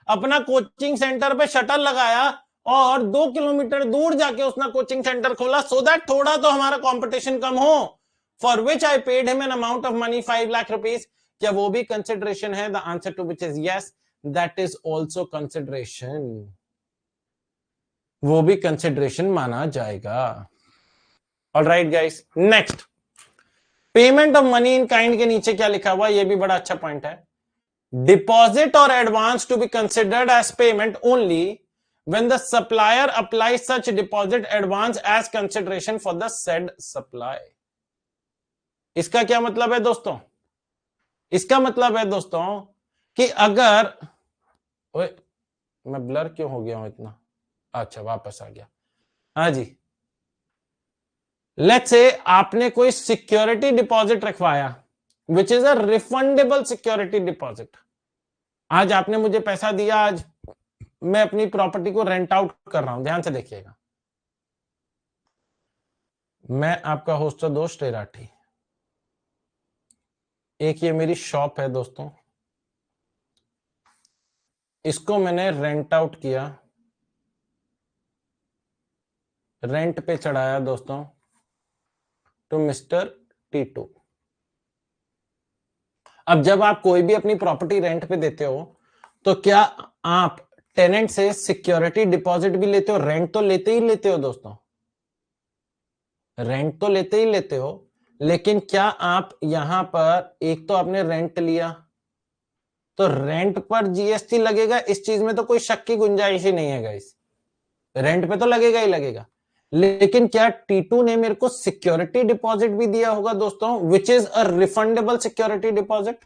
अपना कोचिंग सेंटर पे शटर लगाया और 2 किलोमीटर दूर जाके उसने कोचिंग सेंटर खोला, सो दैट थोड़ा तो हमारा कंपटीशन कम हो। For which I paid him an amount of money 5 lakh rupees. क्या वो भी कंसिडरेशन है? The answer to which is yes, that is also consideration, वो भी कंसिडरेशन माना जाएगा। Alright guys, next payment of money in kind के नीचे क्या लिखा हुआ, ये भी बड़ा अच्छा पॉइंट है। डिपॉजिट और advance to be considered as payment only when the supplier applies such deposit advance as consideration for the said supply। इसका क्या मतलब है दोस्तों? इसका मतलब है दोस्तों कि अगर मैं ब्लर क्यों हो गया हूं इतना, अच्छा वापस आ गया। हाँ जी, लेट्स से आपने कोई सिक्योरिटी डिपॉजिट रखवाया which is a refundable security deposit. आज आपने मुझे पैसा दिया, आज मैं अपनी प्रॉपर्टी को रेंट आउट कर रहा हूं, ध्यान से देखिएगा। मैं आपका होस्ट दोस्त राठी, एक ये मेरी शॉप है दोस्तों, इसको मैंने रेंट आउट किया, रेंट पे चढ़ाया दोस्तों टू मिस्टर टीटू। अब जब आप कोई भी अपनी प्रॉपर्टी रेंट पे देते हो तो क्या आप टेनेंट से सिक्योरिटी डिपॉजिट भी लेते हो? रेंट तो लेते ही लेते हो दोस्तों, रेंट तो लेते ही लेते हो, लेकिन क्या आप यहां पर एक तो आपने रेंट लिया तो रेंट पर जीएसटी लगेगा, इस चीज में तो कोई शक की गुंजाइश ही नहीं है गाइस, रेंट पे तो लगेगा ही लगेगा। लेकिन क्या T2 ने मेरे को सिक्योरिटी डिपॉजिट भी दिया होगा दोस्तों, which is a refundable security deposit?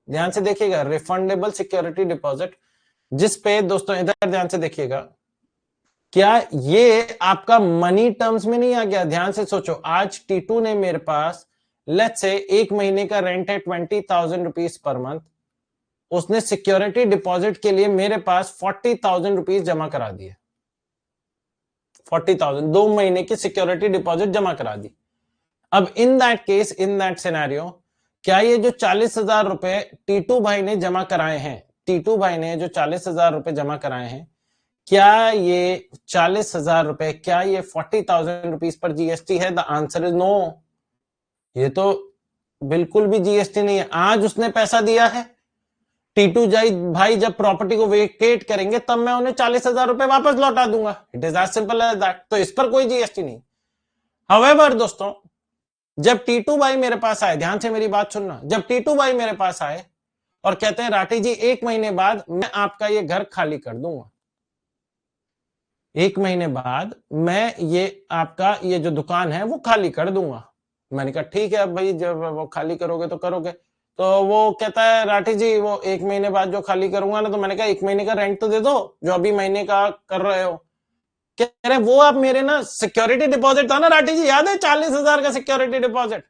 ध्यान से देखिएगा, रिफंडेबल सिक्योरिटी डिपॉजिट, जिस पे दोस्तों इधर ध्यान से देखिएगा, क्या ये आपका मनी टर्म्स में नहीं आ गया? ध्यान से सोचो, आज T2 ने मेरे पास लेट्स से 1 महीने का रेंट है 20,000 रुपीज पर मंथ, उसने सिक्योरिटी डिपॉजिट के लिए मेरे पास 40,000 रुपीज जमा करा दिए। 40,000 2 महीने की सिक्योरिटी डिपॉजिट जमा करा दी। अब इन that case, in that scenario, क्या ये जो 40,000 रुपए T2 भाई ने जमा कराए हैं, T2 भाई ने जो 40,000 रुपए जमा कराए हैं, क्या ये 40,000 रुपए, क्या ये 40,000 रुपीज पर जीएसटी है? The answer is no. ये तो बिल्कुल भी जीएसटी नहीं है। आज उसने पैसा दिया है, T2 जाई भाई जब प्रॉपर्टी को वेकेट करेंगे तब मैं उन्हें 40,000 रुपए वापस लौटा दूंगा। It is as simple as that. तो इस पर कोई जीएसटी नहीं। हाउएवर दोस्तों, जब T2 भाई मेरे पास आए, ध्यान से मेरी बात सुनना, जब T2 भाई मेरे पास आए और कहते हैं राठी जी 1 महीने बाद मैं आपका ये घर खाली कर दूंगा, 1 महीने बाद मैं ये आपका ये जो दुकान है वो खाली कर दूंगा। मैंने कहा ठीक है, अब भाई जब वो खाली करोगे तो करोगे। तो वो कहता है राठी जी वो 1 महीने बाद जो खाली करूंगा ना, तो मैंने कहा 1 महीने का रेंट तो दे दो जो अभी महीने का कर रहे हो। कह रहे वो आप मेरे ना सिक्योरिटी डिपॉजिट था ना राठी जी, याद है 40,000 का सिक्योरिटी डिपॉजिट?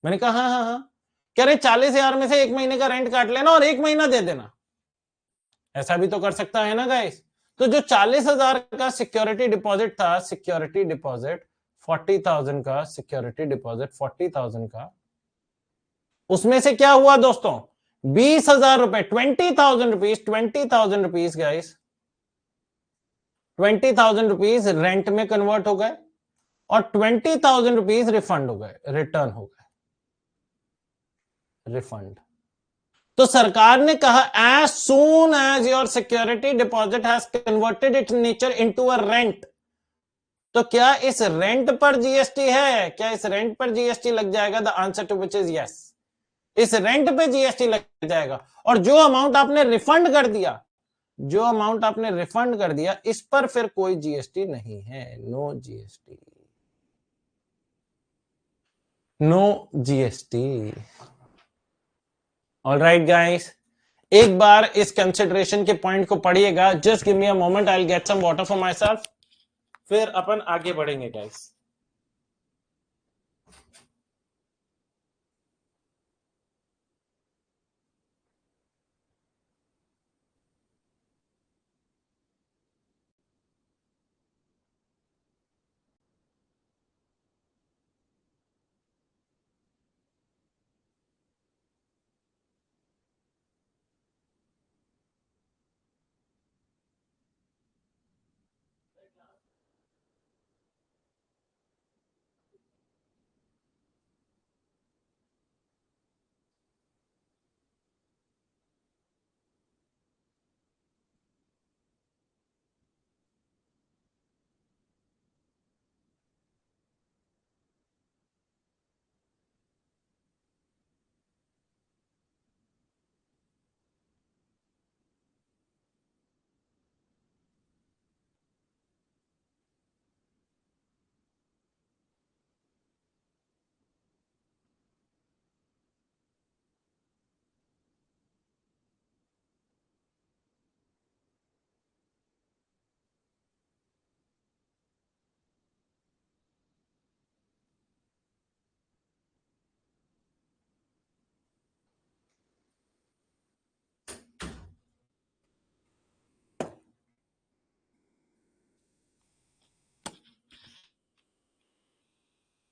मैंने कहा हाँ हाँ हाँ। कह रहे 40,000 में से 1 महीने का रेंट काट लेना और 1 महीना दे देना। ऐसा भी तो कर सकता है ना गाइस? तो जो 40,000 का सिक्योरिटी डिपॉजिट था, सिक्योरिटी डिपॉजिट 40,000 का, सिक्योरिटी डिपॉजिट 40,000 का, उसमें से क्या हुआ दोस्तों? 20,000 रुपए, 20,000 rupees, 20,000 rupees guys, 20,000 rupees rent में कन्वर्ट हो गए और 20,000 रुपीज रिफंड हो गए, रिटर्न हो गए, रिफंड। तो सरकार ने कहा as soon as your security deposit has converted its nature into a rent, तो क्या इस रेंट पर जीएसटी है? क्या इस रेंट पर जीएसटी लग जाएगा? The answer to which is yes, इस रेंट पे जीएसटी लग जाएगा। और जो अमाउंट आपने रिफंड कर दिया, जो अमाउंट आपने रिफंड कर दिया, इस पर फिर कोई जीएसटी नहीं है, no GST, no GST. Alright guys, एक बार इस कंसिडरेशन के पॉइंट को पढ़िएगा। Just give me a moment, I will get some water for myself, फिर अपन आगे बढ़ेंगे गाइस।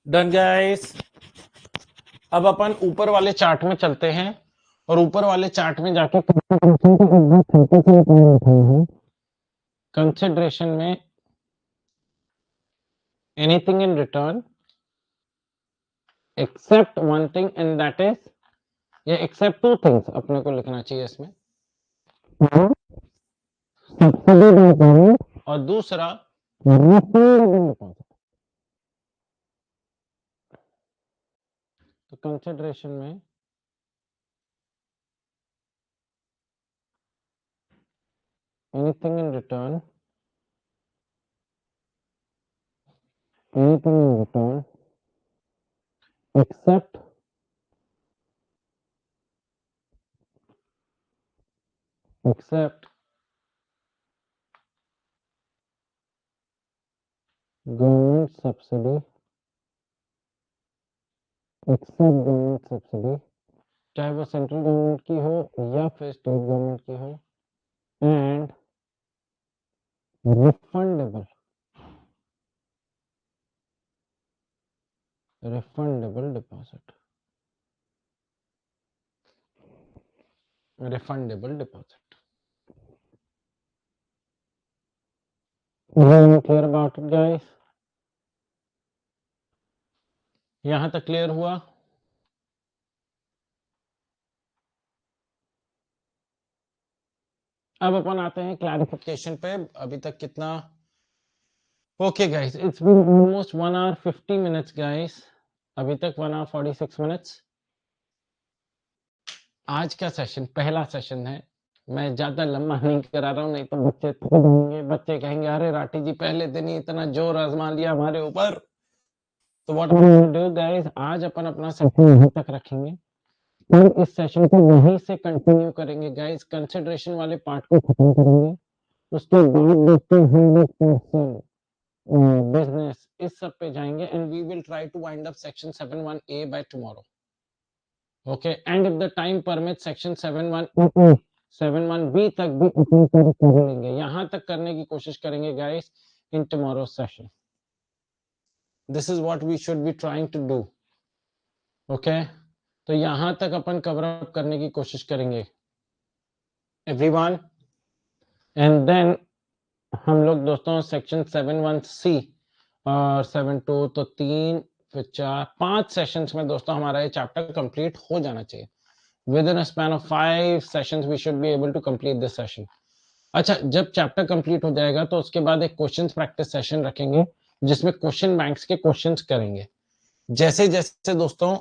डन गाइस, अब अपन ऊपर वाले चार्ट में चलते हैं और ऊपर वाले चार्ट में जाके कंसिडरेशन में anything in return except one thing and that is, ये एक्सेप्ट टू थिंग्स अपने को लिखना चाहिए इसमें, और दूसरा तो कंसिडरेशन में anything in return anything in return except government subsidy, चाहे वो सेंट्रल गवर्नमेंट की हो या फिर स्टेट गवर्नमेंट की हो, and refundable deposit. Are you clear about it, guys? यहां तक क्लियर हुआ? अब अपन आते हैं क्लैरिफिकेशन पे। अभी तक कितना? Okay guys, it's been almost 1 hour 50 minutes guys, अभी तक 1 hour 46 minutes। आज का सेशन पहला सेशन है, मैं ज्यादा लंबा नहीं करा रहा हूँ, नहीं तो बच्चे थक जाएंगे, बच्चे कहेंगे अरे राठी जी पहले दिन ही इतना जोर आजमा लिया हमारे ऊपर। तो what we will do guys, आज अपन अपना सेशन यहीं तक रखेंगे, फिर इस सेशन को यहीं से कंटिन्यू करेंगे गाइस, कंसिडरेशन वाले पार्ट को खत्म करेंगे, उसके बाद देखते हैं बिजनेस इस सब पे जाएंगे, and we will try to wind up section 71A by tomorrow. Okay, and if the time permit section 71B तक भी अपन कर लेंगे, यहां तक करने की कोशिश करेंगे guys in tomorrow session. This is what we should be trying to do. Okay, तो यहां तक अपन कवर अप करने की कोशिश करेंगे एवरीवन, एंड देन हम लोग दोस्तों सेक्शन 71C और 72, तो 3 फिर 4 5 सेशंस में दोस्तों हमारा ये चैप्टर कंप्लीट हो जाना चाहिए। Within a span of 5 sessions we should be able to complete this session. अच्छा, जब चैप्टर कंप्लीट हो जाएगा तो उसके बाद एक क्वेश्चंस प्रैक्टिस सेशन रखेंगे, जिसमें क्वेश्चन बैंक्स के क्वेश्चंस करेंगे। जैसे जैसे दोस्तों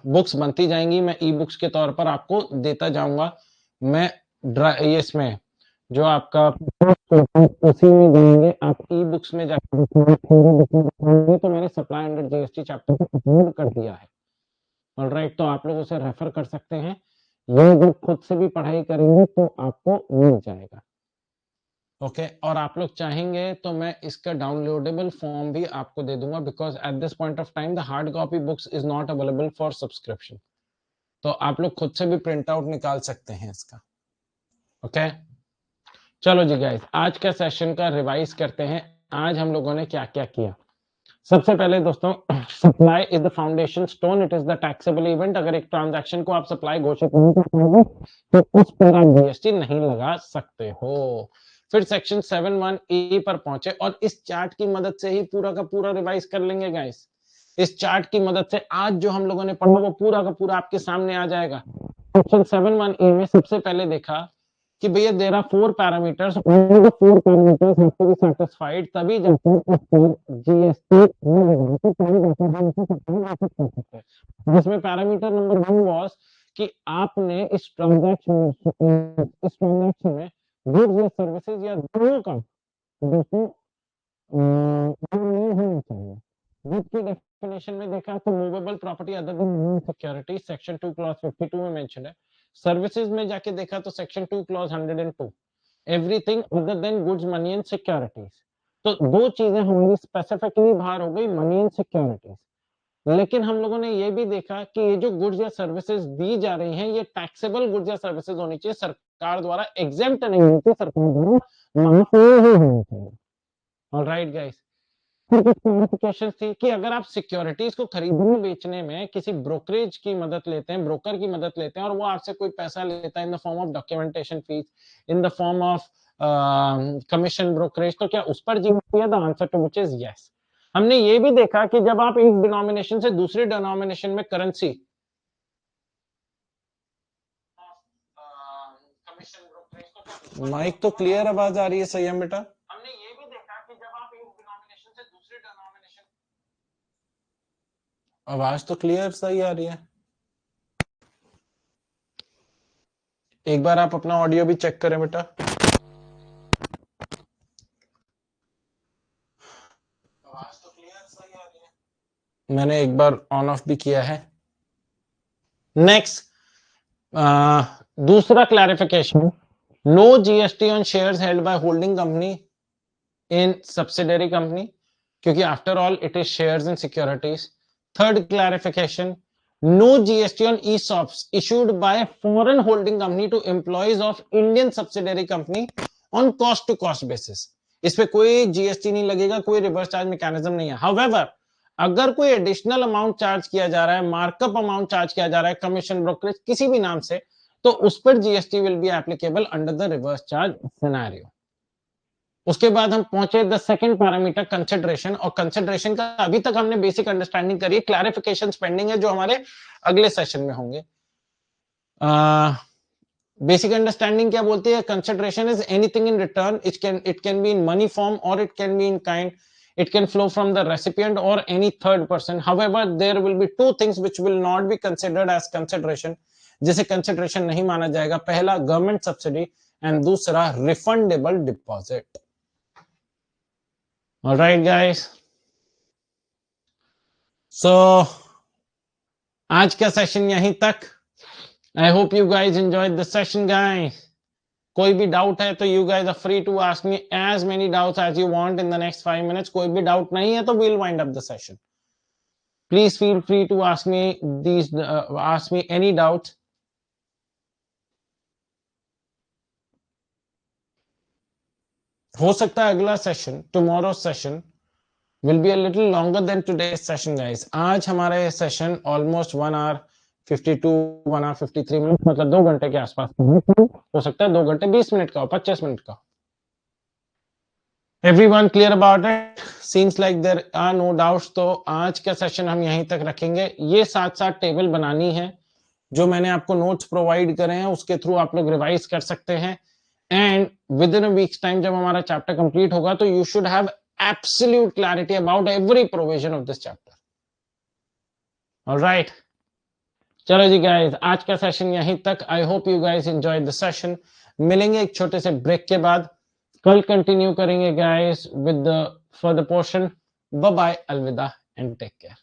बुक्स बनती जाएंगी, मैं ई बुक्स के तौर पर आपको देता जाऊंगा। मैं इसमें जो आपका उसी में जाएंगे, आप ई बुक्स में जाकर तो मैंने सप्लाई अंडर जीएसटी चैप्टर को अपलोड कर दिया है। ऑलराइट, तो आप लोग उसे रेफर कर सकते हैं, ये जब खुद से भी पढ़ाई करेंगे तो आपको मिल जाएगा। ओके, और आप लोग चाहेंगे तो मैं इसका डाउनलोडेबल फॉर्म भी आपको दे दूंगा, because at this point of time the hard copy books is not available for subscription, तो आप लोग खुद से भी प्रिंट आउट निकाल सकते हैं इसका। ओके, चलो जी गाइस, आज का सेशन का रिवाइज करते हैं। आज हम लोगों ने क्या क्या किया। सबसे पहले दोस्तों, supply is the foundation stone, it is the taxable event. अगर एक ट्रांजैक्शन को आप सप्लाई घोषित नहीं कर पाओगे तो उस पर आप जीएसटी नहीं लगा सकते हो। फिर सेक्शन 71A पर पहुंचे, और इस चार्ट की मदद से ही पूरा का पूरा रिवाइज कर लेंगे गाइस। इस चार्ट की मदद से आज जो हम लोगों ने पढ़ा वो पूरा का पूरा आपके सामने आ जाएगा। सेक्शन 71A में सबसे पहले देखा कि भैया there are 4 parameters, only the 4 parameters have to be satisfied, तभी जाकर उस पर जीएसटी मिलेगा, तो तभी जाकर हम इसे सप्लाई वापस कर सकते हैं। जिसमें पैरामीटर नंबर 1 वाज कि आपने इस ट्रांजैक्शन में गुड्स या सर्विसेज या दोनों का दोस्तों नहीं होना चाहिए। गुड की डेफिनेशन में देखा तो movable property other than security, section 2 clause 52 में मेंशन है। सर्विसेज में जाके देखा तो section 2 clause 102, everything other than goods money and securities. तो दो चीजें हमारी स्पेसिफिकली बाहर हो गई, मनी एंड सिक्योरिटीज। लेकिन हम लोगों ने ये भी देखा कि ये जो गुड्स या सर्विसेज दी जा रही हैं, ये टैक्सेबल गुड्स या सर्विसेज होनी चाहिए, सरकार द्वारा एग्जेम्प्ट नहीं होती, सरकार द्वारा माफ नहीं होनी चाहिए। ऑलराइट गाइस, फिर कुछ क्लैरिफिकेशन थी कि अगर आप सिक्योरिटीज को खरीदने बेचने में किसी ब्रोकरेज की मदद लेते हैं, ब्रोकर की मदद लेते हैं, और वो आपसे कोई पैसा लेता है in the form of documentation fees, in the form of commission brokerage, तो क्या उस पर जीएसटी है? The answer to which is yes. हमने ये भी देखा कि जब आप एक डिनोमिनेशन से दूसरे डिनोमिनेशन में करेंसी माइक तो क्लियर आवाज आ रही है सही है बेटा? हमने ये भी देखा कि जब आप एक डिनोमिनेशन से दूसरे डिनोमिनेशन, आवाज तो क्लियर सही आ रही है। एक बार आप अपना ऑडियो भी चेक करें बेटा। आवाज तो क्लियर मैंने एक बार ऑन ऑफ भी किया है। नेक्स्ट, दूसरा clarification, no GST on shares held by holding company in subsidiary company, क्योंकि after all it is shares in securities. Third clarification, no GST on ESOPs issued by foreign holding company to employees of Indian subsidiary company on cost to cost basis। इस पे कोई GST नहीं लगेगा, कोई reverse charge mechanism नहीं है। However, अगर कोई एडिशनल अमाउंट चार्ज किया जा रहा है, मार्कअप अमाउंट चार्ज किया जा रहा है, कमीशन, ब्रोकरेज, किसी भी नाम से, तो उस पर GST will be applicable under the reverse charge scenario. उसके बाद हम पहुंचे द सेकंड पैरामीटर, कंसिडरेशन। और कंसिडरेशन का अभी तक हमने बेसिक अंडरस्टैंडिंग करी, क्लैरिफिकेशन पेंडिंग है जो हमारे अगले सेशन में होंगे। बेसिक अंडरस्टैंडिंग क्या बोलती है? Consideration is anything in return, it can be in money form और it can be in kind, it can flow from the recipient or any third person. However, there will be two things which will not be considered as consideration, जिसे consideration नहीं माना जाएगा। पहला government subsidy and दूसरा refundable deposit. Alright guys, so आज का session यहीं तक। I hope you guys enjoyed the session guys. कोई भी डाउट है तो you guys are free to ask me as many doubts as you want in the next 5 minutes. कोई भी डाउट नहीं है तो we'll wind up the session. Please feel free to ask me any doubt. हो सकता है अगला session, tomorrow session will be a little longer than today's session guys. आज हमारा ये session almost 1 hour 52 1 hour 53 minute, मतलब 2 घंटे के आसपास हो सकता है। 2 घंटे 20 मिनट का हो, 25 मिनट का। Everyone clear about it? Seems like there are no doubts. तो आज का सेशन हम यहीं तक रखेंगे। ये साथ साथ टेबल बनानी है, जो मैंने आपको नोट्स प्रोवाइड करे हैं उसके थ्रू आप लोग रिवाइज कर सकते हैं। And with in a weeks time जब हमारा चैप्टर कंप्लीट होगा तो you should have absolute clarity about every provision of this chapter. Alright, चलो जी गाइस, आज का सेशन यहीं तक। I hope you guys enjoy the session. मिलेंगे एक छोटे से ब्रेक के बाद, कल कंटिन्यू करेंगे guys with the further portion. Bye bye, अलविदा एंड टेक केयर।